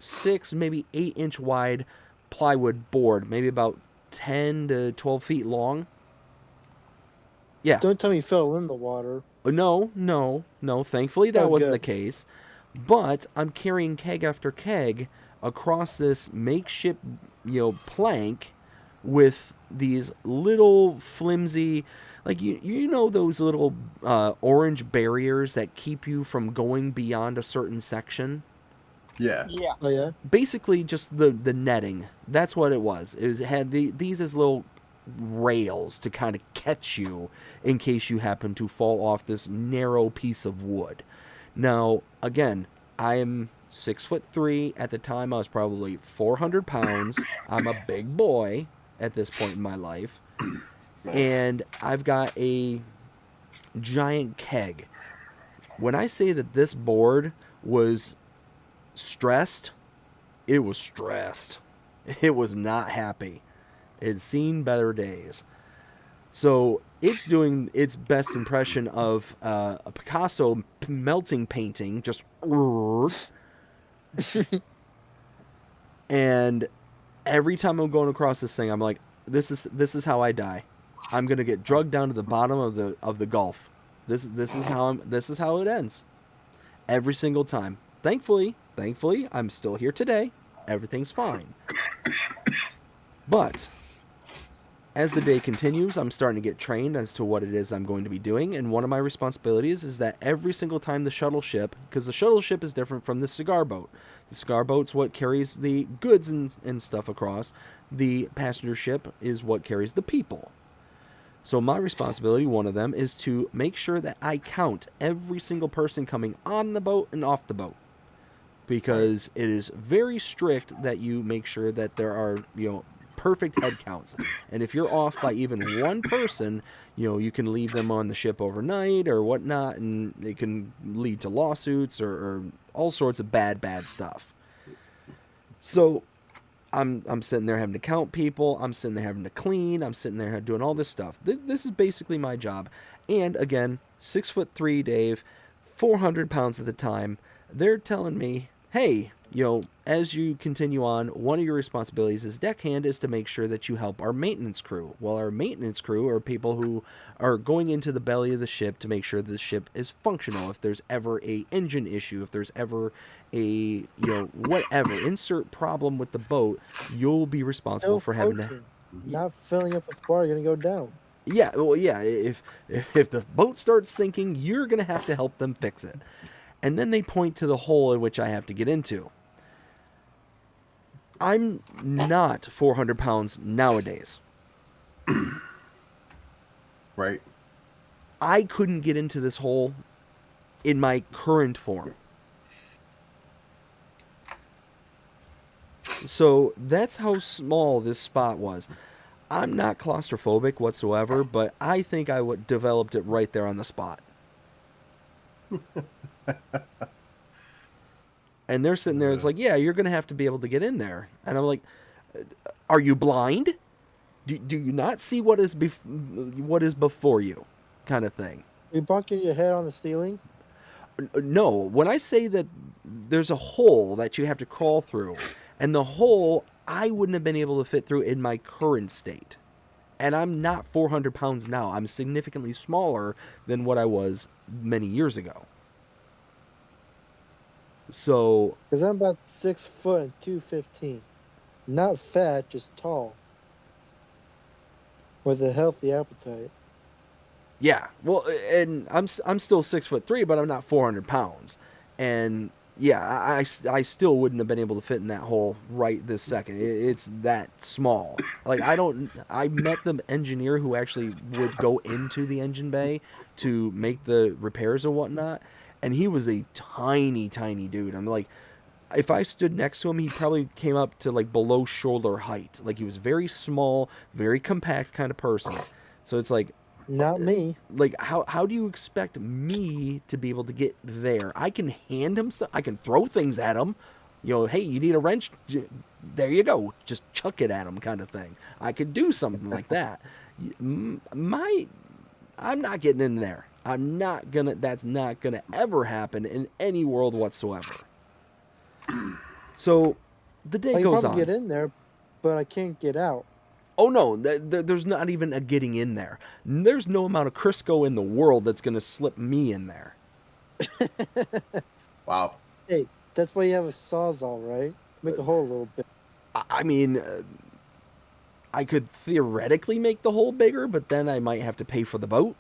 6, maybe 8-inch wide plywood board, maybe about 10 to 12 feet long. Yeah. Don't tell me you fell in the water. No. Thankfully, that wasn't good. the case. But I'm carrying keg after keg across this makeshift, plank with these little flimsy, like you know those little orange barriers that keep you from going beyond a certain section. Yeah. Yeah. Oh, yeah? Basically, just the netting. That's what it was. It had these as little rails to kind of catch you in case you happen to fall off this narrow piece of wood. Now, again, I am 6'3". At the time, I was probably 400 pounds. I'm a big boy at this point in my life. And I've got a giant keg. When I say that this board was stressed, it was stressed. It was not happy. It had seen better days. So it's doing its best impression of a Picasso melting painting, just and every time I'm going across this thing, I'm like, this is how I die. I'm gonna get drugged down to the bottom of the Gulf. This is how it ends. Every single time. Thankfully, I'm still here today. Everything's fine. But as the day continues, I'm starting to get trained as to what it is I'm going to be doing, and one of my responsibilities is that every single time the shuttle ship, because the shuttle ship is different from the cigar boat. The cigar boat's what carries the goods and stuff across. The passenger ship is what carries the people. So my responsibility, one of them, is to make sure that I count every single person coming on the boat and off the boat. because it is very strict that you make sure that there are, perfect head counts. And if you're off by even one person, you can leave them on the ship overnight or whatnot, and it can lead to lawsuits or all sorts of bad stuff. So I'm sitting there having to count people. I'm sitting there having to clean. I'm sitting there doing all this stuff. This is basically my job. And again, 6'3" Dave, 400 pounds at the time. They're telling me, hey, as you continue on, one of your responsibilities as deckhand is to make sure that you help our maintenance crew. Well, our maintenance crew are people who are going into the belly of the ship to make sure the ship is functional. If there's ever a engine issue, if there's ever a, whatever, insert problem with the boat, you'll be responsible for having to... Not filling up with water, going to go down. Yeah, well, yeah, if the boat starts sinking, you're going to have to help them fix it. And then they point to the hole in which I have to get into. I'm not 400 pounds nowadays. Right. I couldn't get into this hole in my current form. So that's how small this spot was. I'm not claustrophobic whatsoever, but I think I developed it right there on the spot. And they're sitting there, it's like, yeah, you're going to have to be able to get in there. And I'm like, are you blind? Do you not see what is before you, kind of thing? You bunking your head on the ceiling? No, when I say that there's a hole that you have to crawl through, and the hole I wouldn't have been able to fit through in my current state. And I'm not 400 pounds now. I'm significantly smaller than what I was many years ago. So... Because I'm about 6 foot and 215. Not fat, just tall. With a healthy appetite. Yeah, well, and I'm still 6'3", but I'm not 400 pounds. And yeah, I still wouldn't have been able to fit in that hole right this second. It's that small. Like, I met the engineer who actually would go into the engine bay to make the repairs and whatnot, and he was a tiny dude. I'm like, if I stood next to him, he probably came up to like below shoulder height. Like, he was very small, very compact kind of person. So it's like, not me. Like, how do you expect me to be able to get there? I can hand him I can throw things at him. Hey, you need a wrench? There you go. Just chuck it at him, kind of thing. I could do something like that. I'm not getting in there. That's not gonna ever happen in any world whatsoever. So the day goes on. I can get in there, but I can't get out. Oh no, there's not even a getting in there. There's no amount of Crisco in the world that's going to slip me in there. Wow. Hey, that's why you have a Sawzall, right? Make the hole a little bit. I mean, I could theoretically make the hole bigger, but then I might have to pay for the boat.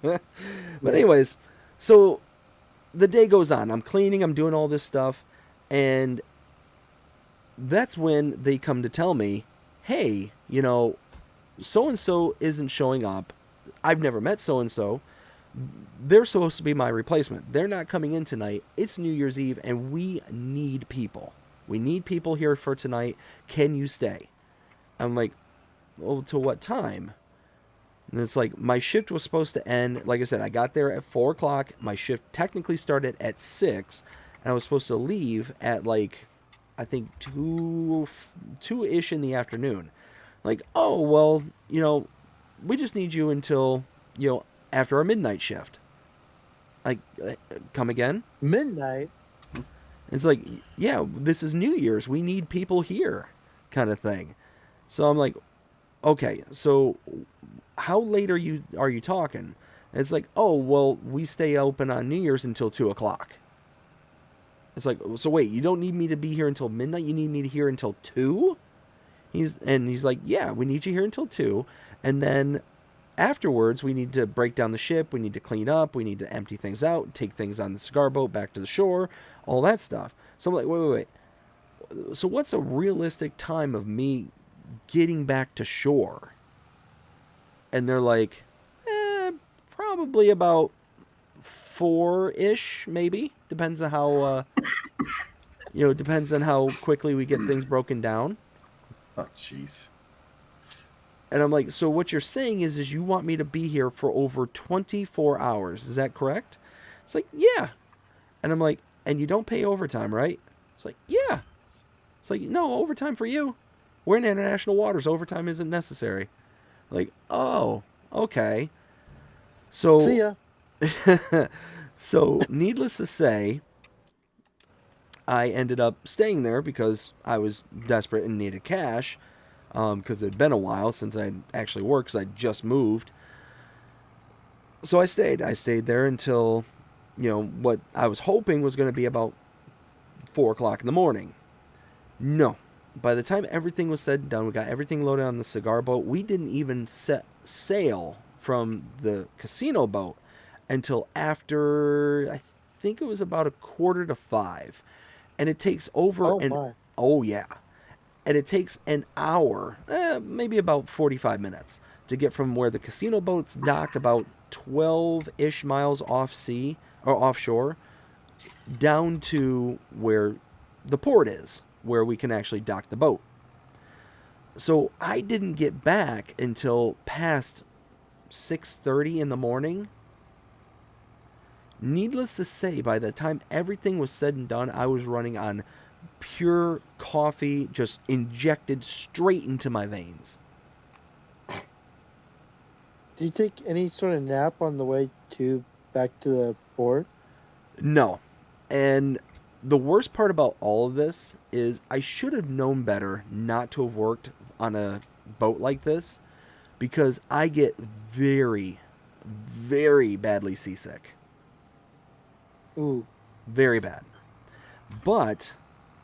But anyways, so the day goes on. I'm cleaning, I'm doing all this stuff, and that's when they come to tell me, hey, so-and-so isn't showing up. I've never met so-and-so. They're supposed to be my replacement. They're not coming in tonight. It's New Year's Eve, and we need people. We need people here for tonight. Can you stay? I'm like, well, till what time? And it's like, my shift was supposed to end. Like I said, I got there at 4 o'clock. My shift technically started at 6, and I was supposed to leave at I think 2-ish in the afternoon. Like, oh, well, we just need you until, after our midnight shift. Like, come again? Midnight? It's like, yeah, this is New Year's. We need people here, kind of thing. So I'm like, okay, so how late are you talking? And it's like, oh, well, we stay open on New Year's until 2 o'clock. It's like, so wait, you don't need me to be here until midnight? You need me to here until 2? He's like, yeah, we need you here until 2. And then afterwards, we need to break down the ship. We need to clean up. We need to empty things out, take things on the cigar boat back to the shore, all that stuff. So I'm like, wait. So what's a realistic time of me getting back to shore? And they're like, probably about 4-ish, maybe. Depends on It depends on how quickly we get things broken down. Oh, jeez. And I'm like, so what you're saying is you want me to be here for over 24 hours. Is that correct? It's like, yeah. And I'm like, and you don't pay overtime, right? It's like, yeah. It's like, no, overtime for you. We're in international waters. Overtime isn't necessary. Like, oh, okay. See So, ya. so needless to say, I ended up staying there because I was desperate and needed cash. Because it had been a while since I'd actually worked, because I just moved. So I stayed. I stayed there until, what I was hoping was going to be about 4 o'clock in the morning. No. By the time everything was said and done, we got everything loaded on the cigar boat. We didn't even set sail from the casino boat until after, I think it was about 4:45. And it takes over oh yeah. And it takes an hour, maybe about 45 minutes, to get from where the casino boat's docked about 12-ish miles off sea or offshore down to where the port is, where we can actually dock the boat. So I didn't get back until past 6:30 in the morning. Needless to say, by the time everything was said and done, I was running on pure coffee, just injected straight into my veins. Did you take any sort of nap on the way back to the port? No. And the worst part about all of this is I should have known better not to have worked on a boat like this, because I get very, very badly seasick. Ooh. Very bad. But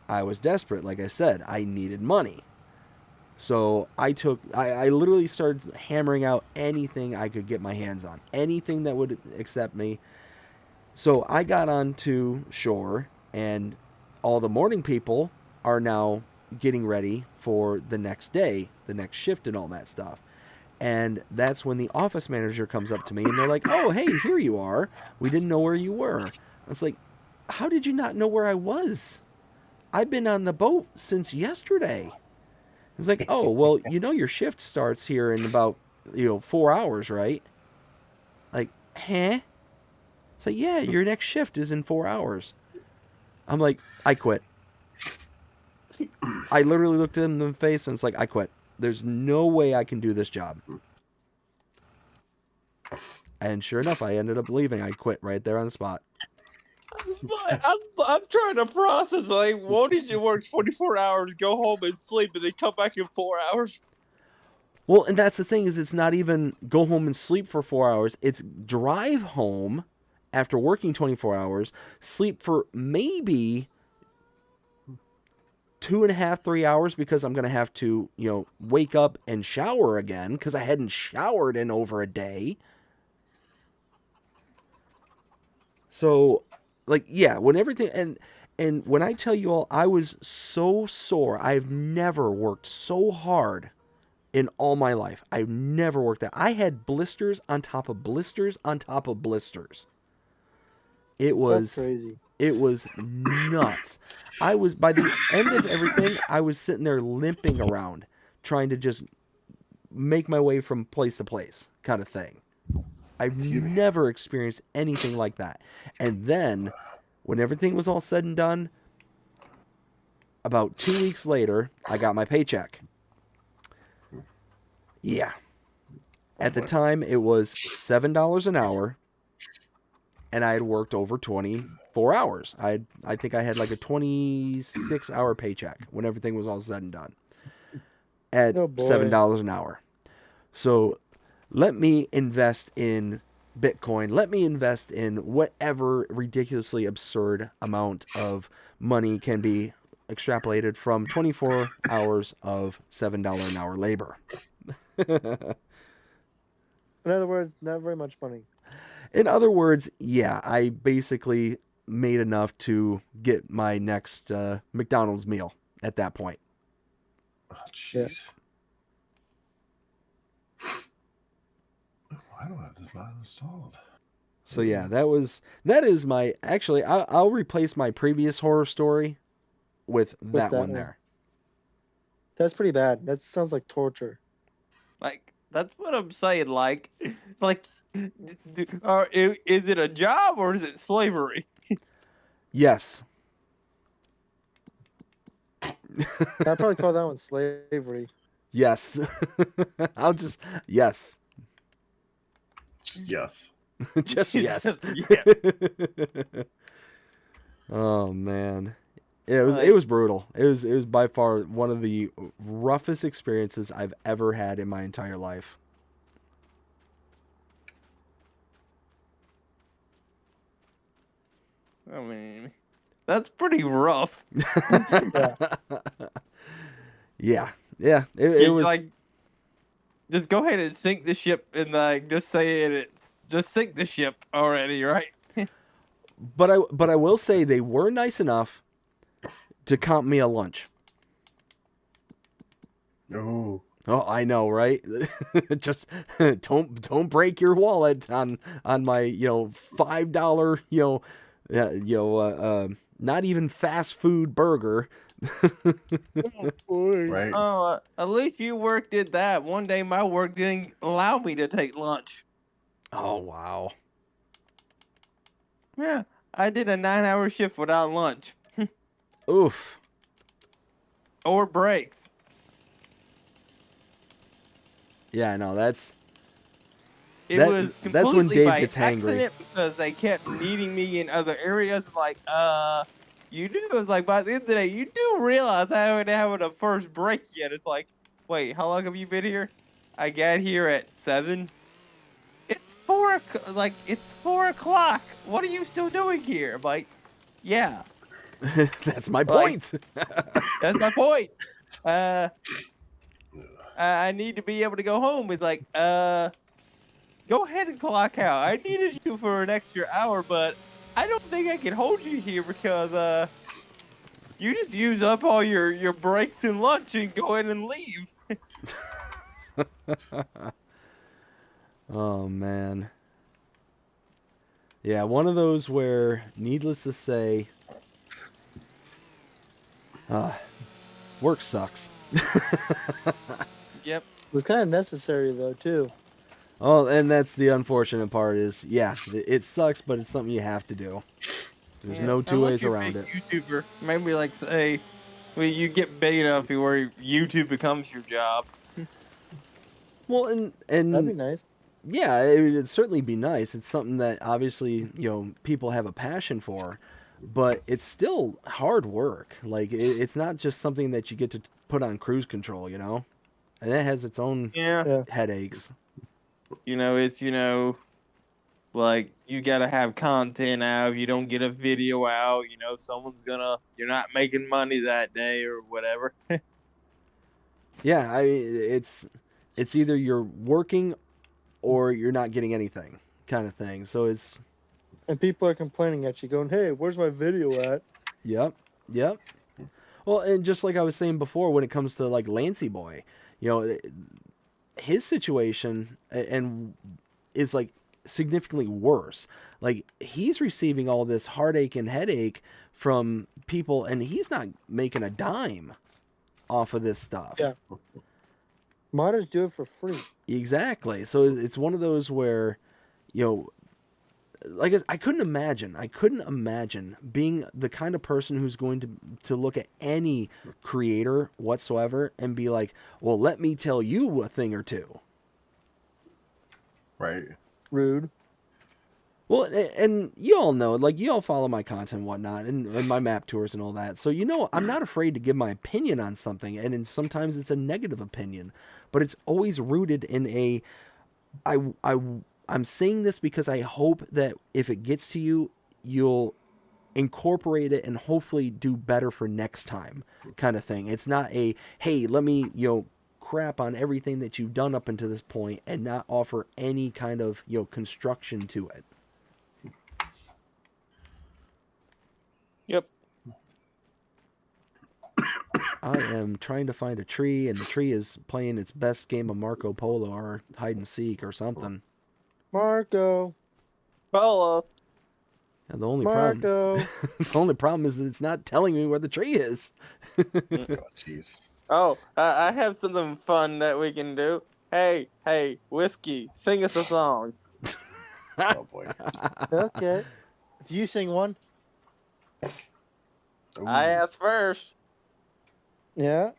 I was desperate. Like I said, I needed money. So I literally started hammering out anything I could get my hands on. Anything that would accept me. So I got onto shore, and all the morning people are now getting ready for the next day, the next shift and all that stuff. And that's when the office manager comes up to me and they're like, "Oh, hey, here you are. We didn't know where you were." It's like, how did you not know where I was? I've been on the boat since yesterday. It's like, oh, well, your shift starts here in about, 4 hours, right? Like, huh? It's like, yeah, your next shift is in 4 hours. I'm like, I quit. I literally looked him in the face and it's like, I quit. There's no way I can do this job. And sure enough, I ended up leaving. I quit right there on the spot. I'm trying to process, like, why did you work 24 hours, go home and sleep, and then come back in 4 hours? Well, and that's the thing, is it's not even go home and sleep for 4 hours. It's drive home after working 24 hours, sleep for maybe 2.5, 3 hours, because I'm going to have to, wake up and shower again because I hadn't showered in over a day. So, like, yeah, when everything, and when I tell you all, I was so sore. I've never worked so hard in all my life. I've never worked that. I had blisters on top of blisters on top of blisters. That's crazy. It was nuts. I was, by the end of everything, I was sitting there limping around, trying to just make my way from place to place, kind of thing. I've never experienced anything like that. And then, when everything was all said and done, about 2 weeks later, I got my paycheck. Yeah. At the time, it was $7 an hour, and I had worked over 24 hours. I think I had like a 26-hour paycheck when everything was all said and done at $7 an hour. So let me invest in Bitcoin. Let me invest in whatever ridiculously absurd amount of money can be extrapolated from 24 hours of $7 an hour labor. In other words, not very much money. In other words, yeah, I basically made enough to get my next McDonald's meal at that point. Oh, jeez. I don't have this mod installed. So yeah, that is my actually. I'll replace my previous horror story with that that one one. there. That's pretty bad. That sounds like torture. Like that's what I'm saying. Like, like, or is it a job or is it slavery? Yes. I'd probably call that one slavery. Yes. I'll just yes. Yes. Just yes. Yeah. Oh man. It was brutal. It was by far one of the roughest experiences I've ever had in my entire life. I mean, that's pretty rough. Yeah. Yeah. It was like, just go ahead and sink the ship and like just say it's just sink the ship already, right? but I will say they were nice enough to comp me a lunch. Oh. Oh, I know, right? Just don't break your wallet on my $5 not even fast food burger. Right. Oh, at least you work did that. One day my work didn't allow me to take lunch. Oh wow. Yeah, I did a 9-hour shift without lunch Oof. or breaks. Yeah, no, that's It That- was that's when completely Dave by gets hangry. accident because they kept needing me in other areas. Like, you do. It's like by the end of the day, you do realize I haven't had a first break yet. It's like, wait, how long have you been here? I got here at 7. It's 4. Like, it's 4 o'clock. What are you still doing here? I'm like, yeah, that's my Like- point. that's my point. I need to be able to go home. It's like, go ahead and clock out. I needed you for an extra hour, but I don't think I can hold you here because you just use up all your breaks and lunch and go in and leave. Oh man. Yeah, one of those where, needless to say, work sucks. Yep. It was kind of necessary though too. Oh, and that's the unfortunate part is, yeah, it sucks, but it's something you have to do. There's Yeah, no two unless ways you're a around big it. YouTuber, maybe like say, well, you get big enough where YouTube becomes your job. Well, That'd be and nice. yeah, it'd certainly be nice. It's something that obviously, people have a passion for, but it's still hard work. Like it's not just something that you get to put on cruise control, and it has its own Yeah. headaches. It's like you gotta have content out. If you don't get a video out, you're not making money that day or whatever. Yeah, I mean, it's either you're working or you're not getting anything, kind of thing. So it's And people are complaining at you, going, "Hey, where's my video at?" yep. Well, and just like I was saying before, when it comes to like Lancey Boy, his situation and is like significantly worse. Like he's receiving all this heartache and headache from people, and he's not making a dime off of this stuff. Yeah. Modders do it for free. Exactly. So it's one of those where, like I couldn't imagine being the kind of person who's going to look at any creator whatsoever and be like, well, let me tell you a thing or two. Right. Rude. Well, and you all know, like, you all follow my content and whatnot, and my map tours and all that. So, I'm not afraid to give my opinion on something, and sometimes it's a negative opinion, but it's always rooted in I'm saying this because I hope that if it gets to you, you'll incorporate it and hopefully do better for next time kind of thing. It's not hey, let me, crap on everything that you've done up until this point and not offer any kind of, construction to it. Yep. I am trying to find a tree, and the tree is playing its best game of Marco Polo or hide and seek or something. Marco. Polo. And the only problem, Marco. the only problem is that it's not telling me where the tree is. Oh, jeez. Oh, I have something fun that we can do. Hey, Whiskey, sing us a song. Oh boy. Okay. If you sing one, Ooh. I asked first. yeah.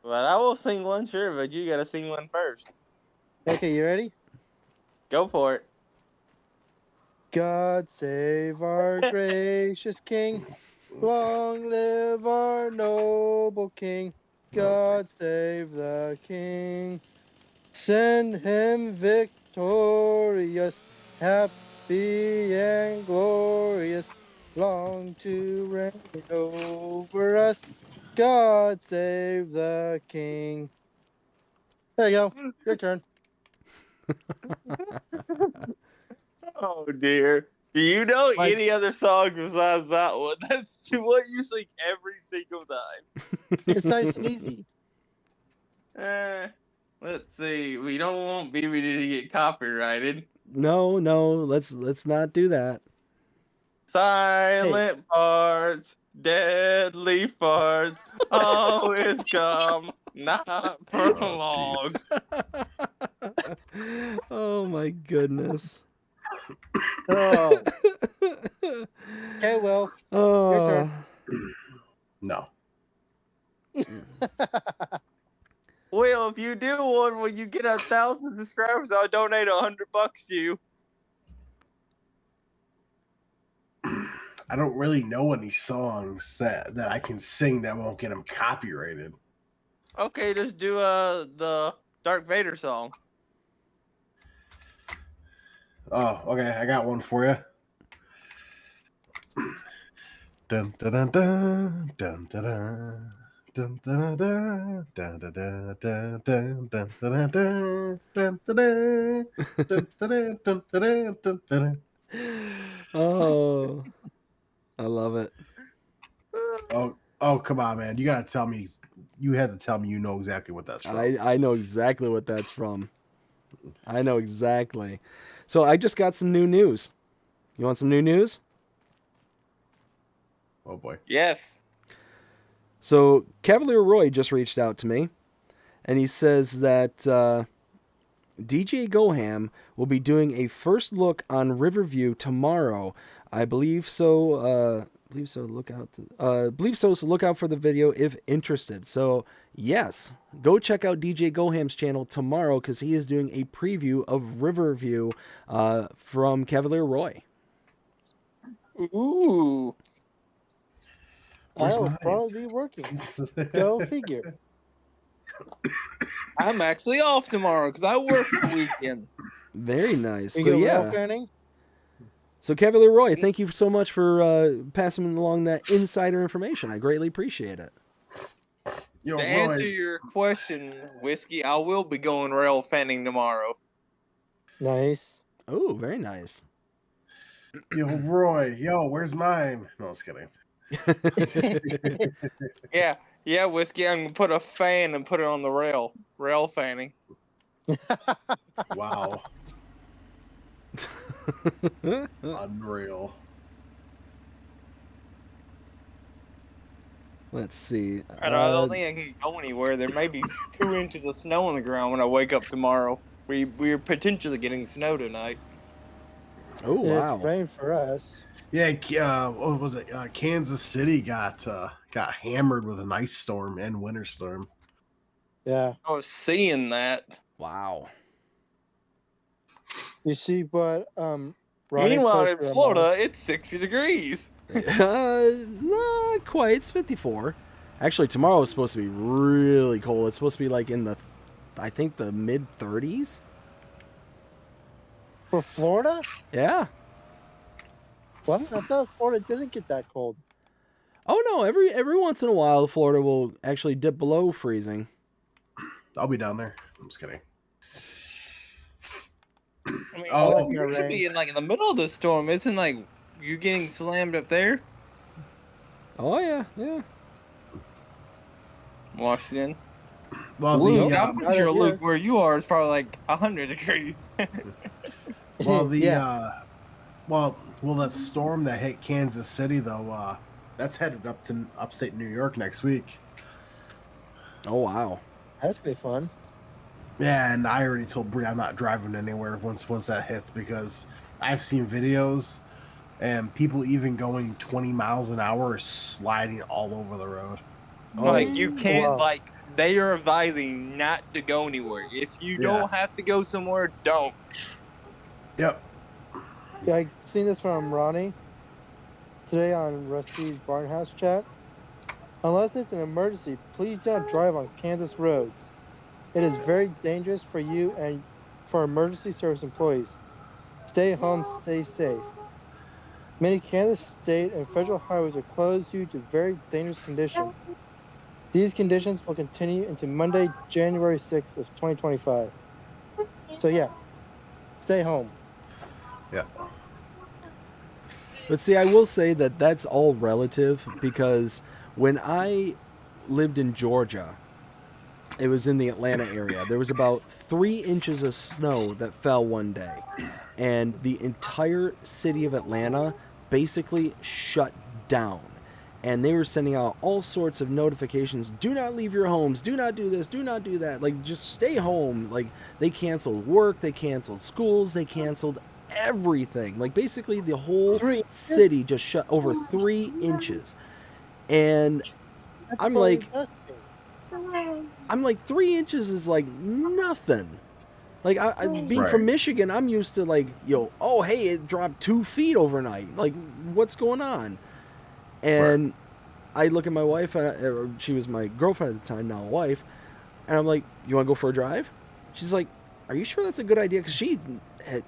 But I will sing one, sure, but you gotta sing one first. Okay, you ready? Go for it. God save our gracious King. Long live our noble King. God save the King. Send him victorious, happy and glorious, long to reign over us. God save the King. There you go. Your turn. Oh dear. Do you know Like- any other song besides that one? That's what you sing every single time. It's nice and easy. Let's see. We don't want BBD to get copyrighted. No, let's not do that. Silent parts, deadly farts, always come, not for long. Oh my goodness. Oh. Okay, Will. Oh. turn. No. Well, if you do one when you get 1,000 subscribers, I'll donate $100 to you. I don't really know any songs that I can sing that won't get them copyrighted. Okay, just do the Darth Vader song. Oh, okay. I got one for you. Dun dun dun dun dun dun dun. Dun, dun, dun, dun, dun, dun, dun, dun, dun, dun, dun, dun, dun, dun, dun, dun, dun, dun, dun. Oh, I love it. Oh, come on, man! You gotta tell me. You have to tell me you know exactly what that's from. I know exactly what that's from. I know exactly. So I just got some new news. You want some new news? Oh boy. Yes. So Cavalier Roy just reached out to me, and he says that DJ Goham will be doing a first look on Riverview tomorrow. I believe so. Believe so. Look out. Believe so. So look out for the video if interested. So yes, go check out DJ Goham's channel tomorrow because he is doing a preview of Riverview from Cavalier Roy. Ooh. Where's I'll mine? probably be working. Go figure. I'm actually off tomorrow because I work the weekend. Very nice. You So go rail yeah. fanning? So Cavalier Roy, thank you so much for passing along that insider information. I greatly appreciate it. Yo, To Roy. answer your question, Whiskey, I will be going rail fanning tomorrow. Nice. Oh, very nice. Yo, Roy. Yo, where's mine? No, I was kidding. Yeah, Whiskey, I'm gonna put a fan and put it on the rail. Rail fanning. Wow. Unreal. Let's see. I don't think I can go anywhere. There may be 2 inches of snow on the ground when I wake up tomorrow. We're potentially getting snow tonight. Oh wow. It's rain for us. Yeah, what was it? Kansas City got hammered with an ice storm and winter storm. Yeah. I was seeing that. Wow. You see what Ronnie Meanwhile, in posted on Florida, it's 60 degrees. Not quite. It's 54. Actually, tomorrow is supposed to be really cold. It's supposed to be like in the, I think the mid 30s. For Florida? Yeah. What? I thought Florida didn't get that cold. Oh no! Every once in a while, Florida will actually dip below freezing. I'll be down there. I'm just kidding. I mean, Oh, you should be in the middle of the storm. Isn't you getting slammed up there? Oh yeah, yeah. Washington. Well, Luke, the I'm pretty sure Luke, where you are, is probably like 100 degrees. Yeah. Well, that storm that hit Kansas City though, that's headed up to upstate New York next week. Oh wow. That's gonna be fun. Yeah, and I already told Bree I'm not driving anywhere once that hits because I've seen videos and people even going 20 miles an hour are sliding all over the road. Like you can't Wow. they are advising not to go anywhere. If you Yeah. don't have to go somewhere, don't. Yep. Yeah, I seen this from Ronnie today on Rusty's Barnhouse chat. Unless it's an emergency, please don't drive on Kansas roads. It is very dangerous for you and for emergency service employees. Stay home, stay safe. Many Kansas state and federal highways are closed due to very dangerous conditions. These conditions will continue into Monday, January 6th of 2025. So yeah, stay home. Yeah. But see, I will say that that's all relative because when I lived in Georgia, it was in the Atlanta area. There was about 3 inches of snow that fell one day, and the entire city of Atlanta basically shut down. And they were sending out all sorts of notifications. Do not leave your homes. Do not do this. Do not do that. Like, just stay home. Like, they canceled work. They canceled schools. They canceled everything. Like, basically the whole 3 inches? city just shut over 3 inches. And That's I'm probably like, disgusting. 3 inches is like nothing. Like, I being Right. from Michigan, I'm used to like, oh, hey, it dropped 2 feet overnight. Like, what's going on? And I look at my wife, she was my girlfriend at the time, now a wife, and I'm like, you want to go for a drive? She's like, are you sure that's a good idea? Because she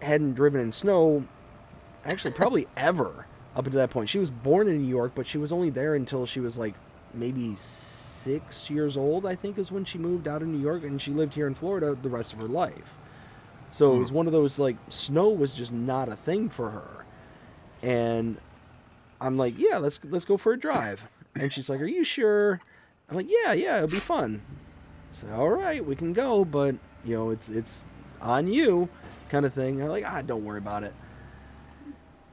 hadn't driven in snow, actually, probably ever up until that point. She was born in New York, but she was only there until she was like maybe 6 years old, I think, is when she moved out of New York, and she lived here in Florida the rest of her life. So it was one of those, like, snow was just not a thing for her. And I'm like, yeah, let's go for a drive. And she's like, are you sure? I'm like, yeah, it'll be fun. So, all right, we can go, but, it's on you kind of thing. I'm like, don't worry about it.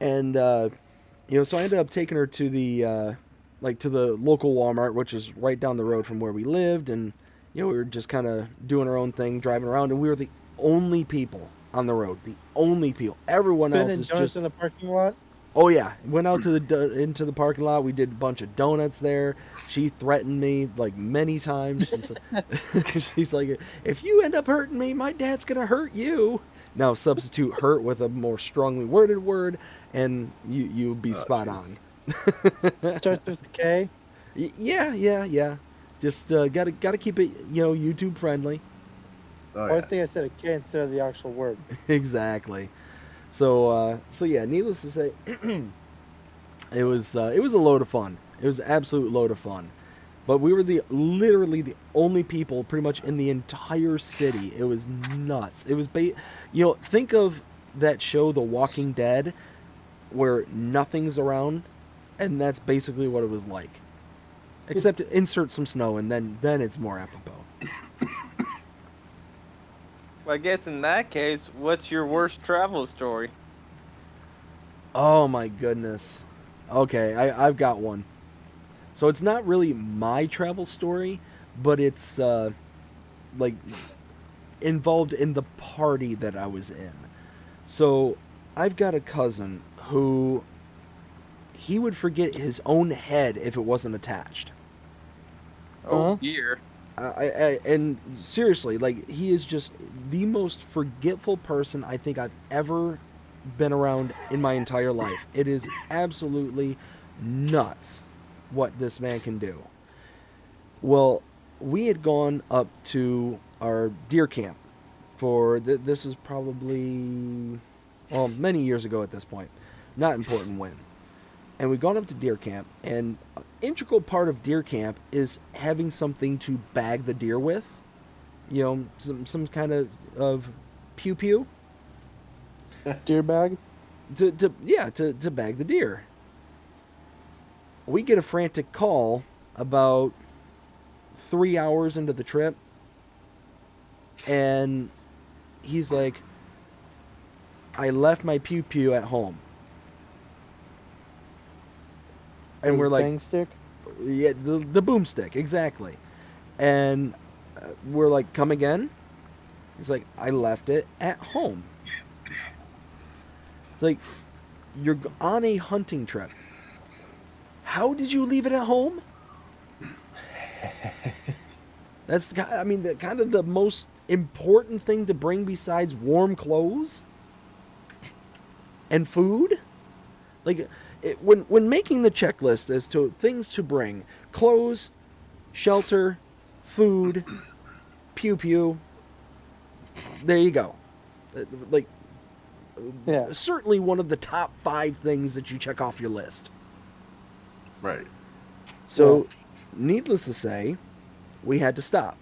And, so I ended up taking her to the, to the local Walmart, which is right down the road from where we lived. And, we were just kind of doing our own thing, driving around. And we were the only people on the road. The only people. Everyone else is just in the parking lot. Oh yeah, went out to into the parking lot. We did a bunch of donuts there. She threatened me like many times. She's like, if you end up hurting me, my dad's gonna hurt you. Now substitute hurt with a more strongly worded word, and you'll be spot on. Starts with a K. Yeah. Just gotta keep it YouTube friendly. Oh, I yeah. think I said a K instead of the actual word. Exactly. So yeah, needless to say, it was a load of fun. It was an absolute load of fun. But we were literally the only people pretty much in the entire city. It was nuts. It was think of that show The Walking Dead where nothing's around, and that's basically what it was like. Except insert some snow and then it's more apropos. Well, I guess in that case, what's your worst travel story? Oh my goodness. Okay, I've got one. So it's not really my travel story, but it's involved in the party that I was in. So I've got a cousin who he would forget his own head if it wasn't attached. Oh dear. And seriously, like, he is just the most forgetful person I think I've ever been around in my entire life. It is absolutely nuts what this man can do. Well, we had gone up to our deer camp for this is probably many years ago at this point. Not important when. And we'd gone up to deer camp, and an integral part of deer camp is having something to bag the deer with. Some kind of pew. Deer bag? To bag the deer. We get a frantic call about 3 hours into the trip. And he's like, I left my pew pew at home. And His we're like, bang stick. yeah, the boomstick, exactly. And we're like, come again? He's like, I left it at home. It's like, you're on a hunting trip. How did you leave it at home? That's, I mean, kind of the most important thing to bring besides warm clothes and food. Like, when making the checklist as to things to bring, clothes, shelter, food, pew pew, there you go. Like, Yeah. certainly one of the top 5 things that you check off your list. Right. So, needless to say, we had to stop.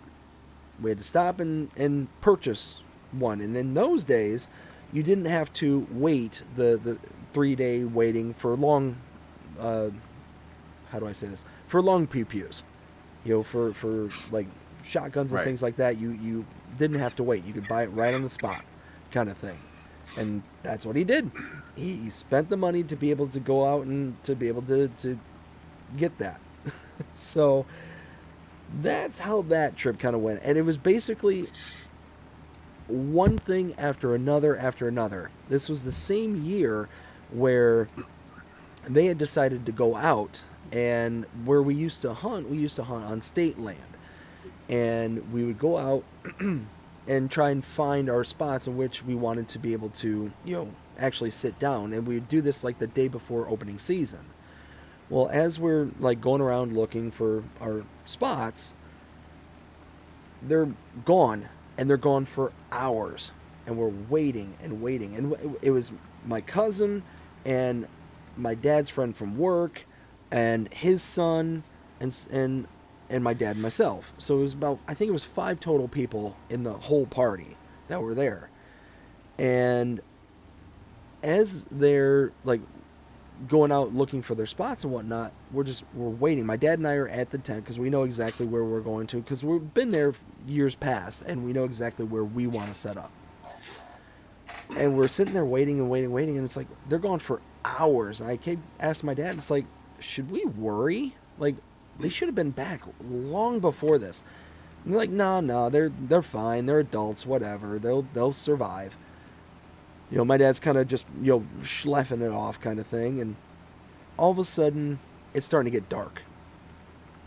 We had to stop and purchase one. And in those days, you didn't have to wait the 3-day waiting for long, how do I say this? For long pew-pews. You know, for like shotguns and Right. things like that, you didn't have to wait. You could buy it right on the spot, kind of thing. And that's what he did. He spent the money to be able to go out and to be able to get that. So that's how that trip kind of went. And it was basically one thing after another after another. This was the same year where they had decided to go out, and where we used to hunt on state land. And we would go out and try and find our spots in which we wanted to be able to, you know, actually sit down. And we would do this like the day before opening season. Well, as we're like going around looking for our spots, they're gone, and they're gone for hours, and we're waiting and waiting. And it was my cousin and my dad's friend from work and his son and my dad and myself. So it was about, I think it was 5 total people in the whole party that were there. And as they're like going out looking for their spots and whatnot, we're waiting. My dad and I are at the tent because we know exactly where we're going to, because we've been there years past and we know exactly where we want to set up. And we're sitting there waiting and waiting, and it's like they're gone for hours. And I keep asking my dad, it's like, should we worry? Like, they should have been back long before this. And they're like, no, they're fine. They're adults, whatever. They'll survive. You know, my dad's kind of just, you know, schlepping it off kind of thing. And all of a sudden, it's starting to get dark.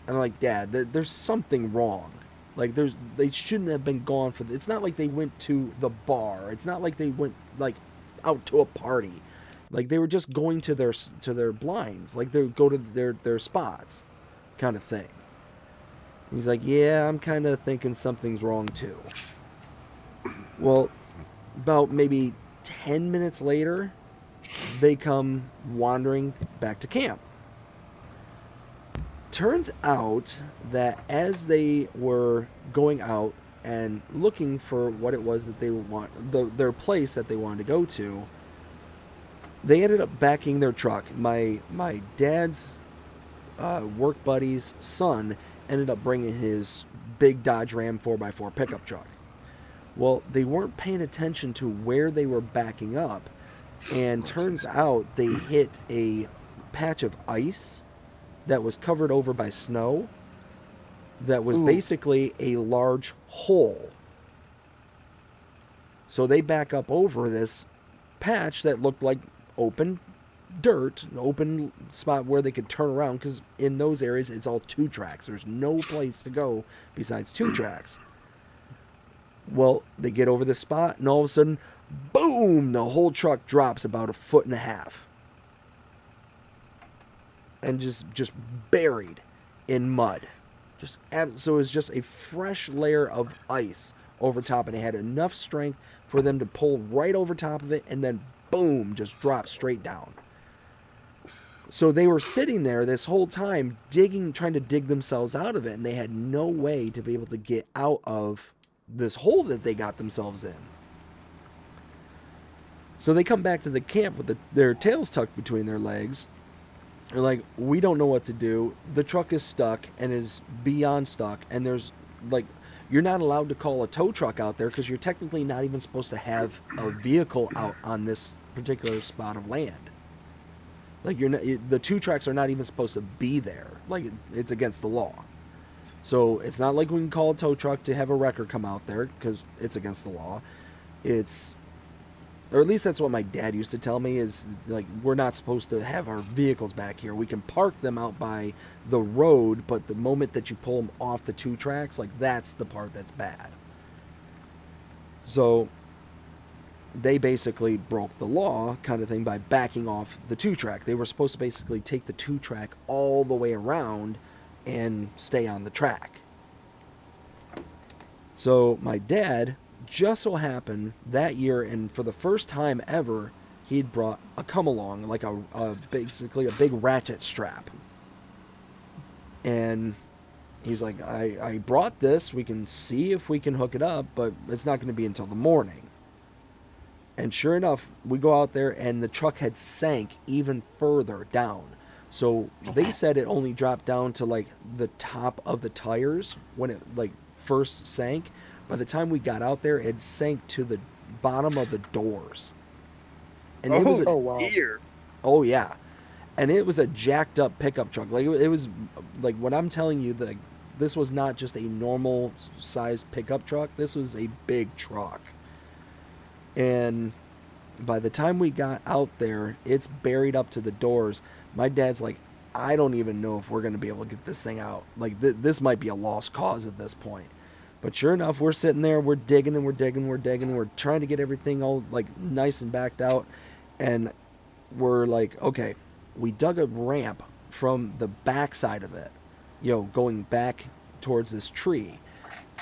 And I'm like, Dad, there's something wrong. Like, they shouldn't have been gone for this. It's not like they went to the bar. It's not like they went, like, out to a party. Like, they were just going to their blinds. Like, they would go to their spots kind of thing. And he's like, yeah, I'm kind of thinking something's wrong, too. Well, about maybe 10 minutes later, they come wandering back to camp. Turns out that as they were going out and looking for what it was that they want, their place that they wanted to go to, they ended up backing their truck. My dad's work buddy's son ended up bringing his big Dodge Ram 4x4 pickup truck. Well, they weren't paying attention to where they were backing up, and turns out they hit a patch of ice that was covered over by snow that was basically a large hole. So they back up over this patch that looked like open dirt, an open spot where they could turn around, because in those areas it's all 2 tracks. There's no place to go besides 2 tracks. Well, they get over the spot, and all of a sudden, boom, the whole truck drops about 1.5 feet. And just buried in mud. So it was just a fresh layer of ice over top, and it had enough strength for them to pull right over top of it, and then boom, just drop straight down. So they were sitting there this whole time trying to dig themselves out of it, and they had no way to be able to get out of this hole that they got themselves in. So they come back to the camp with their tails tucked between their legs. They're like, we don't know what to do. The truck is stuck and is beyond stuck, and there's like, you're not allowed to call a tow truck out there because you're technically not even supposed to have a vehicle out on this particular spot of land. Like the tow trucks are not even supposed to be there. Like it's against the law. So it's not like we can call a tow truck to have a wrecker come out there because it's against the law. Or at least that's what my dad used to tell me, is like, we're not supposed to have our vehicles back here. We can park them out by the road, but the moment that you pull them off the two tracks, like, that's the part that's bad. So they basically broke the law kind of thing by backing off the two track. They were supposed to basically take the two track all the way around and stay on the track. So my dad just so happened that year, and for the first time ever, he'd brought a come along, like basically a big ratchet strap. And he's like, I brought this, we can see if we can hook it up, but it's not going to be until the morning. And sure enough, we go out there and the truck had sank even further down. So they said it only dropped down to like the top of the tires when it like first sank. By the time we got out there, it sank to the bottom of the doors. And it was dear. Oh yeah. And it was a jacked up pickup truck. Like it was like what I'm telling you, this was not just a normal size pickup truck. This was a big truck. And by the time we got out there, it's buried up to the doors. My dad's like, I don't even know if we're going to be able to get this thing out. Like this might be a lost cause at this point. But sure enough, we're sitting there, we're digging and we're digging, we're trying to get everything all like nice and backed out. And we're like, okay, we dug a ramp from the back side of it, going back towards this tree.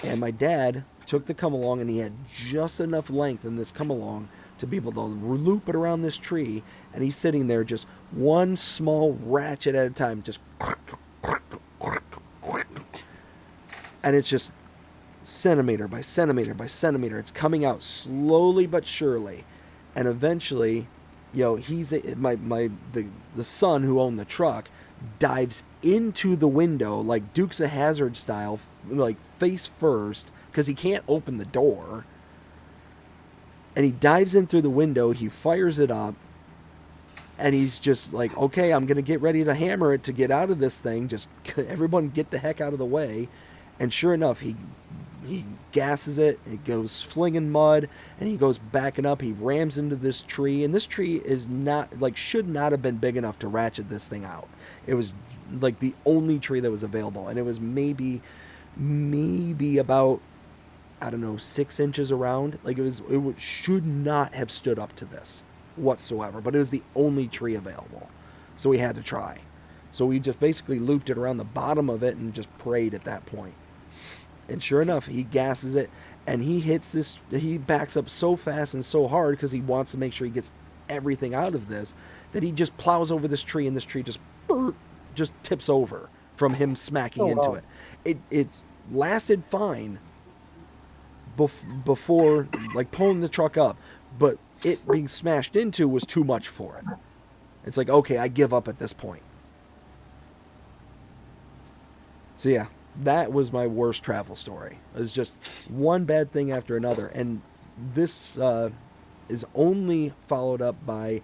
And my dad took the come along and he had just enough length in this come along to be able to loop it around this tree. And he's sitting there just one small ratchet at a time, just, and it's just centimeter by centimeter by centimeter. It's coming out slowly but surely. And eventually, the son who owned the truck dives into the window like Dukes of Hazzard style, like face first, because he can't open the door. And he dives in through the window, he fires it up, and he's just like, okay, I'm going to get ready to hammer it to get out of this thing. Just everyone get the heck out of the way. And sure enough, he gasses it, it goes flinging mud, and he goes backing up, he rams into this tree, and this tree is not, like, should not have been big enough to ratchet this thing out. It was, like, the only tree that was available, and it was maybe about, I don't know, 6 inches around. Like, it should not have stood up to this whatsoever, but it was the only tree available, so we had to try. So we just basically looped it around the bottom of it and just prayed at that point. And sure enough, he gasses it, and he backs up so fast and so hard because he wants to make sure he gets everything out of this, that he just plows over this tree, and this tree just tips over from him smacking into it. It lasted fine before, like, pulling the truck up, but it being smashed into was too much for it. It's like, okay, I give up at this point. So yeah, that was my worst travel story. It was just one bad thing after another. And this is only followed up by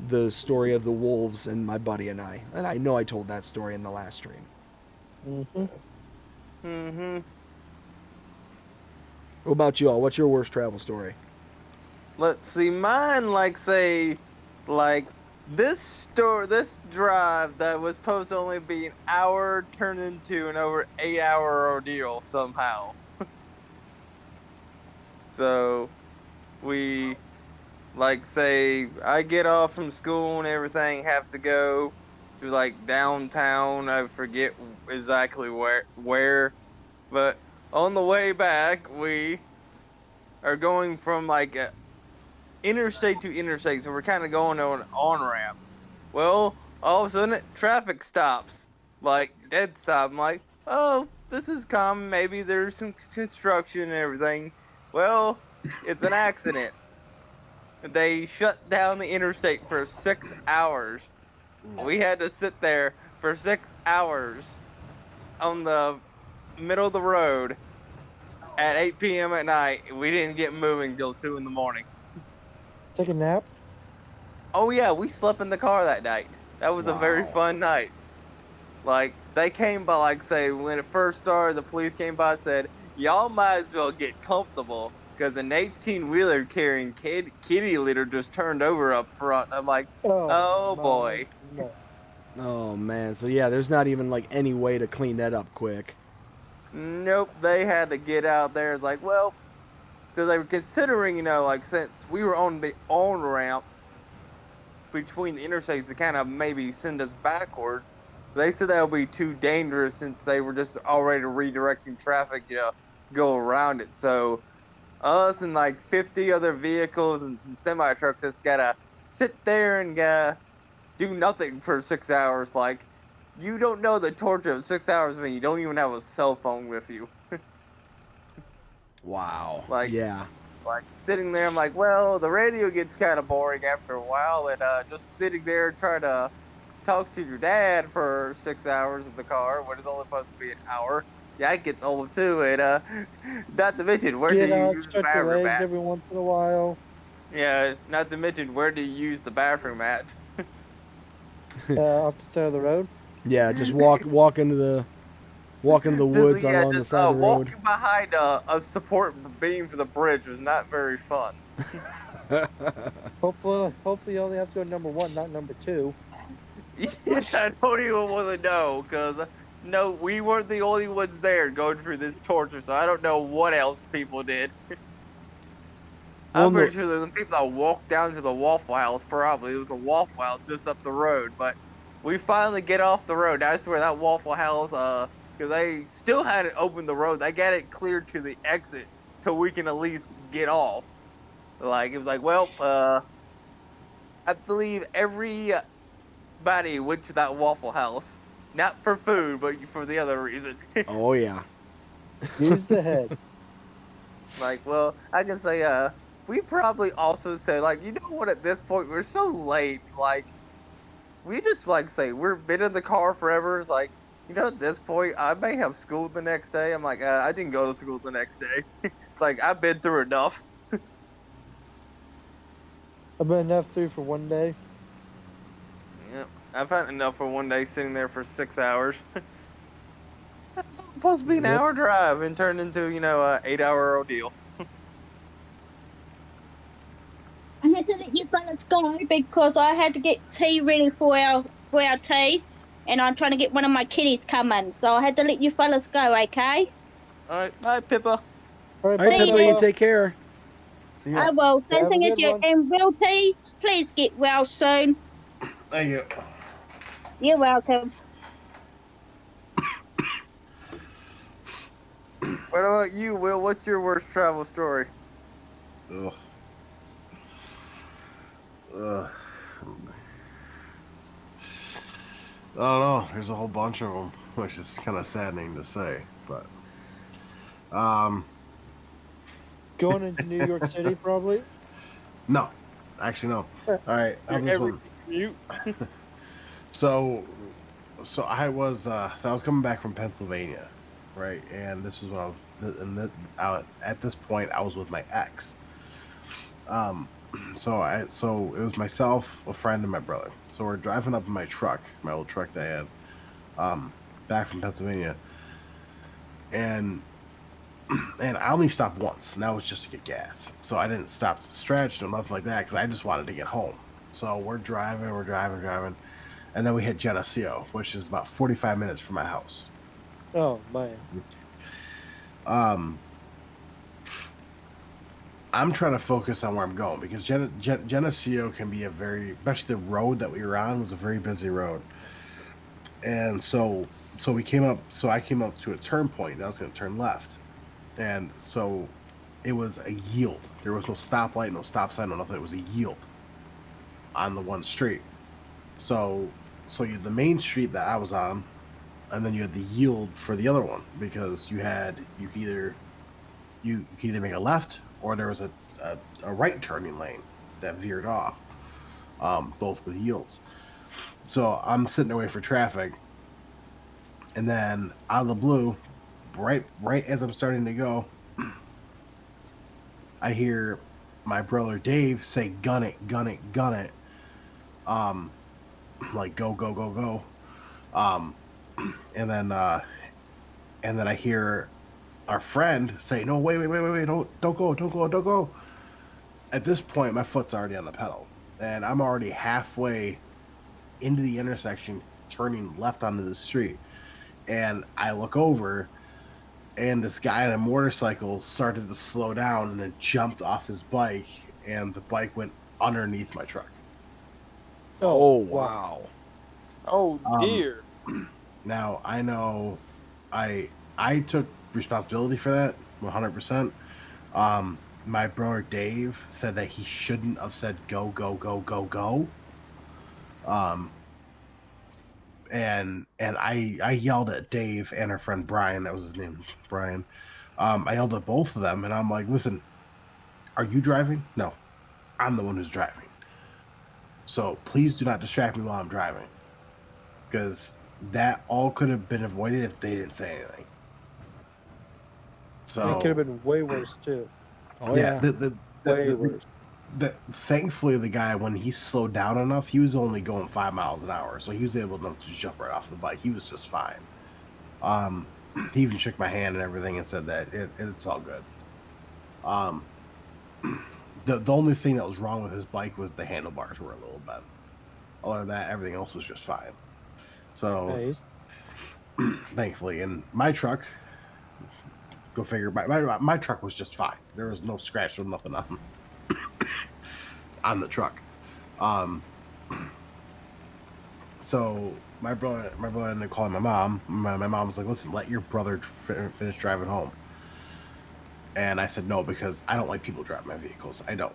the story of the wolves and my buddy and I. And I know I told that story in the last stream. Mm-hmm. Mm-hmm. What about you all? What's your worst travel story? Let's see, mine, this drive that was supposed to only be an hour turned into an over 8-hour ordeal somehow. So, we, I get off from school and everything, have to go to, downtown. I forget exactly where, but on the way back, we are going from, interstate to interstate, so we're kind of going on an on-ramp. Well, all of a sudden, traffic stops. Dead stop. I'm like, oh, this is common. Maybe there's some construction and everything. Well, it's an accident. They shut down the interstate for 6 hours. We had to sit there for 6 hours on the middle of the road at 8 p.m. at night. We didn't get moving till 2 in the morning. Take a nap. Oh yeah, we slept in the car that night. That was a very Wow. fun night. Like they came by, like say when it first started, the police came by and said, "Y'all might as well get comfortable." Because an 18-wheeler carrying kitty litter just turned over up front. I'm like, Oh oh my boy. no. Oh man, so yeah, there's not even like any way to clean that up quick. Nope, they had to get out there. It's like, well, so they were considering, like since we were on the on ramp between the interstates to kind of maybe send us backwards, they said that would be too dangerous since they were just already redirecting traffic, go around it. So us and like 50 other vehicles and some semi trucks just gotta sit there and do nothing for 6 hours. Like, you don't know the torture of 6 hours when you don't even have a cell phone with you. Wow. Like, Yeah. sitting there, I'm like, well, the radio gets kind of boring after a while, and just sitting there trying to talk to your dad for 6 hours in the car when it's only supposed to be an hour. Yeah, it gets old too, and not to mention, where do Get you out, use the stretch your bathroom legs at? every once in a while. Yeah, not to mention, where do you use the bathroom at? Off the side of the road. Yeah, just walk into the woods along the Just side of the road. walking behind a support beam for the bridge was not very fun. Hopefully you only have to go number 1, not number 2. I don't even want to know, because no, we weren't the only ones there going through this torture, so I don't know what else people did. Well, I'm no, pretty sure there's some people that walked down to the Waffle House, probably. There was a Waffle House just up the road, but we finally get off the road. I swear that Waffle House, because they still hadn't opened the road. They got it cleared to the exit so we can at least get off. Like, it was like, well, I believe everybody went to that Waffle House. Not for food, but for the other reason. oh yeah. Use the head. Like, well, I can say, we probably also say, like, you know what, at this point, we're so late. Like, we just, like, say, we've been in the car forever. It's like, at this point, I may have school the next day. I'm like, I didn't go to school the next day. It's like, I've been through enough. I've been enough through for one day. Yeah, I've had enough for one day sitting there for 6 hours. It's supposed to be an Yep. hour drive and turned into, a 8-hour ordeal. I had to let you fellas go because I had to get tea ready for our tea, and I'm trying to get one of my kitties coming, so I had to let you fellas go, okay? Alright, bye, Pippa. All All right, See Pippa, ya. you take care. See I ya. will. Same Have a thing as good you. one. And WillT, please get well soon. Thank you. You're welcome. What about you, Will? What's your worst travel story? Ugh. Ugh. I don't know. There's a whole bunch of them, which is kind of saddening to say, but Going into New York City, probably. no, actually no. All right, I have this one. Commute. So I was coming back from Pennsylvania, right? And this was when at this point I was with my ex. So it was myself, a friend, and my brother. So we're driving up in my truck, my old truck that I had, back from Pennsylvania, and I only stopped once, and that was just to get gas. So I didn't stop to stretch or nothing like that because I just wanted to get home. So we're driving, and then we hit Geneseo, which is about 45 minutes from my house. Oh man. I'm trying to focus on where I'm going because Geneseo can be especially the road that we were on was a very busy road. And so I came up to a turn point and I was going to turn left. And so it was a yield. There was no stoplight, no stop sign, no nothing. It was a yield on the one street. So you had the main street that I was on, and then you had the yield for the other one because you could either make a left or there was a right turning lane that veered off, both with yields. So I'm sitting there waiting for traffic, and then out of the blue, right as I'm starting to go, I hear my brother Dave say, "Gun it, gun it, gun it." Like go, go, go, go. And then I hear our friend say, "No, wait, don't go, don't go, don't go." At this point, my foot's already on the pedal, and I'm already halfway into the intersection, turning left onto the street. And I look over, and this guy on a motorcycle started to slow down and then jumped off his bike, and the bike went underneath my truck. Oh, wow. Oh dear. Now I know I took responsibility for that 100%. My brother Dave said that he shouldn't have said go, go, go, go, go. And I yelled at Dave and our friend Brian. That was his name, Brian. I yelled at both of them, and I'm like, "Listen, are you driving? No, I'm the one who's driving. So please do not distract me while I'm driving, because that all could have been avoided if they didn't say anything." So And it could have been way worse too. Oh, yeah, yeah. Way worse. thankfully the guy, when he slowed down enough, he was only going 5 miles an hour, so he was able to jump right off the bike. He was just fine. He even shook my hand and everything and said that it's all good. The only thing that was wrong with his bike was the handlebars were a little bent. Other than that, everything else was just fine. So Nice. thankfully, and my truck, go figure, my truck was just fine. There was no scratch or nothing on the truck. So my brother ended up calling my mom. My mom was like, "Listen, let your brother finish driving home." And I said no, because I don't like people driving my vehicles. I don't.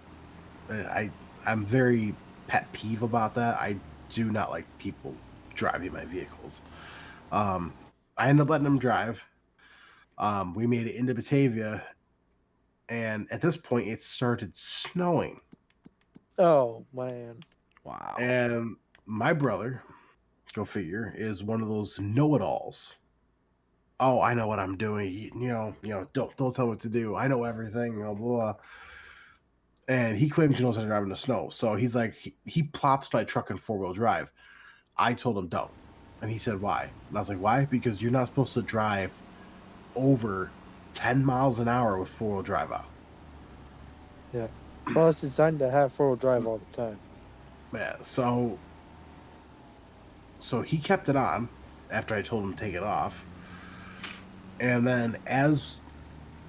I'm very pet peeve about that. I do not like people driving my vehicles. I ended up letting him drive. We made it into Batavia, and at this point, it started snowing. Oh man. Wow. And my brother, go figure, is one of those know-it-alls. Oh, I know what I'm doing. Don't tell me what to do. I know everything. Blah, blah. And he claims he knows how to drive in the snow. So he's like, he plops my truck in 4-wheel drive. I told him don't, and he said why. And I was like, why? Because you're not supposed to drive over 10 miles an hour with 4-wheel drive out. Yeah. Well, it's designed to have 4-wheel drive all the time. Yeah. So he kept it on after I told him to take it off. And then as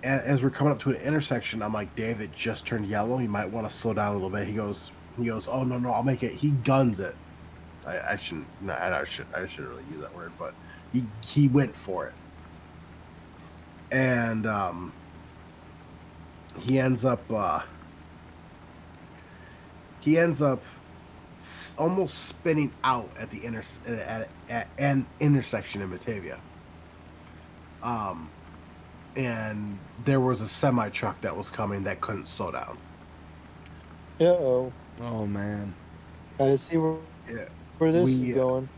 we're coming up to an intersection, I'm like, "Dave, it just turned yellow. You might want to slow down a little bit." He goes, "Oh no, I'll make it." He guns it. I shouldn't. No, I shouldn't really use that word, but he went for it, and he ends up almost spinning out at the at an intersection in Batavia. And there was a semi truck that was coming that couldn't slow down. Uh-oh. Oh, man. I see where this is going.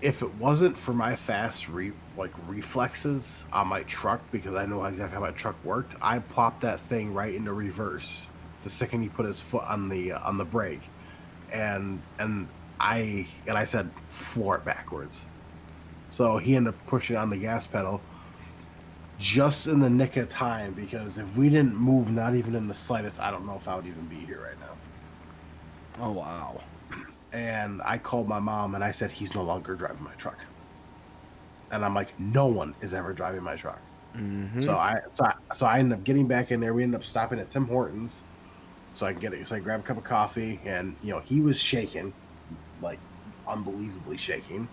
If it wasn't for my fast reflexes on my truck, because I know exactly how my truck worked, I plopped that thing right into reverse the second he put his foot on the brake, and I said, floor it backwards. So he ended up pushing on the gas pedal just in the nick of time, because if we didn't move, not even in the slightest, I don't know if I would even be here right now. Oh, wow. And I called my mom and I said, he's no longer driving my truck. And I'm like, no one is ever driving my truck. Mm-hmm. So I ended up getting back in there. We ended up stopping at Tim Hortons so I can get it. So I grabbed a cup of coffee, and he was shaking, like unbelievably shaking,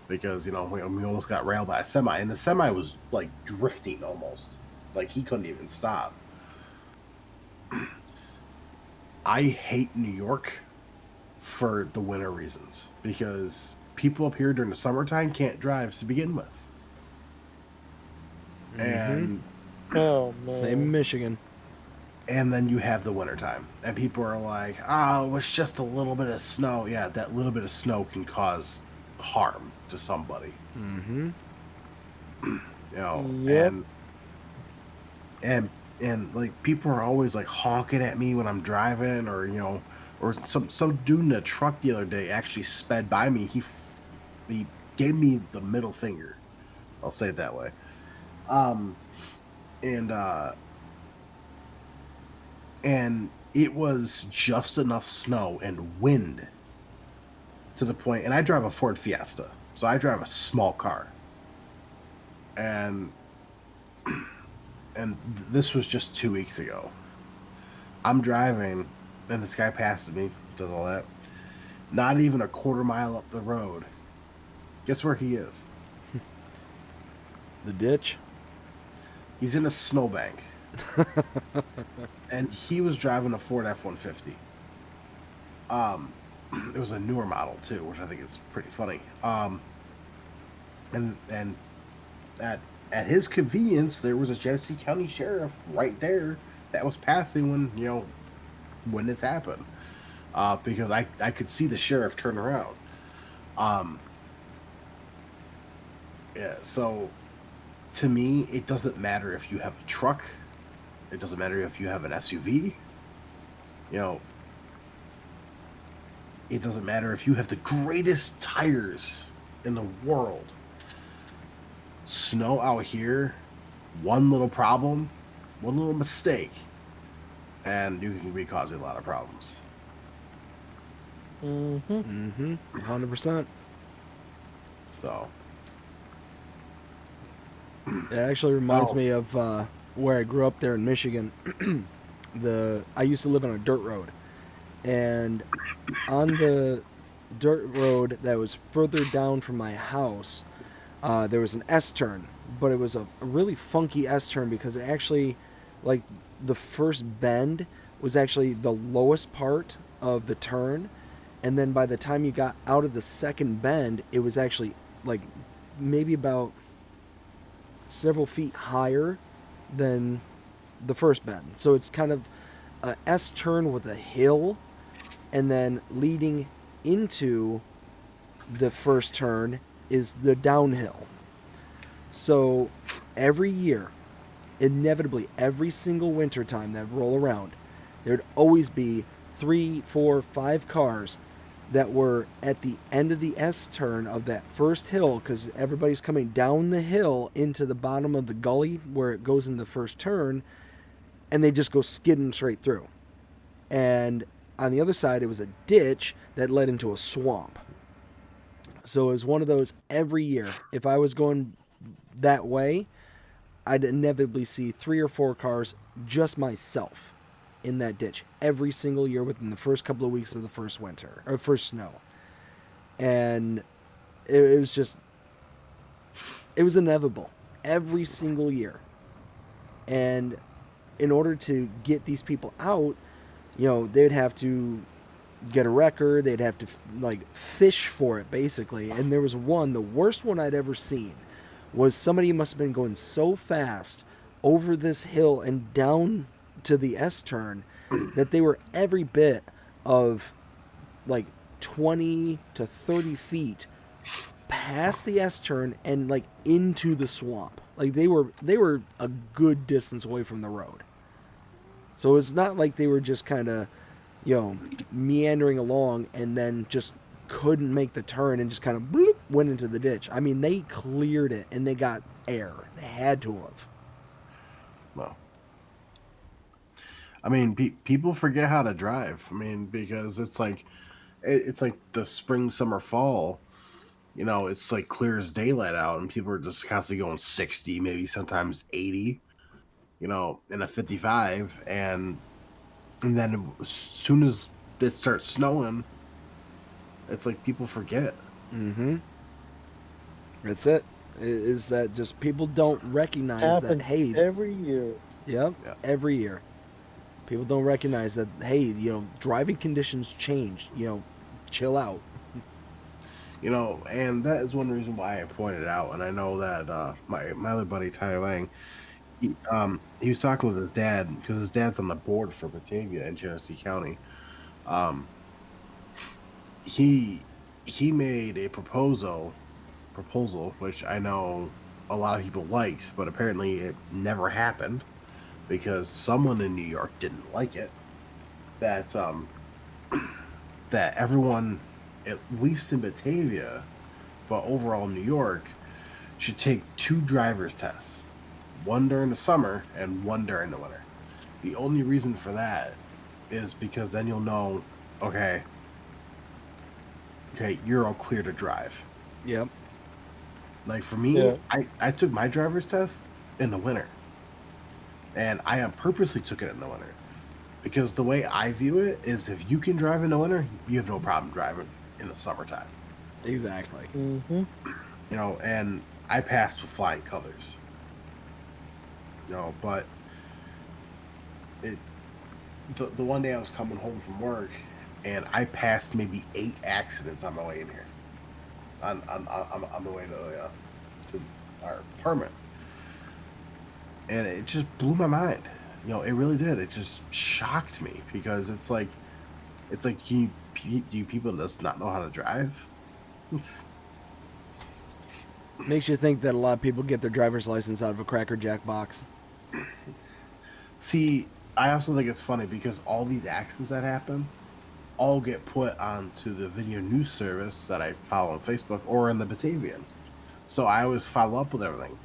because we almost got railed by a semi, and the semi was like drifting almost, like he couldn't even stop. I hate New York for the winter reasons, because people up here during the summertime can't drive to begin with. Mm-hmm. And Oh man. Same in Michigan. And then you have the wintertime, and people are like, "Oh, it was just a little bit of snow." Yeah, that little bit of snow can cause harm to somebody. Mm-hmm. Yep. And and like people are always like honking at me when I'm driving, or or some dude in a truck the other day actually sped by me. He gave me the middle finger. I'll say it that way. Um, and and it was just enough snow and wind to the point. And I drive a Ford Fiesta, so I drive a small car, and this was just 2 weeks ago. I'm driving, and this guy passes me, does all that. Not even a quarter mile up the road. Guess where he is? The ditch. He's in a snowbank. And he was driving a Ford F-150. It was a newer model too, which I think is pretty funny. And at his convenience, there was a Genesee County sheriff right there that was passing when this happened. Because I could see the sheriff turn around. Yeah, so to me, it doesn't matter if you have a truck. It doesn't matter if you have an SUV. It doesn't matter if you have the greatest tires in the world. Snow out here, one little problem, one little mistake, and you can be causing a lot of problems. 100%. So It actually reminds me of where I grew up there in Michigan. I used to live on a dirt road, and on the dirt road that was further down from my house, there was an S-turn, but it was a really funky S-turn because it actually, like, the first bend was actually the lowest part of the turn, and then by the time you got out of the second bend, it was actually like maybe about several feet higher than the first bend. So it's kind of a S-turn with a hill, and then leading into the first turn is the downhill. So every year, inevitably, every single winter time that roll around, there'd always be 3, 4, 5 cars that were at the end of the S-turn of that first hill, because everybody's coming down the hill into the bottom of the gully where it goes in the first turn, and they just go skidding straight through. And on the other side, it was a ditch that led into a swamp. So it was one of those every year. If I was going that way, I'd inevitably see 3 or 4 cars, just myself, in that ditch every single year within the first couple of weeks of the first winter or first snow. And it was inevitable every single year. And in order to get these people out, they'd have to get a record, they'd have to like fish for it basically. And there was the worst one I'd ever seen was somebody must have been going so fast over this hill and down to the S-turn that they were every bit of like 20 to 30 feet past the S-turn and like into the swamp. Like they were a good distance away from the road. So it's not like they were just kind of, meandering along and then just couldn't make the turn and just kind of bloop, went into the ditch. I mean, they cleared it and they got air. They had to have. Well, I mean, people forget how to drive. I mean, because it's like the spring, summer, fall. It's like clear as daylight out, and people are just constantly going 60, maybe sometimes 80. In a 55, and then as soon as it starts snowing, it's like people forget. That's it. Is that just people don't recognize that, hey, every year. Yep, yeah. Every year. People don't recognize that, hey, driving conditions change. Chill out. And that is one reason why I pointed out, and I know that my other buddy Tyler Lang, he was talking with his dad, because his dad's on the board for Batavia in Genesee County. He made a proposal, which I know a lot of people liked, but apparently it never happened. because someone in New York didn't like it. That that everyone, at least in Batavia, but overall New York, should take 2 driver's tests, one during the summer and one during the winter. The only reason for that is because then you'll know, okay, you're all clear to drive. Yep. Like for me, Yeah. I took my driver's test in the winter, and I purposely took it in the winter because the way I view it is, if you can drive in the winter, you have no problem driving in the summertime. Exactly. Mm-hmm. You know, and I passed with flying colors. You know, but the one day I was coming home from work, and I passed maybe 8 accidents on my way in here. On the way to our apartment, and it just blew my mind. You know, it really did. It just shocked me because it's like, do you people just not know how to drive? Makes you think that a lot of people get their driver's license out of a Cracker Jack box. See, I also think it's funny because all these accidents that happen all get put onto the video news service that I follow on Facebook or in the Batavian. So I always follow up with everything.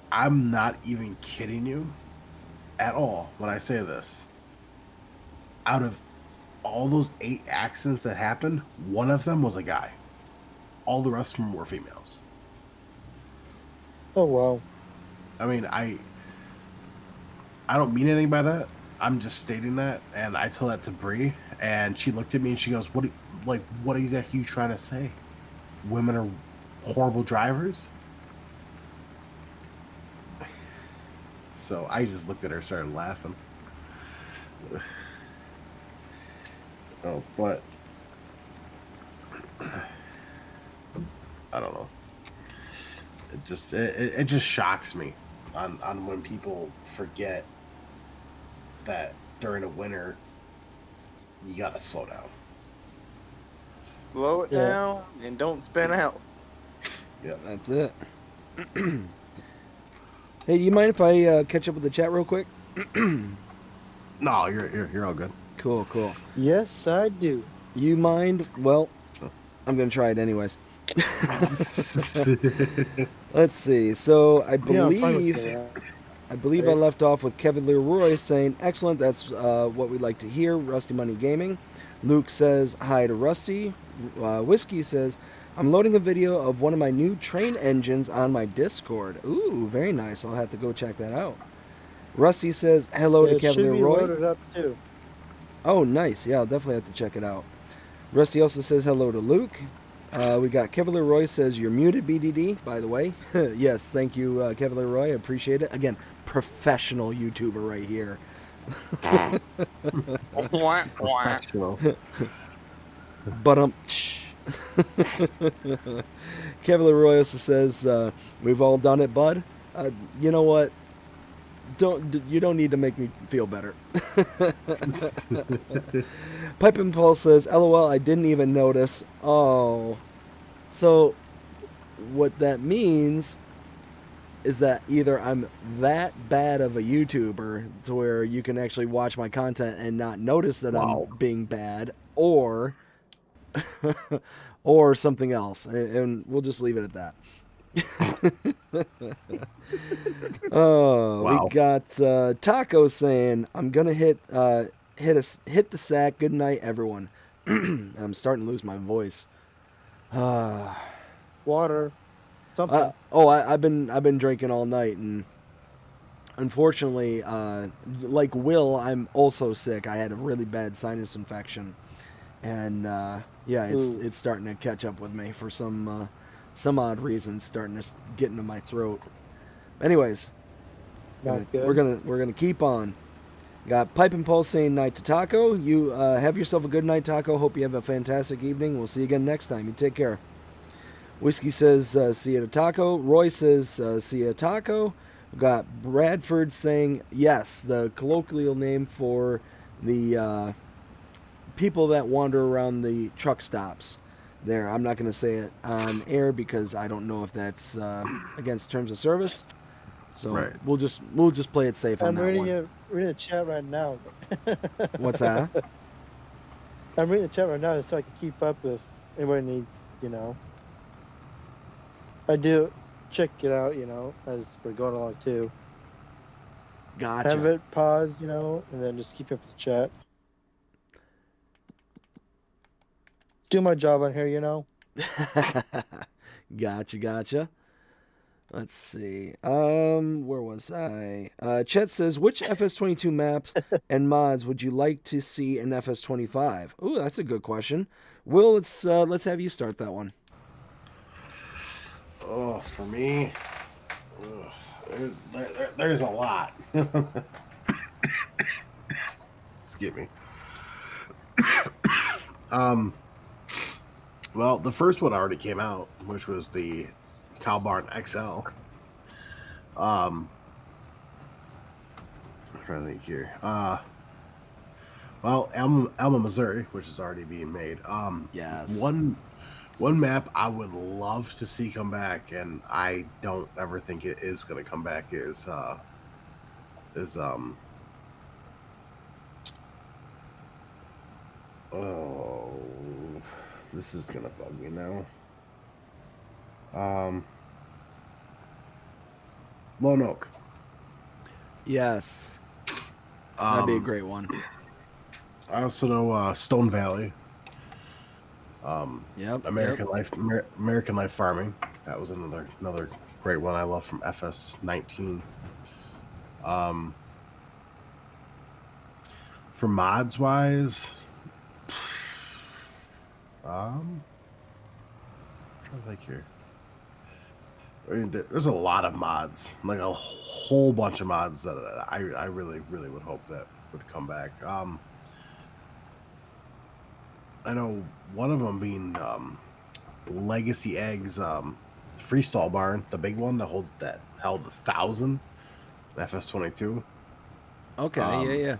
I'm not even kidding you at all when I say this. Out of all those 8 accidents that happened, one of them was a guy. All the rest of them were females. Oh wow. I mean, I don't mean anything by that. I'm just stating that, and I told that to Bree, and she looked at me and she goes, what exactly are you trying to say? Women are horrible drivers? So I just looked at her and started laughing. Oh, but I don't know. It just shocks me on when people forget that during the winter you gotta slow down. Slow it Yeah. down and don't spin out. Yeah. That's it. Hey, do you mind if I catch up with the chat real quick? No, you're all good. Cool. Yes, I do. You mind? Well, I'm gonna try it anyways. Let's see. So I Yeah, I'm fine believe with that. I left off with Kevin Leroy saying, "Excellent. That's what we'd like to hear." Rusty Money Gaming. Luke says hi to Rusty. Whiskey says, "I'm loading a video of one of my new train engines on my Discord." Ooh, very nice. I'll have to go check that out. Rusty says hello to It Kevin should be Leroy. loaded up too. Oh, nice. Yeah, I'll definitely have to check it out. Rusty also says hello to Luke. We got Kevin Leroy says, "You're muted, BDD," by the way. Yes, thank you, Kevin Leroy. I appreciate it. Again, professional YouTuber right here. Professional. But Kevin Leroy also says, "We've all done it, bud." You know what? You don't need to make me feel better. Pipe and Paul says, "LOL, I didn't even notice." Oh, so what that means is that either I'm that bad of a YouTuber to where you can actually watch my content and not notice that Wow. I'm being bad, or or something else, and we'll just leave it at that. Oh, Wow. we got Taco saying, "I'm gonna hit the sack. Good night, everyone." I'm starting to lose my voice. Water. Something. I've been drinking all night, and unfortunately, like Will, I'm also sick. I had a really bad sinus infection, and yeah, it's starting to catch up with me for some odd reason. Starting to get into my throat. Anyways, Not good. we're gonna keep on. Got Pipe and Pulse saying night to Taco. You have yourself a good night, Taco. Hope you have a fantastic evening. We'll see you again next time. You take care. Whiskey says see you to Taco. Roy says see you to Taco. We got Bradford saying yes, the colloquial name for the people that wander around the truck stops. There, I'm not going to say it on air because I don't know if that's against terms of service. So Right. we'll just play it safe on I'm that reading one. reading the chat right now. What's that? I'm reading the chat right now so I can keep up if anybody needs, I do check it out, as we're going along too. Gotcha. Have it paused, and then just keep up with the chat. Do my job on here, Gotcha. Let's see. Where was I? Chet says, which FS22 maps and mods would you like to see in FS25? Ooh, that's a good question. Will, let's have you start that one. Oh, for me, there's a lot. Excuse me. Well, the first one already came out, which was the Cow Barn XL. I'm trying to think here. Well, Alma, Missouri, which is already being made. Yes. One map I would love to see come back, and I don't ever think it is going to come back. Is oh, this is gonna bug me now. Lone Oak. Yes. That'd be a great one. I also know Stone Valley. Yep. American Life Farming. That was another great one I love from FS19. For mods wise, I'm trying to think here. I mean, there's a lot of mods, like a whole bunch of mods that I really would hope that would come back. I know one of them being Legacy Eggs Freestall Barn, the big one that held 1,000 FS22. Okay, yeah.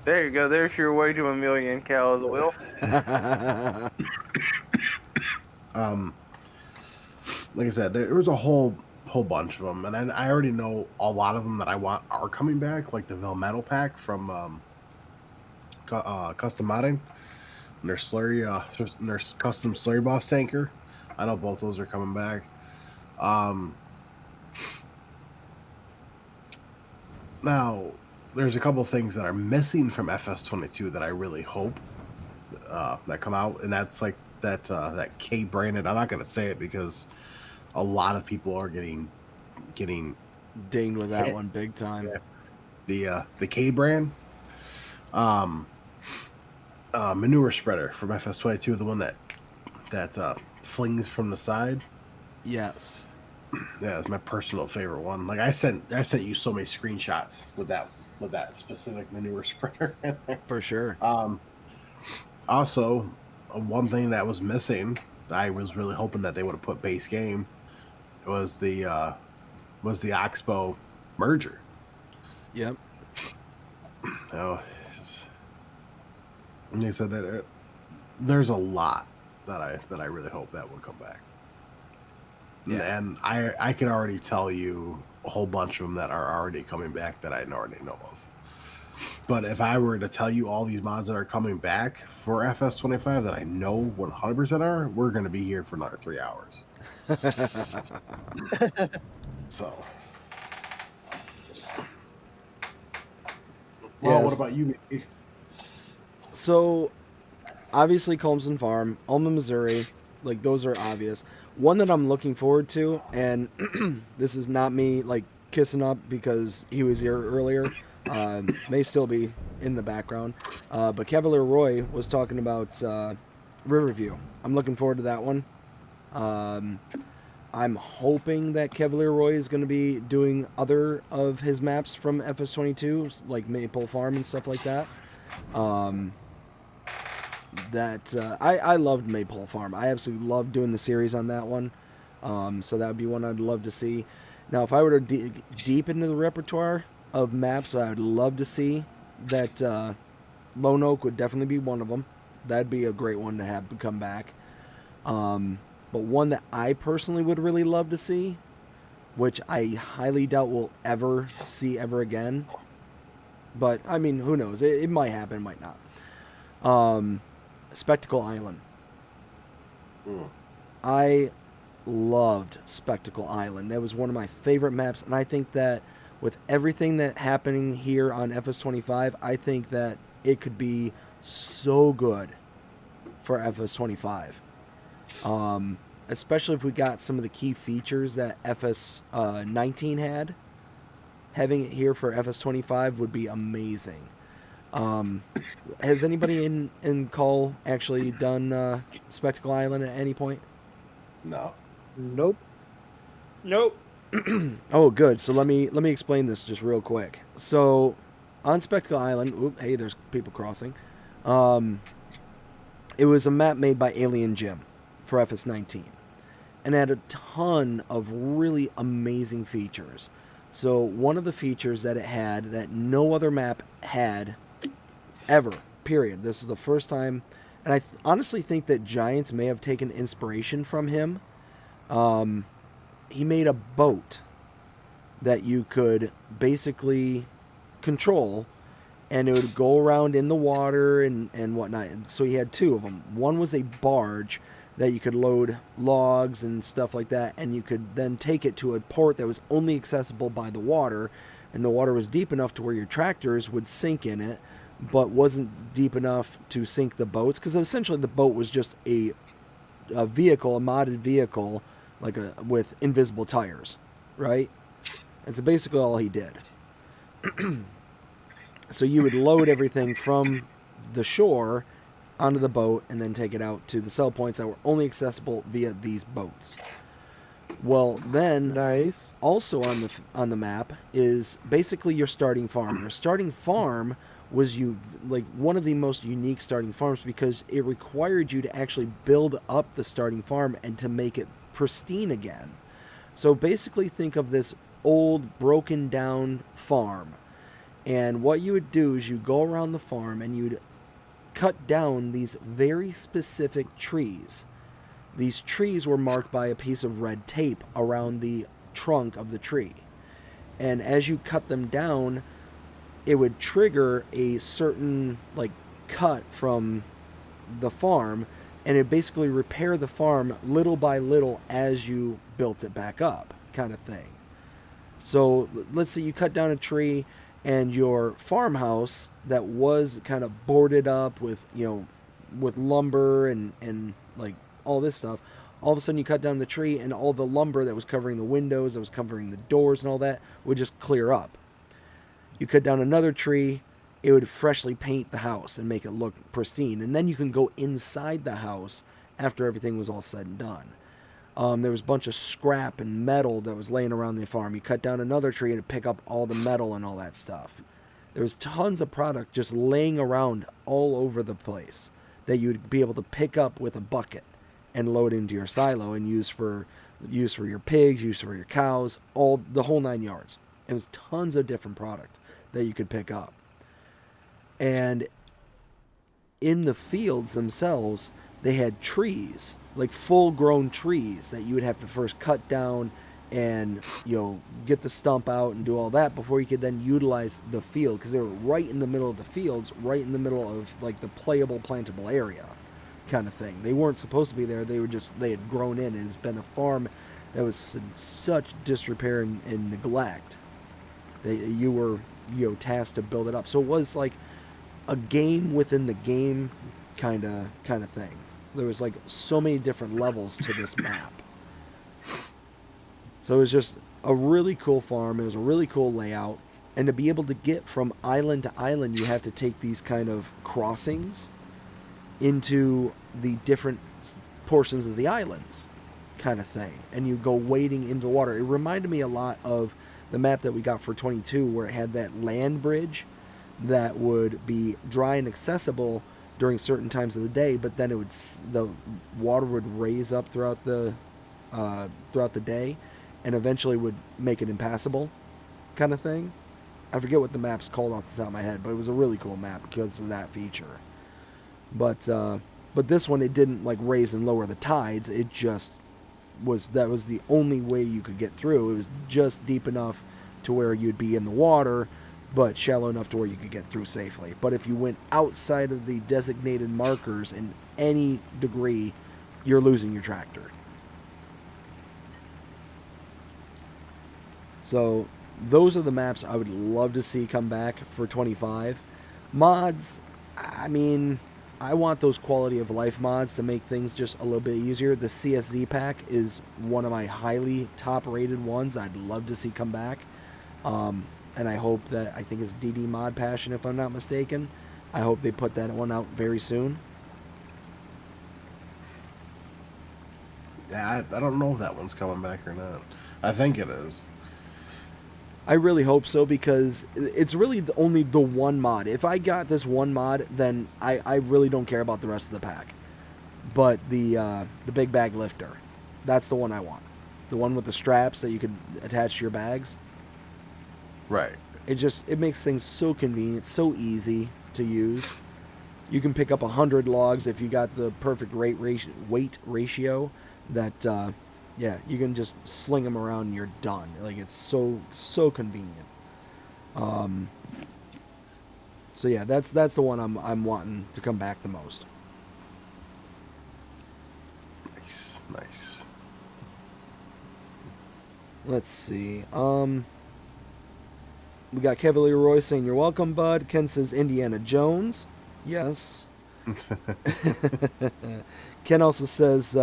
There you go. There's your way to 1,000,000 cows, Will. Like I said, there was a whole bunch of them, and I already know a lot of them that I want are coming back, like the Velmetal pack from Custom Modding, and their slurry, their custom slurry boss tanker. I know both those are coming back. Now, there's a couple things that are missing from FS22 that I really hope that come out, and that's like that K branded. I'm not gonna say it because a lot of people are getting dinged with that one big time. Yeah. The K brand manure spreader from FS22, the one that flings from the side. Yes. Yeah, it's my personal favorite one. Like I sent you so many screenshots with that specific manure spreader. For sure. Also, one thing that was missing, I was really hoping that they would have put base game, was the Oxbow merger. Yep. Oh, and they said that there's a lot that I really hope that would come back. Yeah. And I can already tell you a whole bunch of them that are already coming back that I already know of. But if I were to tell you all these mods that are coming back for FS25 that I know 100% are, we're going to be here for another 3 hours. So, well, yes. What about you? So, obviously, Colmson Farm, Alma, Missouri, like those are obvious. One that I'm looking forward to, and this is not me like kissing up because he was here earlier, may still be in the background, but Cavalier Roy was talking about Riverview. I'm looking forward to that one. I'm hoping that Cavalier Roy is going to be doing other of his maps from FS22, like Maple Farm and stuff like that. I loved Maple Farm. I absolutely loved doing the series on that one. So that would be one I'd love to see. Now, if I were to dig deep into the repertoire of maps, I would love to see that Lone Oak would definitely be one of them. That'd be a great one to have come back. But one that I personally would really love to see which I highly doubt we'll ever see ever again. But I mean, who knows? It might happen, it might not. Spectacle Island. Mm. I loved Spectacle Island. That was one of my favorite maps, and I think that with everything that happening here on FS25, I think that it could be so good for FS25. Especially if we got some of the key features that FS19 had. Having it here for FS25 would be amazing. Has anybody in call actually done Spectacle Island at any point? No. Nope. Nope. Oh, good. So let me explain this just real quick. So on Spectacle Island, hey, there's people crossing. It was a map made by Alien Jim for FS19, and it had a ton of really amazing features. So one of the features that it had that no other map had ever, period. This is the first time, and I honestly think that Giants may have taken inspiration from him. He made a boat that you could basically control, and it would go around in the water and whatnot. And so he had two of them. One was a barge that you could load logs and stuff like that, and you could then take it to a port that was only accessible by the water, and the water was deep enough to where your tractors would sink in it, but wasn't deep enough to sink the boats, because essentially the boat was just a vehicle, a modded vehicle, like with invisible tires, right? And so basically all he did. So you would load everything from the shore onto the boat and then take it out to the sell points that were only accessible via these boats. Well, then Nice. also on the map is basically your starting farm. Your starting farm was one of the most unique starting farms because it required you to actually build up the starting farm and to make it pristine again. So basically think of this old broken down farm, and what you would do is you go around the farm and you'd cut down these very specific trees. These trees were marked by a piece of red tape around the trunk of the tree, and as you cut them down, it would trigger a certain cut from the farm, and it basically repair the farm little by little as you built it back up, kind of thing. So let's say you cut down a tree and your farmhouse that was kind of boarded up with lumber and like all this stuff, all of a sudden you cut down the tree and all the lumber that was covering the windows, that was covering the doors and all that would just clear up. You cut down another tree, it would freshly paint the house and make it look pristine. And then you can go inside the house after everything was all said and done. There was a bunch of scrap and metal that was laying around the farm. You cut down another tree to pick up all the metal and all that stuff. There was tons of product just laying around all over the place that you would be able to pick up with a bucket and load into your silo and use for your pigs, use for your cows, the whole 9 yards. It was tons of different product that you could pick up. And in the fields themselves, they had trees, like full-grown trees that you would have to first cut down and get the stump out and do all that before you could then utilize the field, because they were right in the middle of the fields, right in the middle of the playable, plantable area kind of thing. They weren't supposed to be there. They had grown in, and it's been a farm that was in such disrepair and neglect that you were tasked to build it up. So it was like a game within the game kind of thing. There was so many different levels to this map. So it was just a really cool farm. It was a really cool layout. And to be able to get from island to island, you have to take these kind of crossings into the different portions of the islands kind of thing. And you go wading into the water. It reminded me a lot of the map that we got for 22, where it had that land bridge that would be dry and accessible during certain times of the day, but then the water would raise up throughout the day, and eventually would make it impassable, kind of thing. I forget what the map's called off the top of my head, but it was a really cool map because of that feature. But this one, it didn't raise and lower the tides. It just was the only way you could get through. It was just deep enough to where you'd be in the water, but shallow enough to where you could get through safely. But if you went outside of the designated markers in any degree, you're losing your tractor. So those are the maps I would love to see come back for 25. Mods, I mean, I want those quality of life mods to make things just a little bit easier. The CSZ pack is one of my highly top rated ones I'd love to see come back. And I hope that, I think it's DD Mod Passion if I'm not mistaken. I hope they put that one out very soon. Yeah, I don't know if that one's coming back or not. I think it is. I really hope so, because it's really only the one mod. If I got this one mod, then I really don't care about the rest of the pack. But the big bag lifter, that's the one I want. The one with the straps that you could attach to your bags. Right. It makes things so convenient, so easy to use. You can pick up 100 logs if you got the perfect weight ratio. That yeah, you can just sling them around and you're done. Like, it's so convenient. So yeah, that's the one I'm wanting to come back the most. Nice. Let's see. We got Kevin Leroy saying, "You're welcome, bud." Ken says, "Indiana Jones." Yes. Ken also says,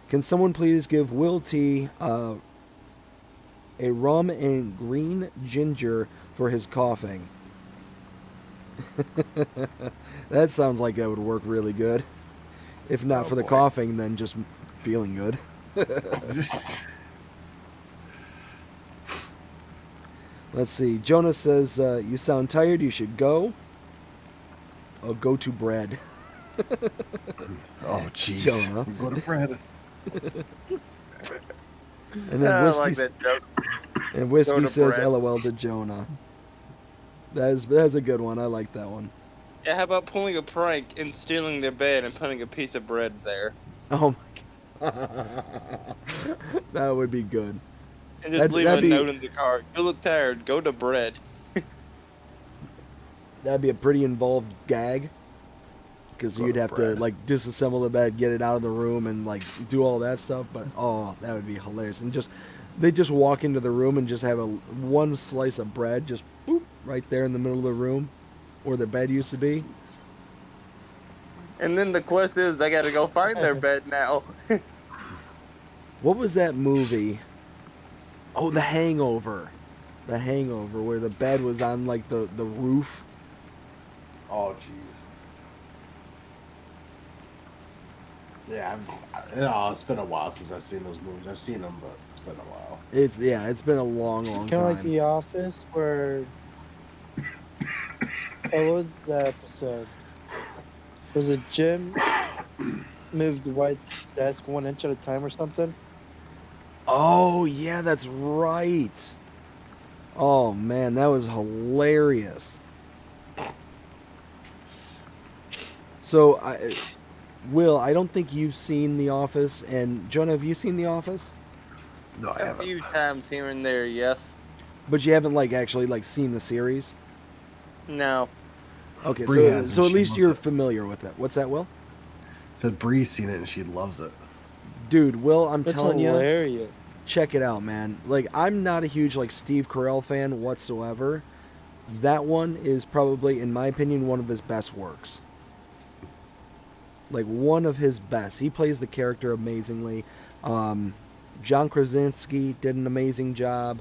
"Can someone please give WillT a rum and green ginger for his coughing?" That sounds like that would work really good. If not for the coughing, then just feeling good. Let's see. Jonah says, "You sound tired. You should go." Oh, go to bread. Oh, jeez. Jonah. Go to bread. And then I Whiskey, like that joke. and Whiskey Go to says, bread. "LOL to Jonah." That's a good one. I like that one. Yeah, how about pulling a prank and stealing their bed and putting a piece of bread there? Oh my god. That would be good. And just leave a that'd be- note in the car. You look tired. Go to bread. That'd be a pretty involved gag. Because Go you'd to have to, bread. like, disassemble the bed, get it out of the room, and, like, do all that stuff. But, oh, that would be hilarious. And they just walk into the room and just have one slice of bread just, boop, right there in the middle of the room where the bed used to be. And then the quest is, I gotta go find their bed now. What was that movie? Oh, The Hangover. The Hangover, where the bed was on, like, the roof. Oh, jeez. Yeah, it's been a while since I've seen those movies. I've seen them, but it's been a while. It's been a long Kind of time. like The Office, where what was that episode? Was it Jim moved Dwight's desk 1 inch at a time or something? Oh, yeah, that's right. Oh, man, that was hilarious. So, Will, I don't think you've seen The Office. And, Jonah, have you seen The Office? No, I A haven't. few times here and there, yes. But you haven't, like, actually, like, seen the series? No. Okay, Bree has, and so at she least loves you're it. familiar with it. What's that, Will? Said Bree's seen it and she loves it. Dude, Will, I'm It's telling you, hilarious. check it out, man. Like, I'm not a huge, like, Steve Carell fan whatsoever. That one is probably, in my opinion, one of his best works. Like, one of his best. He plays the character amazingly. John Krasinski did an amazing job.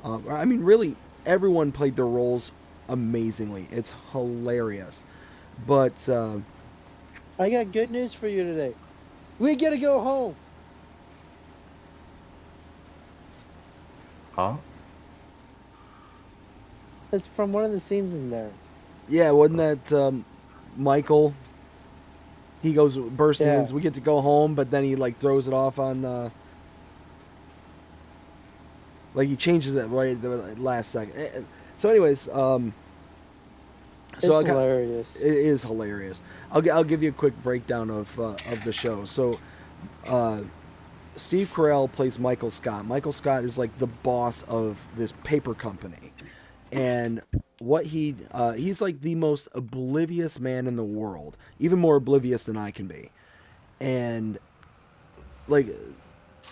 I mean, really, everyone played their roles amazingly. It's hilarious. But, I got good news for you today. We gotta go home. Huh? It's from one of the scenes in there. yeah, wasn't that Michael? He goes bursting Yeah. in. We get to go home, but then he, like, throws it off on... like, he changes it right at the last second. So, anyways, It's hilarious. it is hilarious. I'll give you a quick breakdown of the show. So, Steve Carell plays Michael Scott. Michael Scott is like the boss of this paper company, and what he's like the most oblivious man in the world, even more oblivious than I can be, and like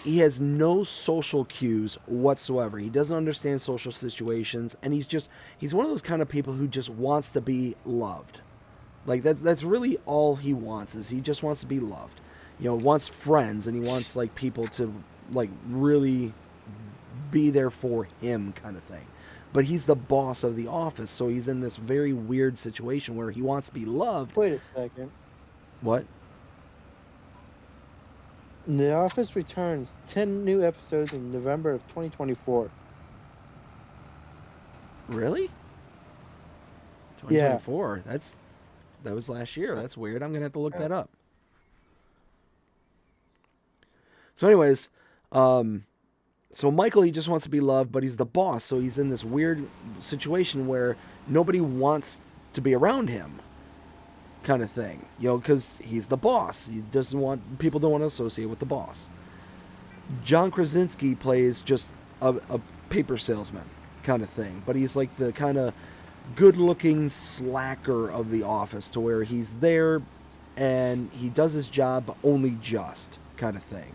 he has no social cues whatsoever. He doesn't understand social situations, and he's one of those kind of people who just wants to be loved. Like that's really all he wants, is he just wants to be loved. Wants friends, and he wants like people to like really be there for him, kind of thing. But he's the boss of the office, so he's in this very weird situation where he wants to be loved. Wait a second. What? The Office returns 10 new episodes in November of 2024. Really? Yeah. 2024. That was last year. That's weird. I'm gonna have to look that up. So, anyways, so Michael, he just wants to be loved, but he's the boss, so he's in this weird situation where nobody wants to be around him, kind of thing. Because he's the boss. People don't want to associate with the boss. John Krasinski plays just a paper salesman, kind of thing, but he's like the kind of good-looking slacker of the office, to where he's there and he does his job, but only just, kind of thing.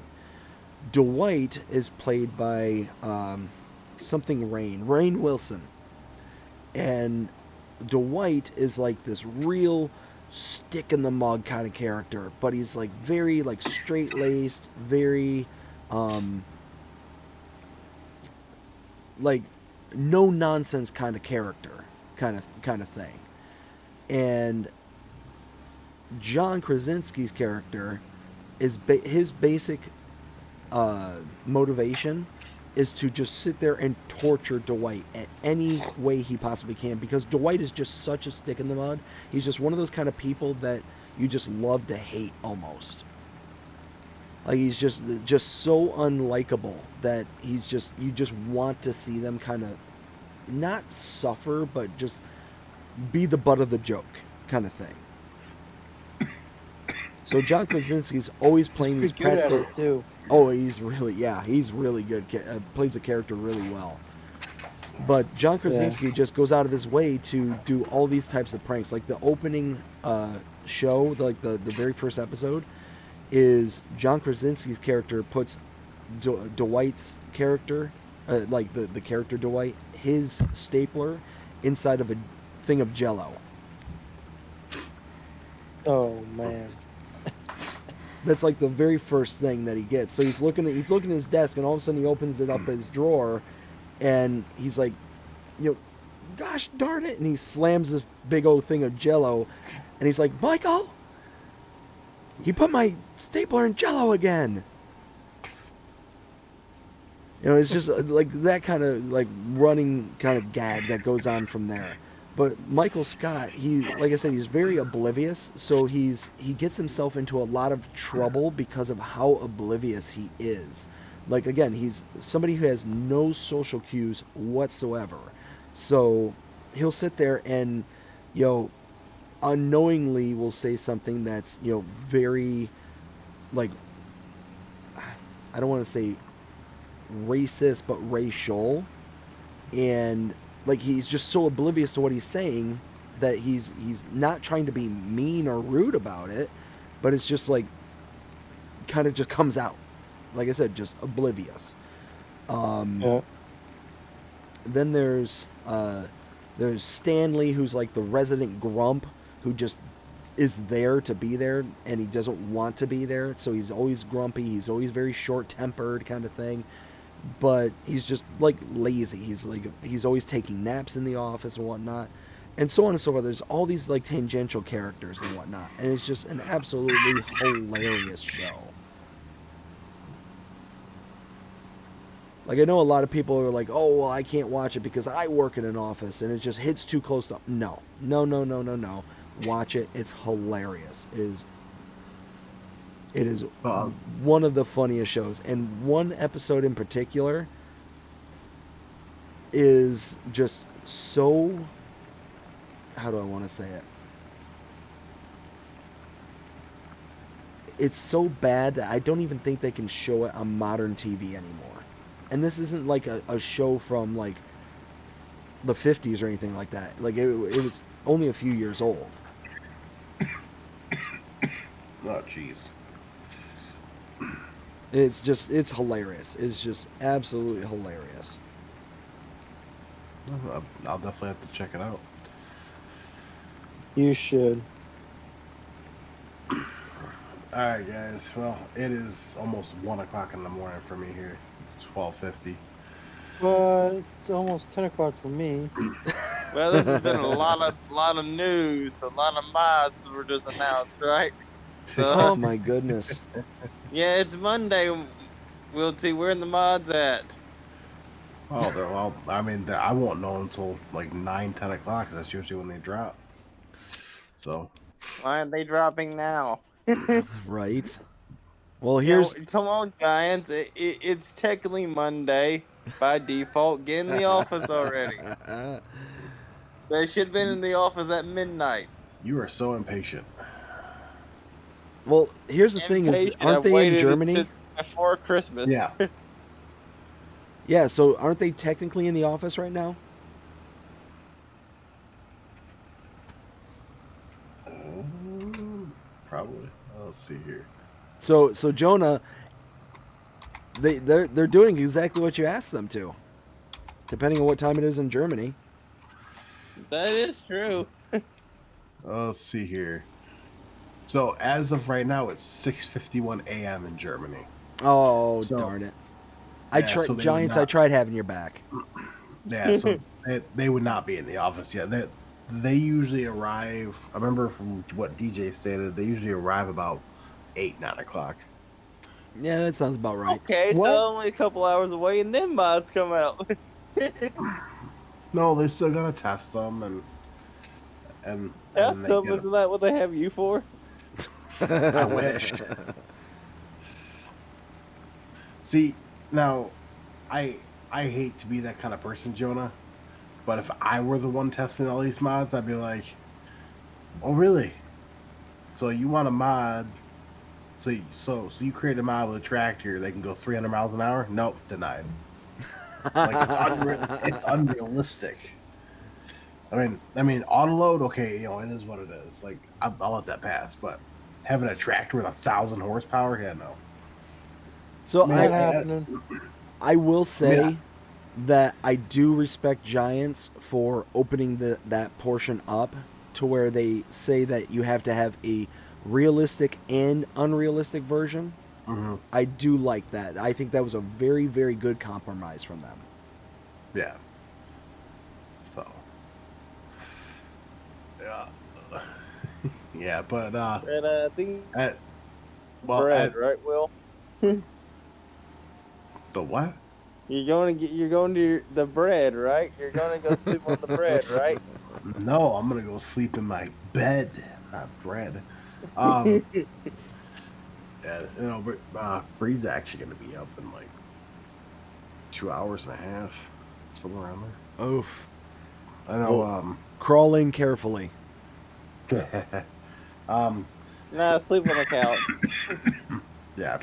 Dwight is played by Rainn Wilson, and Dwight is like this real stick in the mud kind of character, but he's like very like straight-laced, very like no nonsense kind of character, kind of thing. And John Krasinski's character is his basic motivation is to just sit there and torture Dwight at any way he possibly can, because Dwight is just such a stick in the mud. He's just one of those kind of people that you just love to hate almost. Like he's just so unlikable that you just want to see them kind of not suffer, but just be the butt of the joke, kind of thing. So John Krasinski's always playing these Pretty good at practical. it, too. Oh, he's really good. Plays the character really well. But John Krasinski just goes out of his way to do all these types of pranks. Like the opening show, the very first episode, is John Krasinski's character puts Dwight's character, like the character Dwight, his stapler inside of a thing of Jell-O. Oh man. That's like the very first thing that he gets. So he's looking at his desk, and all of a sudden he opens it up his drawer, and he's like, gosh darn it! And he slams this big old thing of Jell-O, and he's like, Michael, you put my stapler in Jell-O again. It's just like that kind of like running kind of gag that goes on from there. But Michael Scott, like I said, he's very oblivious, so he gets himself into a lot of trouble because of how oblivious he is. Like, again, he's somebody who has no social cues whatsoever. So he'll sit there and, unknowingly will say something that's, very, like, I don't want to say racist, but racial. And like he's just so oblivious to what he's saying that he's not trying to be mean or rude about it, but it's just like kind of just comes out. Like I said, just oblivious. Then there's Stanley, who's like the resident grump who just is there to be there, and he doesn't want to be there, so he's always grumpy, he's always very short-tempered kind of thing. But he's just like lazy. He's always taking naps in the office and whatnot, and so on and so forth. There's all these like tangential characters and whatnot, and it's just an absolutely hilarious show. Like, I know a lot of people are like, oh well, I can't watch it because I work in an office and it just hits too close to. No. Watch it. It's hilarious. It is one of the funniest shows, and one episode in particular is just so, how do I want to say it? it's so bad that I don't even think they can show it on modern TV anymore. And this isn't like a show from like the 50s or anything like that. Like it was only a few years old. Oh, jeez. It's hilarious. It's just absolutely hilarious. I'll definitely have to check it out. You should. All right, guys. Well, it is almost 1 o'clock in the morning for me here. It's 12:50. It's almost 10 o'clock for me. Well, this has been a lot of news. A lot of mods were just announced, right? Oh my goodness. Yeah, it's Monday. WillT, where in the mods at? Oh, well, I mean, I won't know until like 9, 10 o'clock. That's usually when they drop. So. Why aren't they dropping now? Right. Well, Come on, Giants. It's technically Monday by default. Get in the office already. They should have been in the office at midnight. You are so impatient. Well, here's the thing: is aren't they in Germany before Christmas? Yeah. Yeah. So aren't they technically in the office right now? Probably. Let's see here. So Jonah, they're doing exactly what you asked them to, depending on what time it is in Germany. That is true. Let's see here. So as of right now, it's 6:51 a.m. in Germany. Oh, darn it! So Giants. I tried having your back. Yeah, so they would not be in the office yet. They usually arrive. I remember from what DJ stated, they usually arrive about 8, 9 o'clock. Yeah, that sounds about right. Okay, What? so only a couple hours away, and then mods come out. No, they're still gonna test them and Test they them. get Isn't that what they have you for? I wish. See, now, I hate to be that kind of person, Jonah, but if I were the one testing all these mods, I'd be like, "Oh, really? So you want a mod? So you create a mod with a tractor that can go 300 miles an hour? Nope, denied. Like it's unrealistic. I mean, auto load, okay, you know, it is what it is. Like I'll let that pass, but having a tractor with 1,000 horsepower, yeah, no. So Not happening. I will say that I do respect Giants for opening that portion up to where they say that you have to have a realistic and unrealistic version. Mm-hmm. I do like that. I think that was a very, very good compromise from them. Yeah. So. Yeah. Yeah, but And I think well, bread, right, Will? the what? You're going to the bread, right? You're going to go sleep on the bread, right? No, I'm gonna go sleep in my bed, not bread. Yeah, you know, Bree's actually gonna be up in like 2 hours and a half, somewhere around there. Oof. I know. Crawl in carefully. Nah, sleep on the couch. Yeah.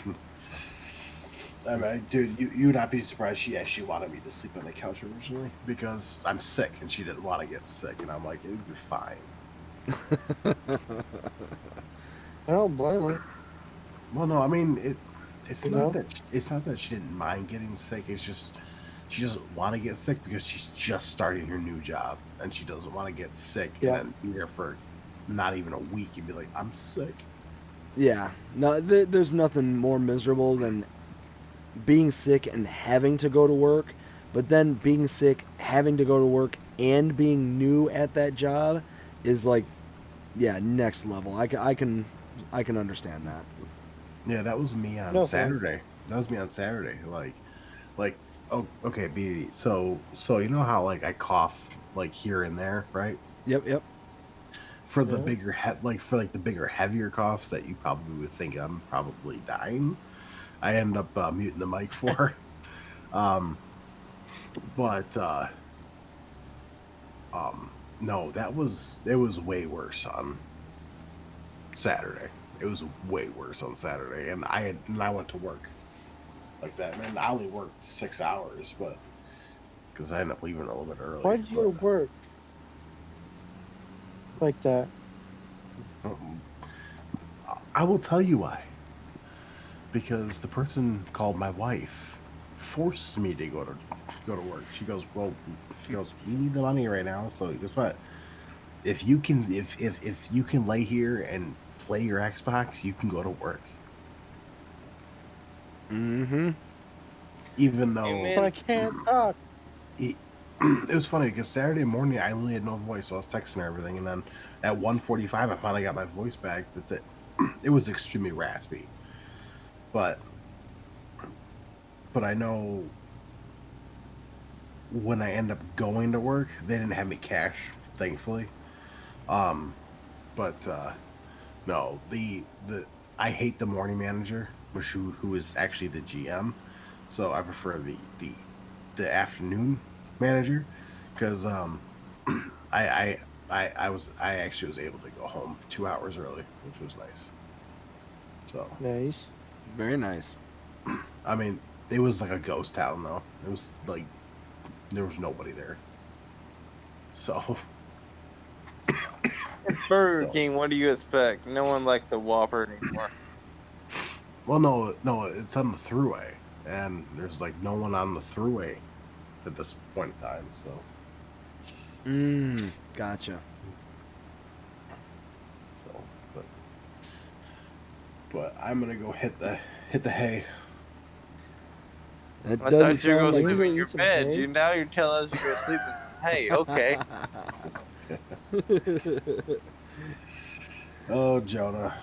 I mean, dude, you'd not be surprised. She actually wanted me to sleep on the couch originally because I'm sick, and she didn't want to get sick, and I'm like, it would be fine. I don't blame her. Well, no, I mean it's You not know? that she didn't mind getting sick. It's just she doesn't want to get sick because she's just starting her new job, and she doesn't want to get sick Yeah. and then be there for not even a week and be like, I'm sick. Yeah. No, there's nothing more miserable than being sick and having to go to work, but then being sick, having to go to work, and being new at that job is like, yeah, next level. I can understand that. Yeah, that was me on No Saturday. That was me on Saturday. Like, oh, okay, BDD. So you know how like I cough like here and there, right? Yep. For the Yeah. bigger the bigger, heavier coughs that you probably would think I'm probably dying, I end up muting the mic for. No, it was way worse on Saturday. it was way worse on Saturday, and I went to work like that. Man, I only worked 6 hours, but because I ended up leaving a little bit early. Why did you work like that? I will tell you why. Because the person called my wife forced me to go to work. She goes, we need the money right now. So guess what? If you can lay here and play your Xbox, you can go to work. Mm-hmm. Even though Amen. But I can't talk. it was funny because Saturday morning I literally had no voice, so I was texting her everything, and then at 1:45 I finally got my voice back. But it was extremely raspy. But I know when I end up going to work, they didn't have me cash, thankfully. No, the I hate the morning manager, who is actually the GM. So I prefer the afternoon manager because I actually was able to go home 2 hours early, which was nice. So Nice. Very nice. I mean, it was like a ghost town though. It was like there was nobody there. So It's Burger King. What do you expect? No one likes the Whopper anymore. well, no, it's on the thruway, and there's like no one on the thruway at this point in time. So Gotcha. So, but I'm gonna go hit the hay. That I doesn't thought you were sound going to like sleep in your Eat some bed. hay? Now you're telling us you're going to sleep in some hay. Okay. Oh, Jonah.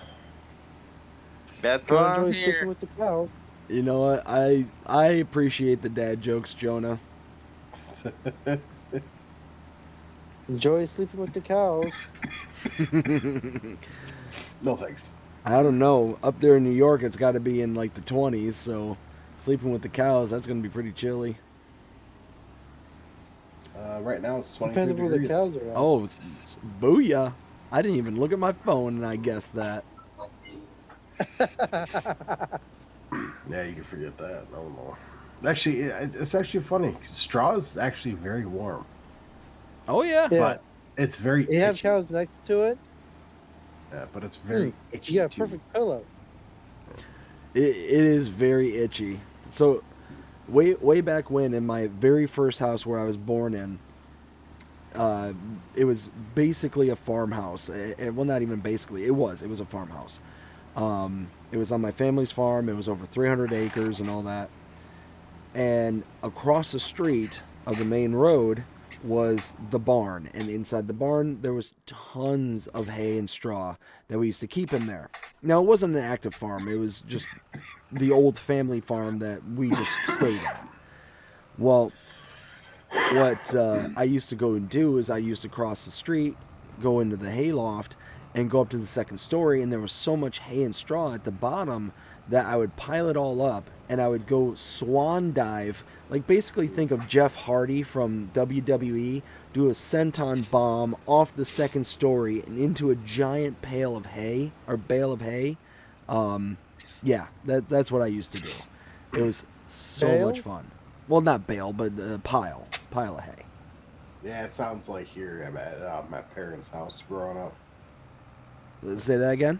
That's Go why enjoy I'm sleeping here. with the cows. You know what? I appreciate the dad jokes, Jonah. Enjoy sleeping with the cows. No thanks. I don't know. Up there in New York, it's got to be in like the 20s, so sleeping with the cows, that's going to be pretty chilly. Right now it's 22 Depends on where the degrees. cows are at. Oh, booyah. I didn't even look at my phone and I guessed that. Yeah, you can forget that. No. Actually, it's actually funny. Straw is actually very warm, Oh, yeah. Yeah. but it's very You have itchy. cows next to it. Yeah, but it's very itchy You got a too. perfect pillow. It is very itchy. So, way back when, in my very first house where I was born in, it was basically a farmhouse. Well, not even basically. It was a farmhouse. It was on my family's farm. It was over 300 acres and all that. And across the street of the main road was the barn. And inside the barn, there was tons of hay and straw that we used to keep in there. Now, it wasn't an active farm. It was just the old family farm that we just stayed at. Well, what I used to go and do is I used to cross the street, go into the hayloft, and go up to the second story, and there was so much hay and straw at the bottom that I would pile it all up, and I would go swan dive, like basically think of Jeff Hardy from WWE, do a senton bomb off the second story and into a giant pail of hay, or bale of hay. Yeah, that's what I used to do. It was so Bale? much fun. Well, not bale, but pile of hay. Yeah, it sounds like here I'm at my parents' house growing up. Say that again?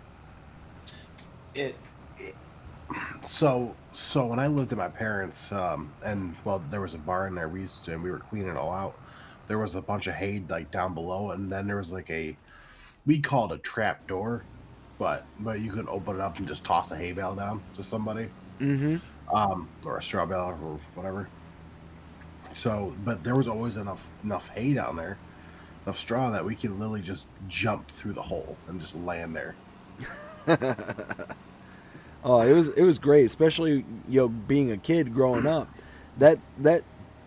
So when I lived at my parents, and well, there was a barn there and we were cleaning it all out. There was a bunch of hay like down below, and then there was like we called it a trap door, but you could open it up and just toss a hay bale down to somebody, Mm-hmm. or a straw bale or whatever. So, but there was always enough hay down there, enough straw that we could literally just jump through the hole and just land there. Oh, it was great, especially being a kid growing up. That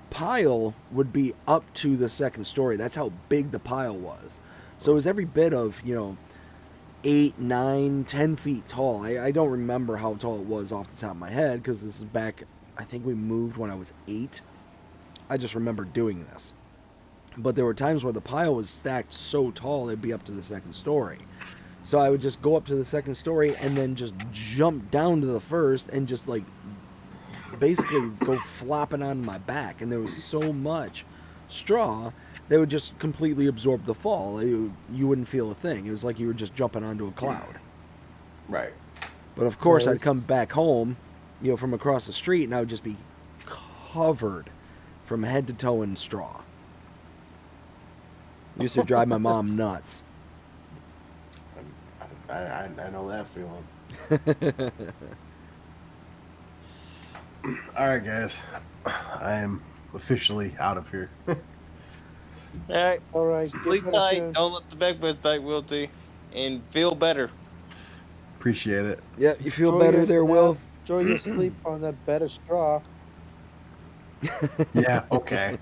pile would be up to the second story. That's how big the pile was. So it was every bit of 8, 9, 10 feet tall. I don't remember how tall it was off the top of my head because this is back. I think we moved when I was 8. I just remember doing this. But there were times where the pile was stacked so tall it'd be up to the second story. So I would just go up to the second story and then just jump down to the first and just like basically go flopping on my back. And there was so much straw that would just completely absorb the fall. You wouldn't feel a thing. It was like you were just jumping onto a cloud. Right. But of course, I'd come back home, from across the street, and I would just be covered from head to toe in straw. It used to drive my mom nuts. I know that feeling. All right, guys. I am officially out of here. Alright. All right. Sleep tight. Don't let the bed bugs bite, WillT. And feel better. Appreciate it. Yeah, you feel better there, Will? Enjoy your sleep on that bed of straw. Yeah, okay.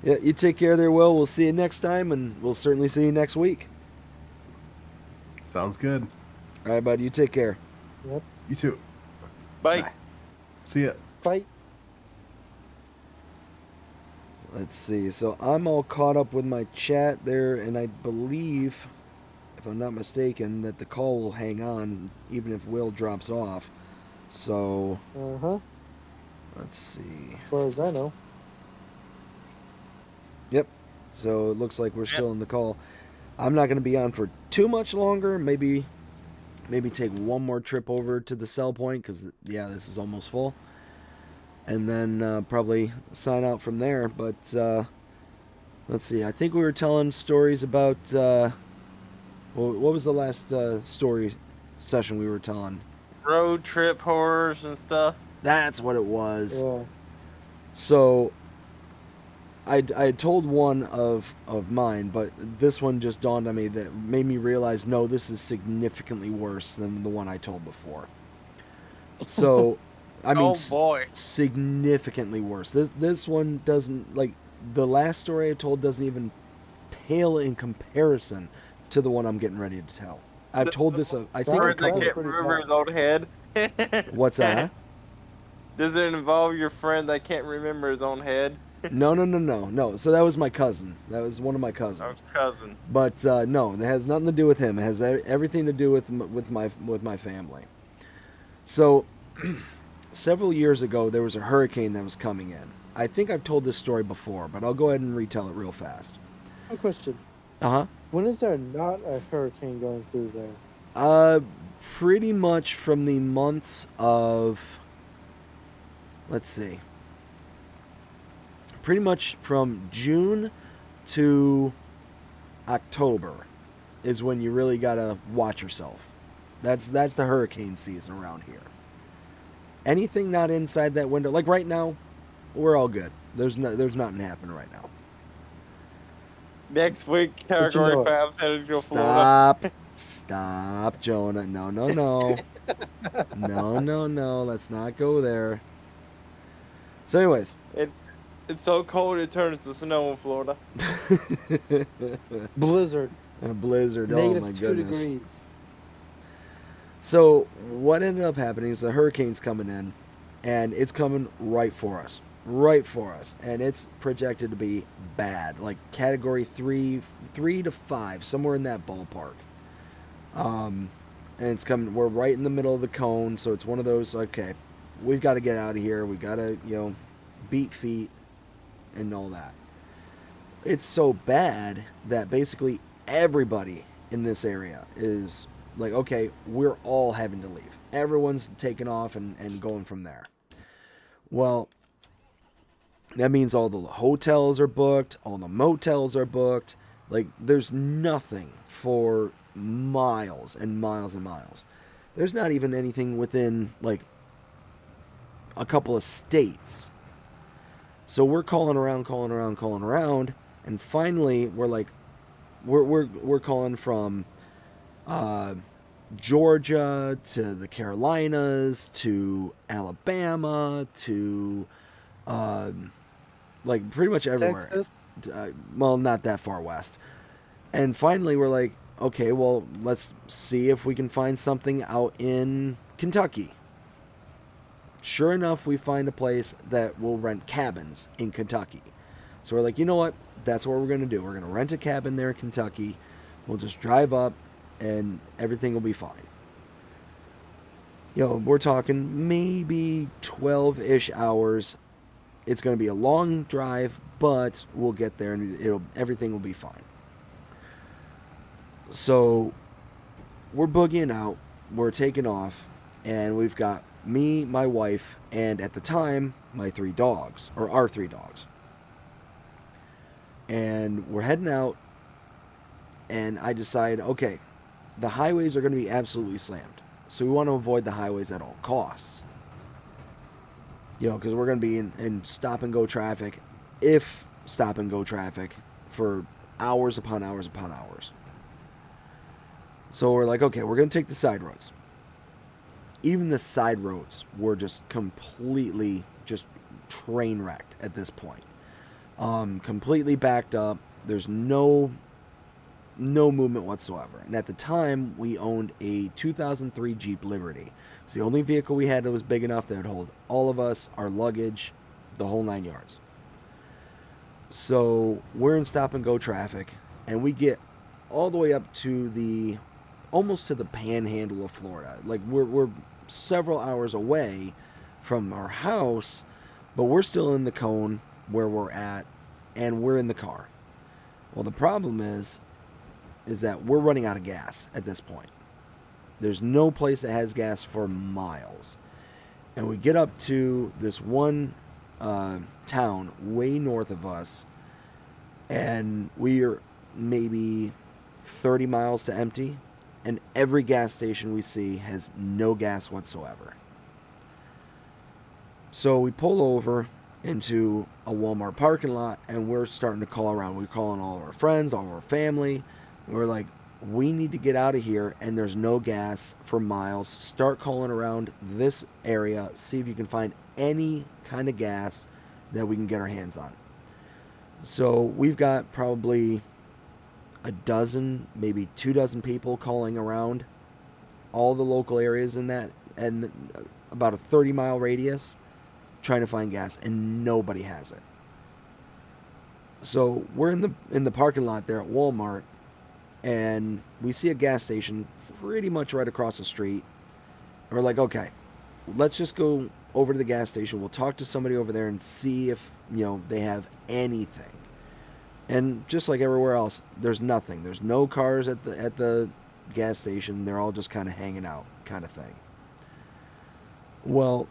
Yeah, you take care there, Will. We'll see you next time, and we'll certainly see you next week. Sounds good. All right, bud. You take care. Yep. You too. Bye. Bye. See ya. Fight. Let's see. So I'm all caught up with my chat there, and I believe, if I'm not mistaken, that the call will hang on even if Will drops off. So let's see. As far as I know. Yep. So it looks like we're still in the call. I'm not going to be on for too much longer. Maybe take one more trip over to the sell point because, yeah, this is almost full. And then probably sign out from there. But let's see. I think we were telling stories about... what was the last story session we were telling? Road trip horrors and stuff. That's what it was. Yeah. So... I had told one of mine, but this one just dawned on me that made me realize, no, this is significantly worse than the one I told before. So, I mean, Oh boy. significantly worse. This one doesn't, like, the last story I told doesn't even pale in comparison to the one I'm getting ready to tell. I've told this, I think, a Friend that couple. can't remember his own head. What's that? Does it involve your friend that can't remember his own head? No. So that was my cousin. That was one of my cousins. Our cousin. But no, it has nothing to do with him. It has everything to do with my family. So, several years ago, there was a hurricane that was coming in. I think I've told this story before, but I'll go ahead and retell it real fast. One question. Uh-huh. When is there not a hurricane going through there? Pretty much from the months of... Let's see. Pretty much from June to October is when you really gotta watch yourself. That's the hurricane season around here. Anything not inside that window, like right now, we're all good. There's nothing happening right now. Next week, Category 5's headed to Florida. Stop, Jonah. No. No. Let's not go there. So, anyways. It's so cold it turns to snow in Florida. Blizzard. A blizzard. Negative Oh my 2 goodness. degrees. So what ended up happening is the hurricane's coming in, and it's coming right for us, and it's projected to be bad, like Category 3 to 5, somewhere in that ballpark. And it's coming. We're right in the middle of the cone, so it's one of those. Okay, we've got to get out of here. We got to, beat feet and all that. It's so bad that basically everybody in this area is like, okay, we're all having to leave. Everyone's taking off and going from there. Well, that means all the hotels are booked, all the motels are booked. Like, there's nothing for miles and miles and miles. There's not even anything within, like, a couple of states. So we're calling around, and finally we're like, we're calling from Georgia to the Carolinas to Alabama to like pretty much everywhere. Texas? Well, not that far west. And finally we're like, okay, well, let's see if we can find something out in Kentucky. Sure enough, we find a place that will rent cabins in Kentucky. So we're like, you know what? That's what we're going to do. We're going to rent a cabin there in Kentucky. We'll just drive up and everything will be fine. We're talking maybe 12-ish hours. It's going to be a long drive, but we'll get there and everything will be fine. So we're boogieing out, we're taking off, and we've got me, my wife, and at the time, my 3 dogs, or our 3 dogs. And we're heading out, and I decide, okay, the highways are going to be absolutely slammed. So we want to avoid the highways at all costs. Because we're going to be in stop and go traffic, if stop and go traffic, for hours upon hours upon hours. So we're like, okay, we're going to take the side roads. Even the side roads were just completely just train wrecked at this point. Completely backed up. There's no movement whatsoever. And at the time, we owned a 2003 Jeep Liberty. It's the only vehicle we had that was big enough that would hold all of us, our luggage, the whole 9 yards. So we're in stop and go traffic, and we get all the way up to almost to the panhandle of Florida. Like we're several hours away from our house, but we're still in the cone where we're at, and we're in the car. Well, the problem is that we're running out of gas at this point. There's no place that has gas for miles. And we get up to this one town way north of us, and we are maybe 30 miles to empty, and every gas station we see has no gas whatsoever. So we pull over into a Walmart parking lot, and we're starting to call around. We're calling all of our friends, all of our family. We're like, we need to get out of here, and there's no gas for miles. Start calling around this area, see if you can find any kind of gas that we can get our hands on. So we've got probably a dozen, maybe 24 people calling around all the local areas in that, and about a 30-mile radius, trying to find gas, and nobody has it. So we're in the parking lot there at Walmart, and we see a gas station pretty much right across the street. And we're like, okay, let's just go over to the gas station. We'll talk to somebody over there and see if they have anything. And just like everywhere else, there's nothing. There's no cars at the gas station. They're all just kind of hanging out, kind of thing. Well,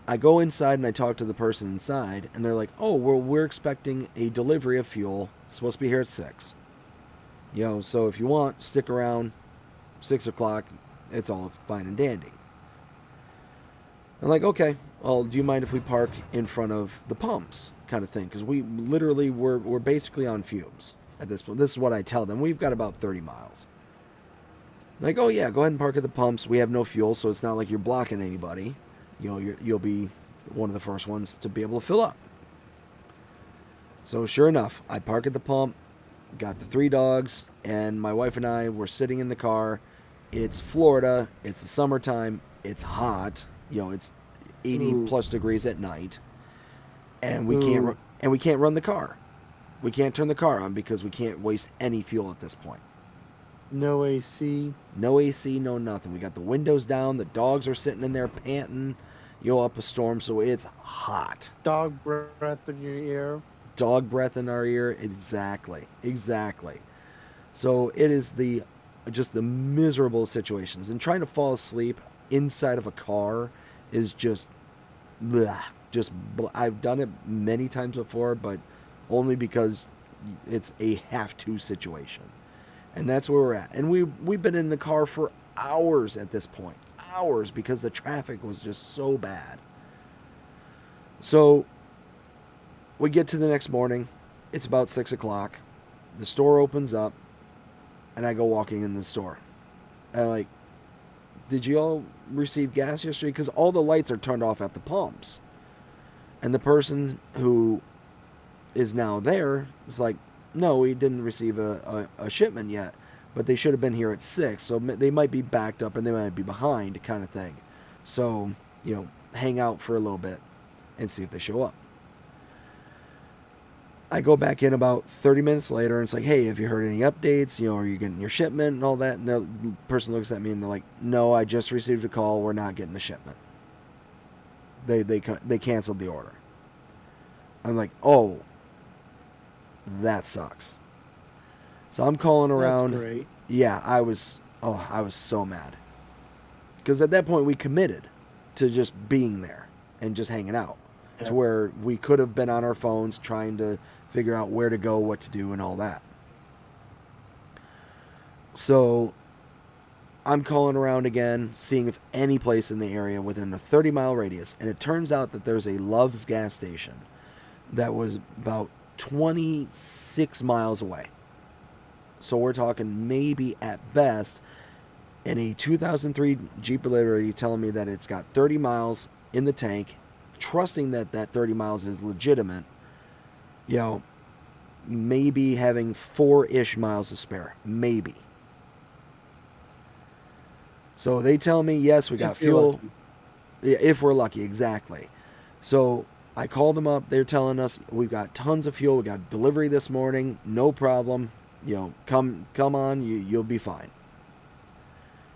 I go inside and I talk to the person inside, and they're like, oh, well, we're expecting a delivery of fuel. It's supposed to be here at 6. So if you want, stick around. 6 o'clock, it's all fine and dandy. I'm like, okay, well, do you mind if we park in front of the pumps, kind of thing? Because we literally, we're basically on fumes at this point. This is what I tell them. We've got about 30 miles. Like, oh yeah, go ahead and park at the pumps. We have no fuel, so it's not like you're blocking anybody. You'll be one of the first ones to be able to fill up. So sure enough, I park at the pump, got the 3 dogs, and my wife and I were sitting in the car. It's Florida. It's the summertime. It's hot. It's 80 plus degrees at night, and we can't run the car. We can't turn the car on because we can't waste any fuel at this point. No AC. No AC, no nothing. We got the windows down. The dogs are sitting in there panting, up a storm, so it's hot. Dog breath in your ear. Dog breath in our ear. Exactly. So it is just the miserable situations. And trying to fall asleep inside of a car is just, I've done it many times before, but only because it's a have-to situation. And that's where we're at. And we've been in the car for hours at this point. Hours, because the traffic was just so bad. So we get to the next morning. It's about 6 o'clock. The store opens up, and I go walking in the store. And I'm like, did you all receive gas yesterday? Because all the lights are turned off at the pumps. And the person who is now there is like, no, we didn't receive a shipment yet, but they should have been here at 6, so they might be backed up and they might be behind, kind of thing. So, hang out for a little bit and see if they show up. I go back in about 30 minutes later, and it's like, hey, have you heard any updates? You know, are you getting your shipment and all that? And the person looks at me and they're like, no, I just received a call. We're not getting the shipment. They canceled the order. I'm like, oh, that sucks. So I'm calling around. That's great. Yeah, I was so mad. Because at that point we committed to just being there and just hanging out. Yeah. To where we could have been on our phones trying to figure out where to go, what to do, and all that. So I'm calling around again, seeing if any place in the area within a 30-mile radius. And it turns out that there's a Love's gas station that was about 26 miles away. So we're talking maybe at best in a 2003 Jeep Liberty telling me that it's got 30 miles in the tank, trusting that 30 miles is legitimate, you know, maybe having 4-ish miles to spare. Maybe. So they tell me, yes, we got fuel. Yeah, if we're lucky, exactly. So I called them up. They're telling us we've got tons of fuel. We got delivery this morning. No problem. You know, come on. You'll be fine.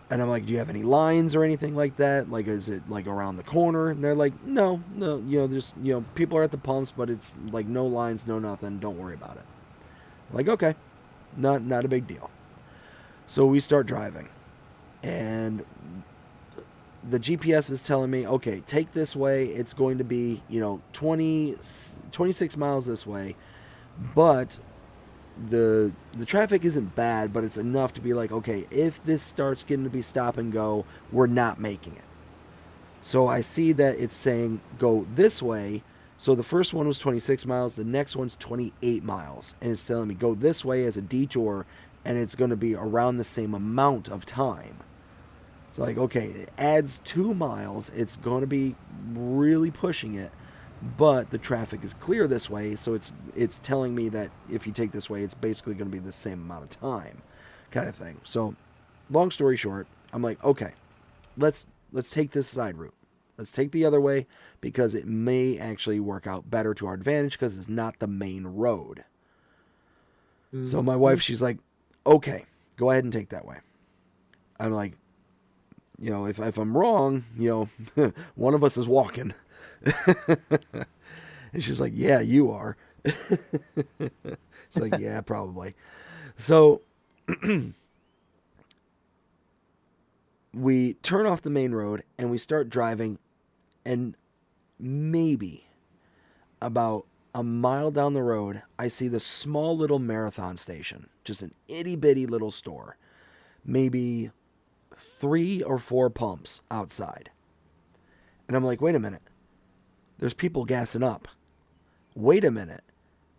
And I'm like, do you have any lines or anything like that? Like, is it like around the corner? And they're like, no. You know, there's, you know, people are at the pumps, but it's like no lines, no nothing. Don't worry about it. I'm like, okay, not a big deal. So we start driving, and the GPS is telling me, okay, take this way. It's going to be, you know, 26 miles this way, but the traffic isn't bad, but it's enough to be like, okay, if this starts getting to be stop and go, we're not making it. So I see that it's saying go this way. So the first one was 26 miles, the next one's 28 miles, and it's telling me go this way as a detour, and it's going to be around the same amount of time. So like, okay, it adds 2 miles, it's going to be really pushing it, but the traffic is clear this way, so it's telling me that if you take this way, it's basically going to be the same amount of time, kind of thing. So, long story short, I'm like, okay, let's take this side route. Let's take the other way because it may actually work out better to our advantage because it's not the main road. Mm-hmm. So my wife, she's like, okay, go ahead and take that way. I'm like, you know, if I'm wrong, you know, one of us is walking. And she's like, yeah, you are. She's like, yeah, probably. So we turn off the main road and we start driving, and maybe about a mile down the road, I see the small little Marathon station, just an itty bitty little store, maybe 3 or 4 pumps outside. And I'm like, wait a minute. There's people gassing up. Wait a minute.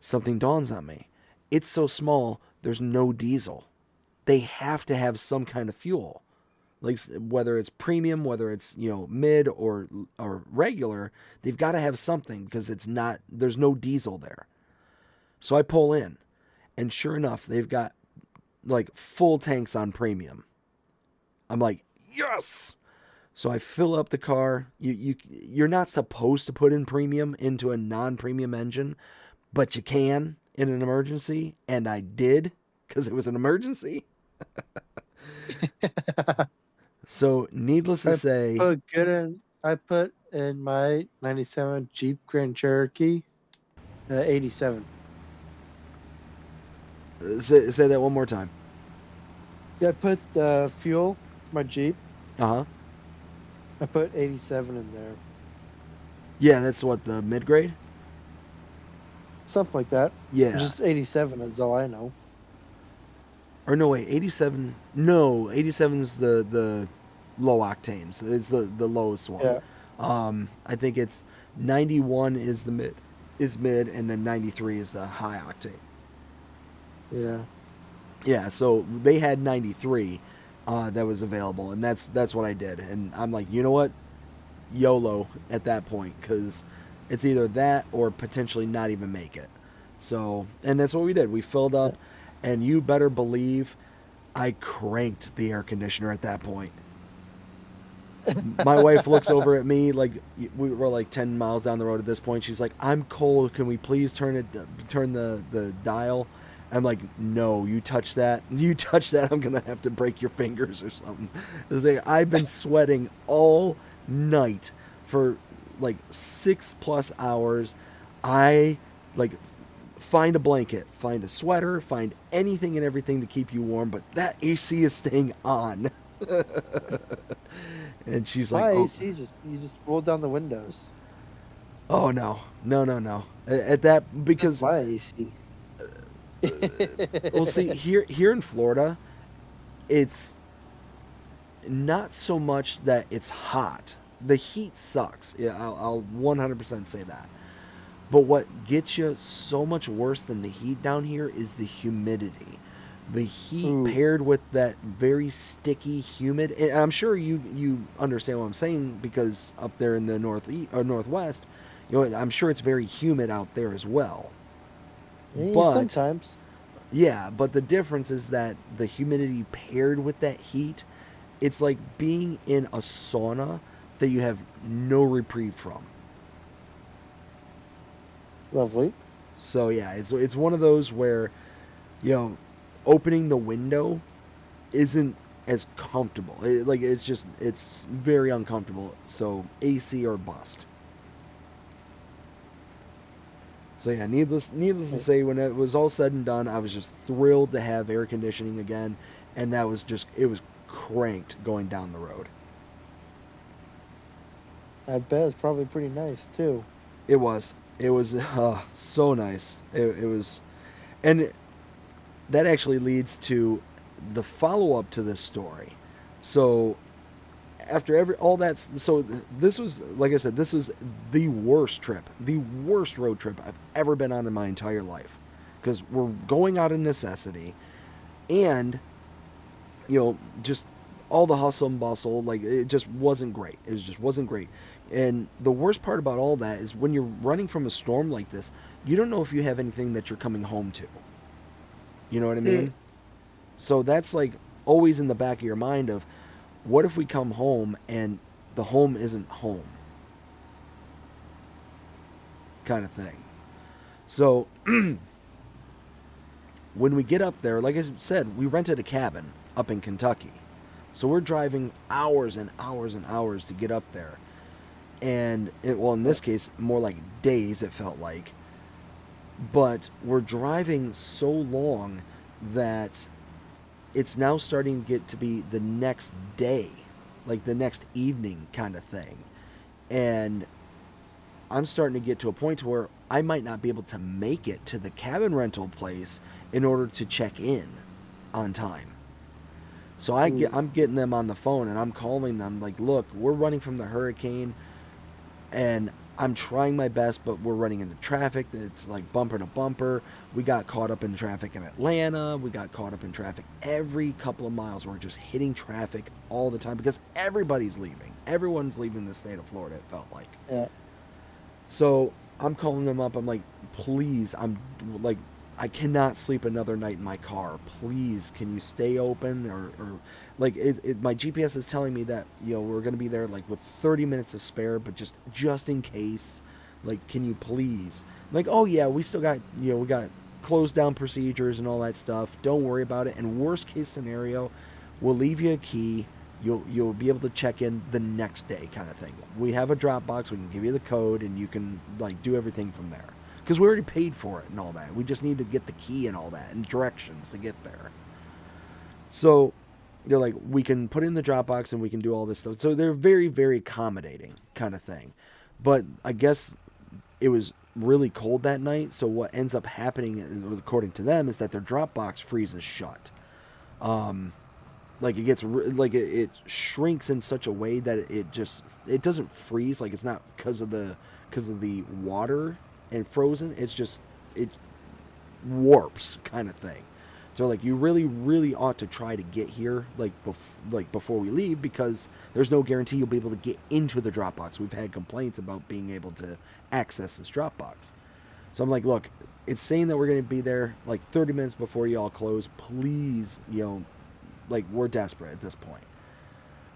Something dawns on me. It's so small, there's no diesel. They have to have some kind of fuel. Like, whether it's premium, whether it's, you know, mid or regular, they've got to have something because there's no diesel there. So I pull in, and sure enough, they've got like full tanks on premium. I'm like, yes! So I fill up the car. You're not supposed to put in premium into a non-premium engine, but you can in an emergency, and I did because it was an emergency. So needless to say, I put in my 97 Jeep Grand Cherokee 87. Say that one more time. Yeah, I put fuel, my Jeep. Uh-huh. I put 87 in there. Yeah, that's what, the mid-grade? Stuff like that. Yeah. Just 87 is all I know. Or no, wait, 87. No, 87's the low octanes. It's the lowest one. Yeah. I think it's 91 is mid, and then 93 is the high octane. Yeah. Yeah, so they had 93 that was available, and that's what I did. And I'm like, you know what? YOLO at that point, because it's either that or potentially not even make it. So, and that's what we did. We filled up, and you better believe I cranked the air conditioner at that point. My wife looks over at me like we were like 10 miles down the road at this point. She's like, "I'm cold. Can we please turn the dial?" I'm like, "No, you touch that. You touch that, I'm gonna have to break your fingers or something." It's like, I've been sweating all night for like 6+ hours. I like find a blanket, find a sweater, find anything and everything to keep you warm, but that AC is staying on. And she's like, My "Oh, AC you just roll down the windows. oh no, no, no, no." At that, because My AC. well, see, here in Florida, it's not so much that it's hot. The heat sucks. Yeah, I'll 100% say that. But what gets you so much worse than the heat down here is the humidity. The heat Ooh. paired with that very sticky, humid. And I'm sure you understand what I'm saying, because up there in the northeast or northwest, I'm sure it's very humid out there as well. But Sometimes. yeah, but the difference is that the humidity paired with that heat, it's like being in a sauna that you have no reprieve from. Lovely. So yeah, it's one of those where, opening the window isn't as comfortable. It's very uncomfortable. So AC or bust. So yeah, needless to say, when it was all said and done, I was just thrilled to have air conditioning again, and it was cranked going down the road. I bet it's probably pretty nice too. It was so nice. It was, and that actually leads to the follow up to this story. So after this was, like I said, this was the worst road trip I've ever been on in my entire life, because we're going out of necessity, and just all the hustle and bustle, like it just wasn't great. It just wasn't great. And the worst part about all that is when you're running from a storm like this, you don't know if you have anything that you're coming home to. You know what I mean? So that's like always in the back of your mind of, what if we come home and the home isn't home? Kind of thing. So when we get up there, like I said, we rented a cabin up in Kentucky. So we're driving hours and hours and hours to get up there. And in this case, more like days, it felt like. But we're driving so long that it's now starting to get to be the next day, like the next evening kind of thing. And I'm starting to get to a point where I might not be able to make it to the cabin rental place in order to check in on time. So I'm getting them on the phone, and I'm calling them like, "Look, we're running from the hurricane, and I'm trying my best, but we're running into traffic. It's like bumper to bumper. We got caught up in traffic in Atlanta. We got caught up in traffic every couple of miles. We're just hitting traffic all the time because everybody's leaving. Everyone's leaving the state of Florida, it felt like." Yeah. So I'm calling them up. I'm like, "Please, I cannot sleep another night in my car. Please, can you stay open?" Or like my GPS is telling me that we're gonna be there like with 30 minutes to spare, but just in case, like, can you please? I'm like, "Oh yeah, we still got we got closed down procedures and all that stuff. Don't worry about it. And worst case scenario, we'll leave you a key. You'll be able to check in the next day, kind of thing. We have a Dropbox. We can give you the code, and you can like do everything from there." Because we already paid for it and all that. We just need to get the key and all that and directions to get there. So they're like, "We can put in the Dropbox and we can do all this stuff." So they're very, very accommodating kind of thing. But I guess it was really cold that night. So what ends up happening, according to them, is that their Dropbox freezes shut. Like it gets it shrinks in such a way that it doesn't freeze. Like it's not because of the water and frozen. It warps kind of thing. So like, you really, really ought to try to get here before we leave, because there's no guarantee you'll be able to get into the Dropbox. We've had complaints about being able to access this Dropbox. So I'm like, "Look, it's saying that we're going to be there like 30 minutes before you all close. Please, like, we're desperate at this point."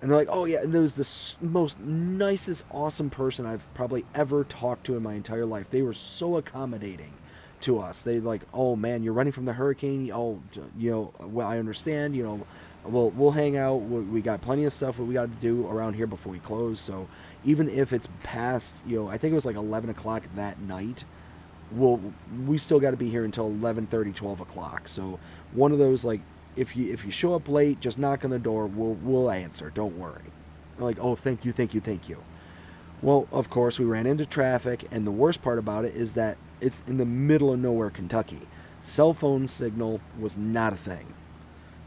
And they're like, oh yeah, and there was the most nicest, awesome person I've probably ever talked to in my entire life. They were so accommodating to us. They like, oh man, you're running from the hurricane. Oh, well, I understand. We'll hang out. We got plenty of stuff that we got to do around here before we close. So even if it's past, I think it was like 11 o'clock that night, we still got to be here until 11:30, 12 o'clock. So one of those, like, if you show up late, just knock on the door. We'll answer. Don't worry. They're like, oh, thank you, thank you, thank you. Well, of course, we ran into traffic, and the worst part about it is that it's in the middle of nowhere, Kentucky. Cell phone signal was not a thing.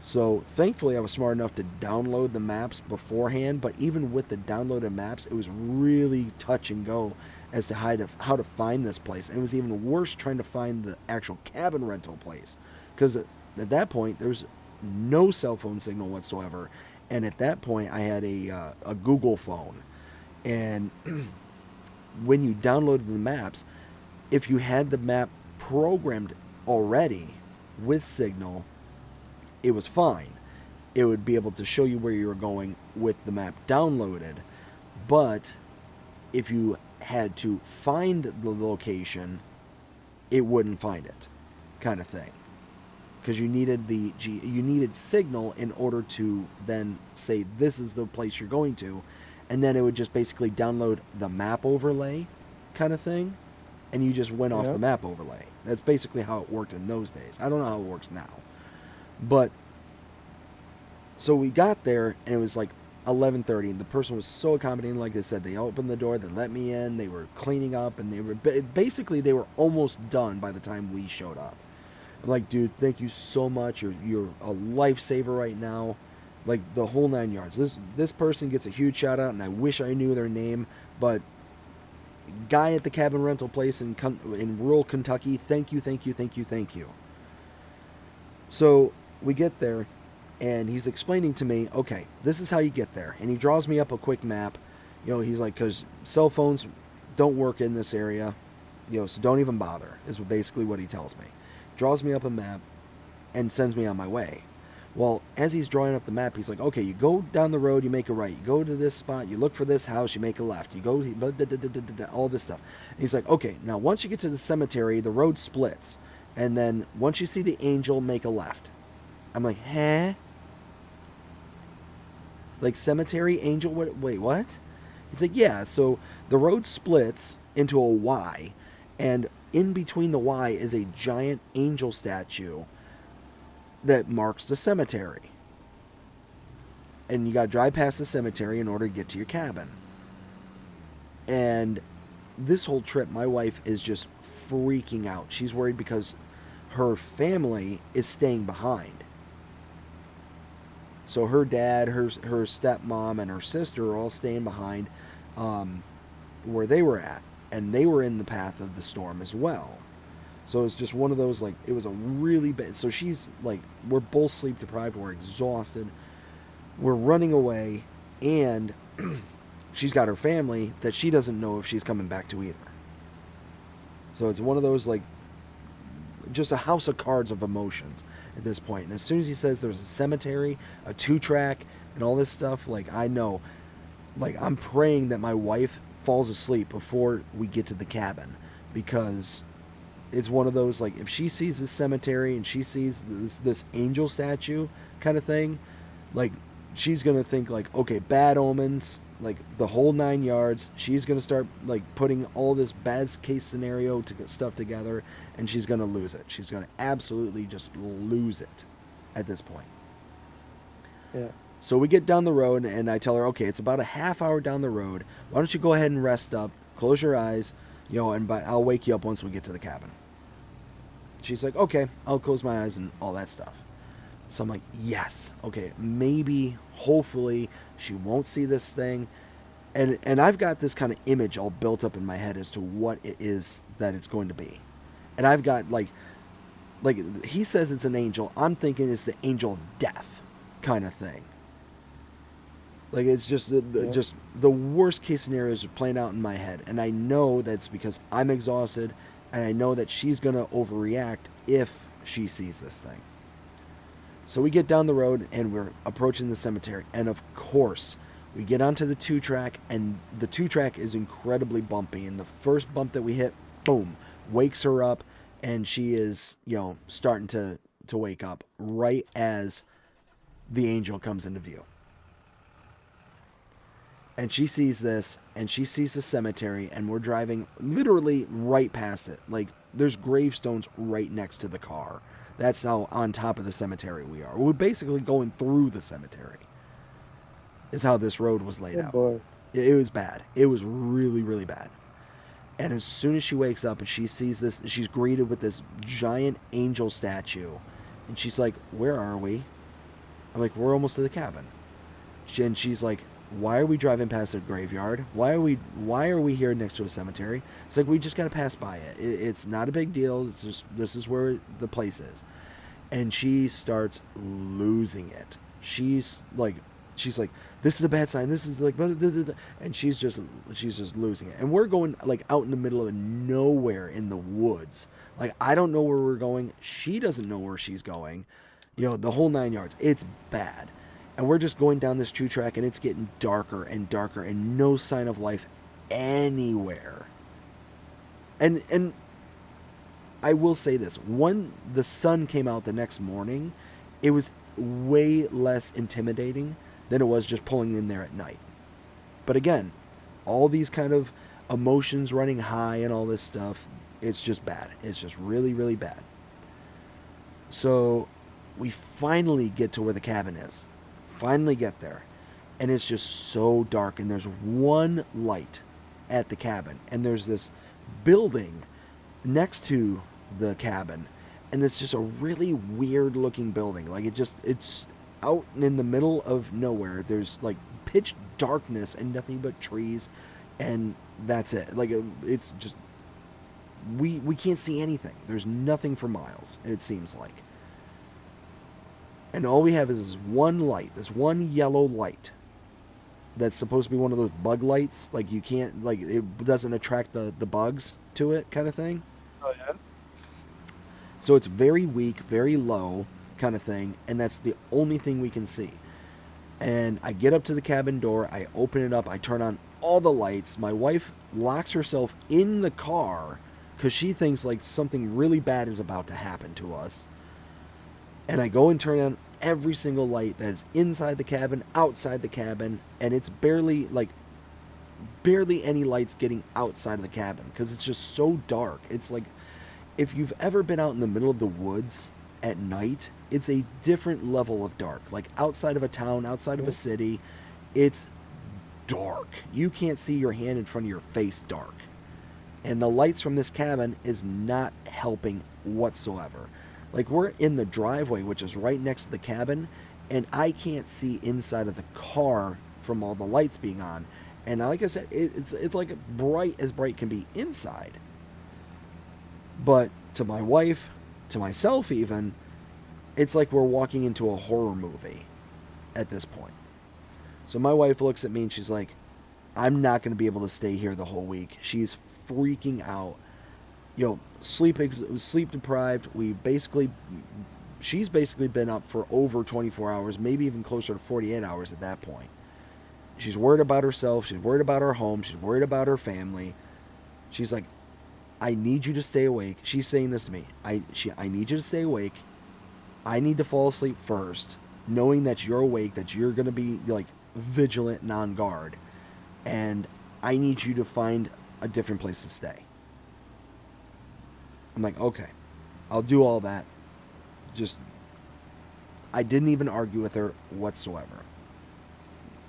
So thankfully, I was smart enough to download the maps beforehand, but even with the downloaded maps, it was really touch and go as to how to find this place. And it was even worse trying to find the actual cabin rental place, because at that point, there's no cell phone signal whatsoever. And at that point, I had a Google phone. And when you downloaded the maps, if you had the map programmed already with signal, it was fine. It would be able to show you where you were going with the map downloaded. But if you had to find the location, it wouldn't find it, kind of thing. Because you needed signal in order to then say this is the place you're going to, and then it would just basically download the map overlay, kind of thing, and you just went off the map overlay. That's basically how it worked in those days. I don't know how it works now, but so we got there and it was like 11:30, and the person was so accommodating. Like I said, they opened the door, they let me in, they were cleaning up, and they were almost done by the time we showed up. I'm like, dude, thank you so much. You're a lifesaver right now. Like, the whole 9 yards. This person gets a huge shout out, and I wish I knew their name, but guy at the cabin rental place in rural Kentucky, thank you, thank you, thank you, thank you. So we get there, and he's explaining to me, okay, this is how you get there. And he draws me up a quick map. He's like, because cell phones don't work in this area, so don't even bother, is basically what he tells me. Draws me up a map and sends me on my way. Well, as he's drawing up the map, he's like, okay, you go down the road, you make a right. You go to this spot, you look for this house, you make a left. You go, all this stuff. And he's like, okay, now once you get to the cemetery, the road splits. And then once you see the angel, make a left. I'm like, huh? Like cemetery, angel, wait, what? He's like, yeah, so the road splits into a Y, and in between the Y is a giant angel statue that marks the cemetery. And you gotta drive past the cemetery in order to get to your cabin. And this whole trip, my wife is just freaking out. She's worried because her family is staying behind. So her dad, her stepmom, and her sister are all staying behind where they were at. And they were in the path of the storm as well. So it's just one of those, like, it was a really bad... So she's, like, we're both sleep deprived, we're exhausted, we're running away, and she's got her family that she doesn't know if she's coming back to either. So it's one of those, like, just a house of cards of emotions at this point. And as soon as he says there's a cemetery, a 2-track, and all this stuff, like, I know, like, I'm praying that my wife falls asleep before we get to the cabin, because it's one of those, like, if she sees this cemetery and she sees this angel statue kind of thing, like, she's gonna think, like, okay, bad omens, like, the whole 9 yards. She's gonna start, like, putting all this bad case scenario stuff together, and she's gonna lose it. She's gonna absolutely just lose it at this point. Yeah. So we get down the road, and I tell her, okay, it's about a half hour down the road. Why don't you go ahead and rest up, close your eyes, and I'll wake you up once we get to the cabin. She's like, okay, I'll close my eyes and all that stuff. So I'm like, yes, okay, maybe, hopefully, she won't see this thing. And I've got this kind of image all built up in my head as to what it is that it's going to be. And I've got, like he says it's an angel. I'm thinking it's the angel of death kind of thing. Like, it's just just the worst case scenarios are playing out in my head. And I know that's because I'm exhausted, and I know that she's going to overreact if she sees this thing. So we get down the road and we're approaching the cemetery. And of course, we get onto the 2-track, and the 2-track is incredibly bumpy. And the first bump that we hit, boom, wakes her up, and she is, starting to wake up right as the angel comes into view. And she sees this, and she sees the cemetery, and we're driving literally right past it. Like, there's gravestones right next to the car. That's how on top of the cemetery we are. We're basically going through the cemetery, is how this road was laid out. Boy. It was bad. It was really, really bad. And as soon as she wakes up and she sees this, she's greeted with this giant angel statue. And she's like, where are we? I'm like, we're almost to the cabin. And she's like, why are we driving past a graveyard? Why are we here next to a cemetery? It's like, we just got to pass by it. It's not a big deal. It's just, this is where the place is. And she starts losing it. She's like, this is a bad sign. This is like, blah, blah, blah, blah. And she's just losing it. And we're going like out in the middle of nowhere in the woods. Like, I don't know where we're going. She doesn't know where she's going. The whole 9 yards. It's bad. And we're just going down this 2-track, and it's getting darker and darker, and no sign of life anywhere. And I will say this: when the sun came out the next morning, it was way less intimidating than it was just pulling in there at night. But again, all these kind of emotions running high and all this stuff, it's just bad. It's just really, really bad. So we finally get to where the cabin is. Finally get there, and it's just so dark, and there's one light at the cabin, and there's this building next to the cabin, and it's just a really weird looking building. Like, it's out in the middle of nowhere. There's like pitch darkness and nothing but trees, and that's it. Like, it's just we can't see anything. There's nothing for miles, it seems like. And all we have is this one light, this one yellow light that's supposed to be one of those bug lights. Like, you can't, like, it doesn't attract the bugs to it kind of thing. Oh, yeah? So it's very weak, very low kind of thing. And that's the only thing we can see. And I get up to the cabin door. I open it up. I turn on all the lights. My wife locks herself in the car because she thinks like something really bad is about to happen to us. And I go and turn on every single light that is inside the cabin, outside the cabin, and it's barely any lights getting outside of the cabin because it's just so dark. It's like, if you've ever been out in the middle of the woods at night, it's a different level of dark. Like, outside of a town, outside of a city, it's dark. You can't see your hand in front of your face dark. And the lights from this cabin is not helping whatsoever. Like, we're in the driveway, which is right next to the cabin, and I can't see inside of the car from all the lights being on. And like I said, it's like bright as bright can be inside. But to my wife, to myself even, it's like we're walking into a horror movie at this point. So my wife looks at me and she's like, I'm not going to be able to stay here the whole week. She's freaking out. Sleep deprived. She's basically been up for over 24 hours, maybe even closer to 48 hours at that point. She's worried about herself. She's worried about her home. She's worried about her family. She's like, I need you to stay awake. She's saying this to me. I need you to stay awake. I need to fall asleep first, knowing that you're awake, that you're going to be like vigilant and on guard. And I need you to find a different place to stay. I'm like, okay, I'll do all that. I didn't even argue with her whatsoever.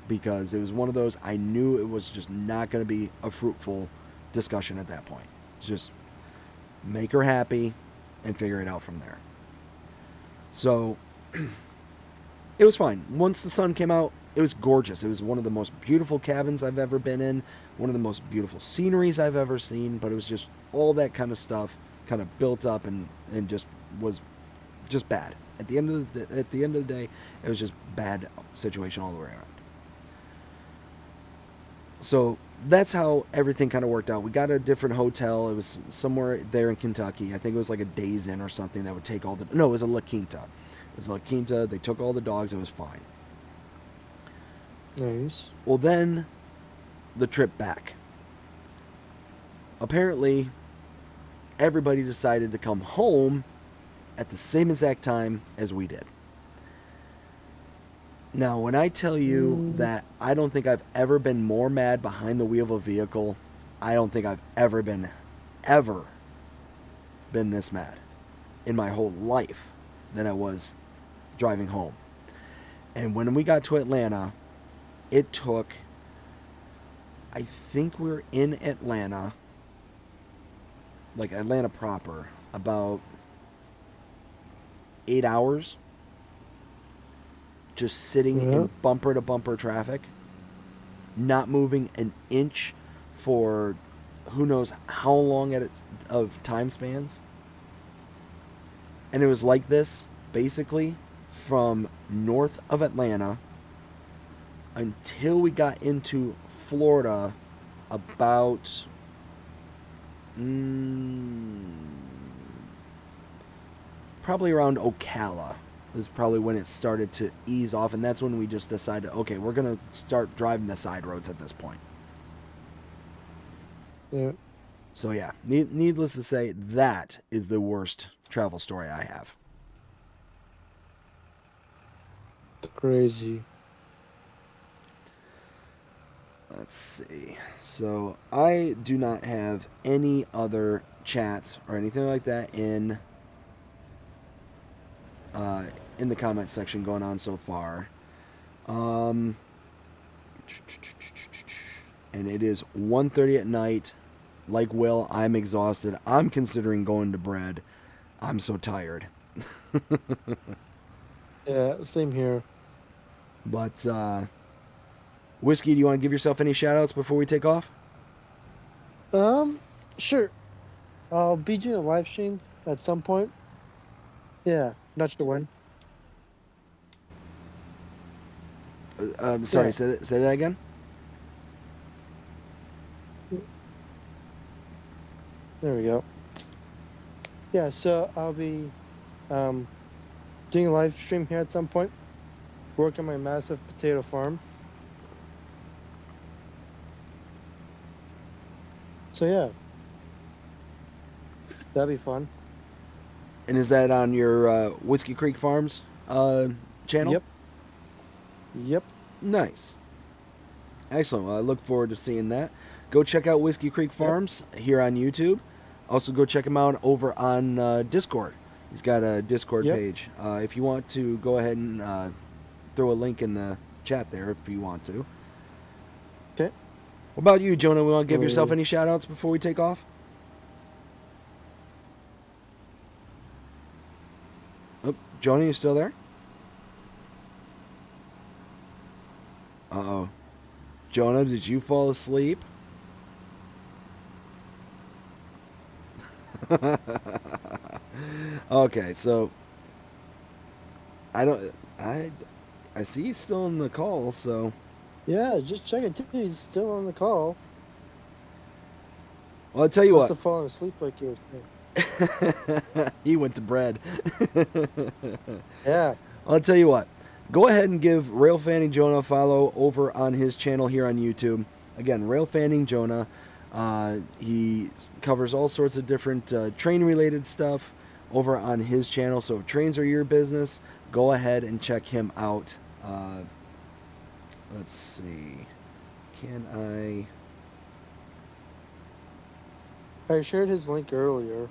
Because it was one of those, I knew it was just not going to be a fruitful discussion at that point. Just make her happy and figure it out from there. So, it was fine. Once the sun came out, it was gorgeous. It was one of the most beautiful cabins I've ever been in. One of the most beautiful sceneries I've ever seen. But it was just all that kind of stuff kind of built up and just was just bad. At the end of the day, it was just bad situation all the way around. So that's how everything kind of worked out. We got a different hotel. It was somewhere there in Kentucky. I think it was like a Days Inn or something that would take all the... No, it was a La Quinta. was La Quinta. They took all the dogs. It was fine. Nice. Well, then the trip back. Apparently, everybody decided to come home at the same exact time as we did. Now, when I tell you that I don't think I've ever been more mad behind the wheel of a vehicle, I don't think I've ever been this mad in my whole life than I was driving home. And when we got to Atlanta, it took, I think we were in Atlanta, like Atlanta proper, about 8 hours just sitting in bumper to bumper traffic, not moving an inch for who knows how long of time spans. And it was like this basically from north of Atlanta until we got into Florida, about probably around Ocala is probably when it started to ease off, and that's when we just decided, okay, we're gonna start driving the side roads at this point. Yeah. So yeah, needless to say, that is the worst travel story I have. Crazy. Let's see. So I do not have any other chats or anything like that in the comment section going on so far. And it is 1:30 at night. Like Will, I'm exhausted. I'm considering going to bed. I'm so tired. Yeah, same here. But Whiskey, do you want to give yourself any shout outs before we take off? Sure. I'll be doing a live stream at some point. Yeah, not sure when. Sorry, Yeah. say that again. There we go. Yeah, so I'll be doing a live stream here at some point. Work on my massive potato farm. So yeah, that'd be fun. And is that on your Whiskey Creek Farms channel? Yep. Yep. Nice. Excellent. Well, I look forward to seeing that. Go check out Whiskey Creek Farms here on YouTube. Also, go check him out over on Discord. He's got a Discord page. If you want to, go ahead and throw a link in the chat there if you want to. Okay. What about you, Jonah? We want to give yourself any shout outs before we take off? Oh, Jonah, you still there? Uh-oh. Jonah, did you fall asleep? Okay, so I see he's still on the call, so Yeah, just check it too. He's still on the call. well, I'll tell you Must what. have fallen asleep like you were saying. He went to bed. Yeah. I'll tell you what. Go ahead and give Rail Fanning Jonah a follow over on his channel here on YouTube. Again, Rail Fanning Jonah. He covers all sorts of different train-related stuff over on his channel. So if trains are your business, go ahead and check him out. Let's see. Can I shared his link earlier.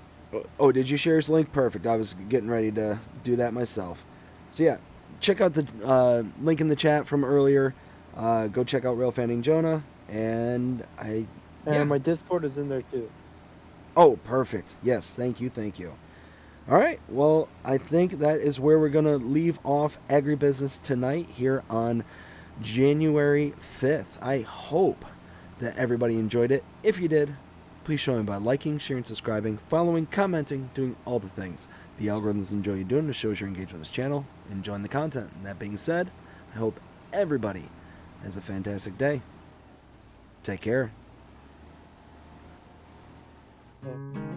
Oh, did you share his link? Perfect. I was getting ready to do that myself. So yeah, check out the link in the chat from earlier. Go check out Rail Fanning Jonah. And my Discord is in there too. Oh, perfect. Yes, thank you. All right, well, I think that is where we're going to leave off AgriBusiness Tonight here on January 5th. I hope that everybody enjoyed it. If you did, please show me by liking, sharing, subscribing, following, commenting, doing all the things the algorithms enjoy you doing. It shows you're engaged with this channel, enjoying the content. And that being said, I hope everybody has a fantastic day. Take care. Yeah.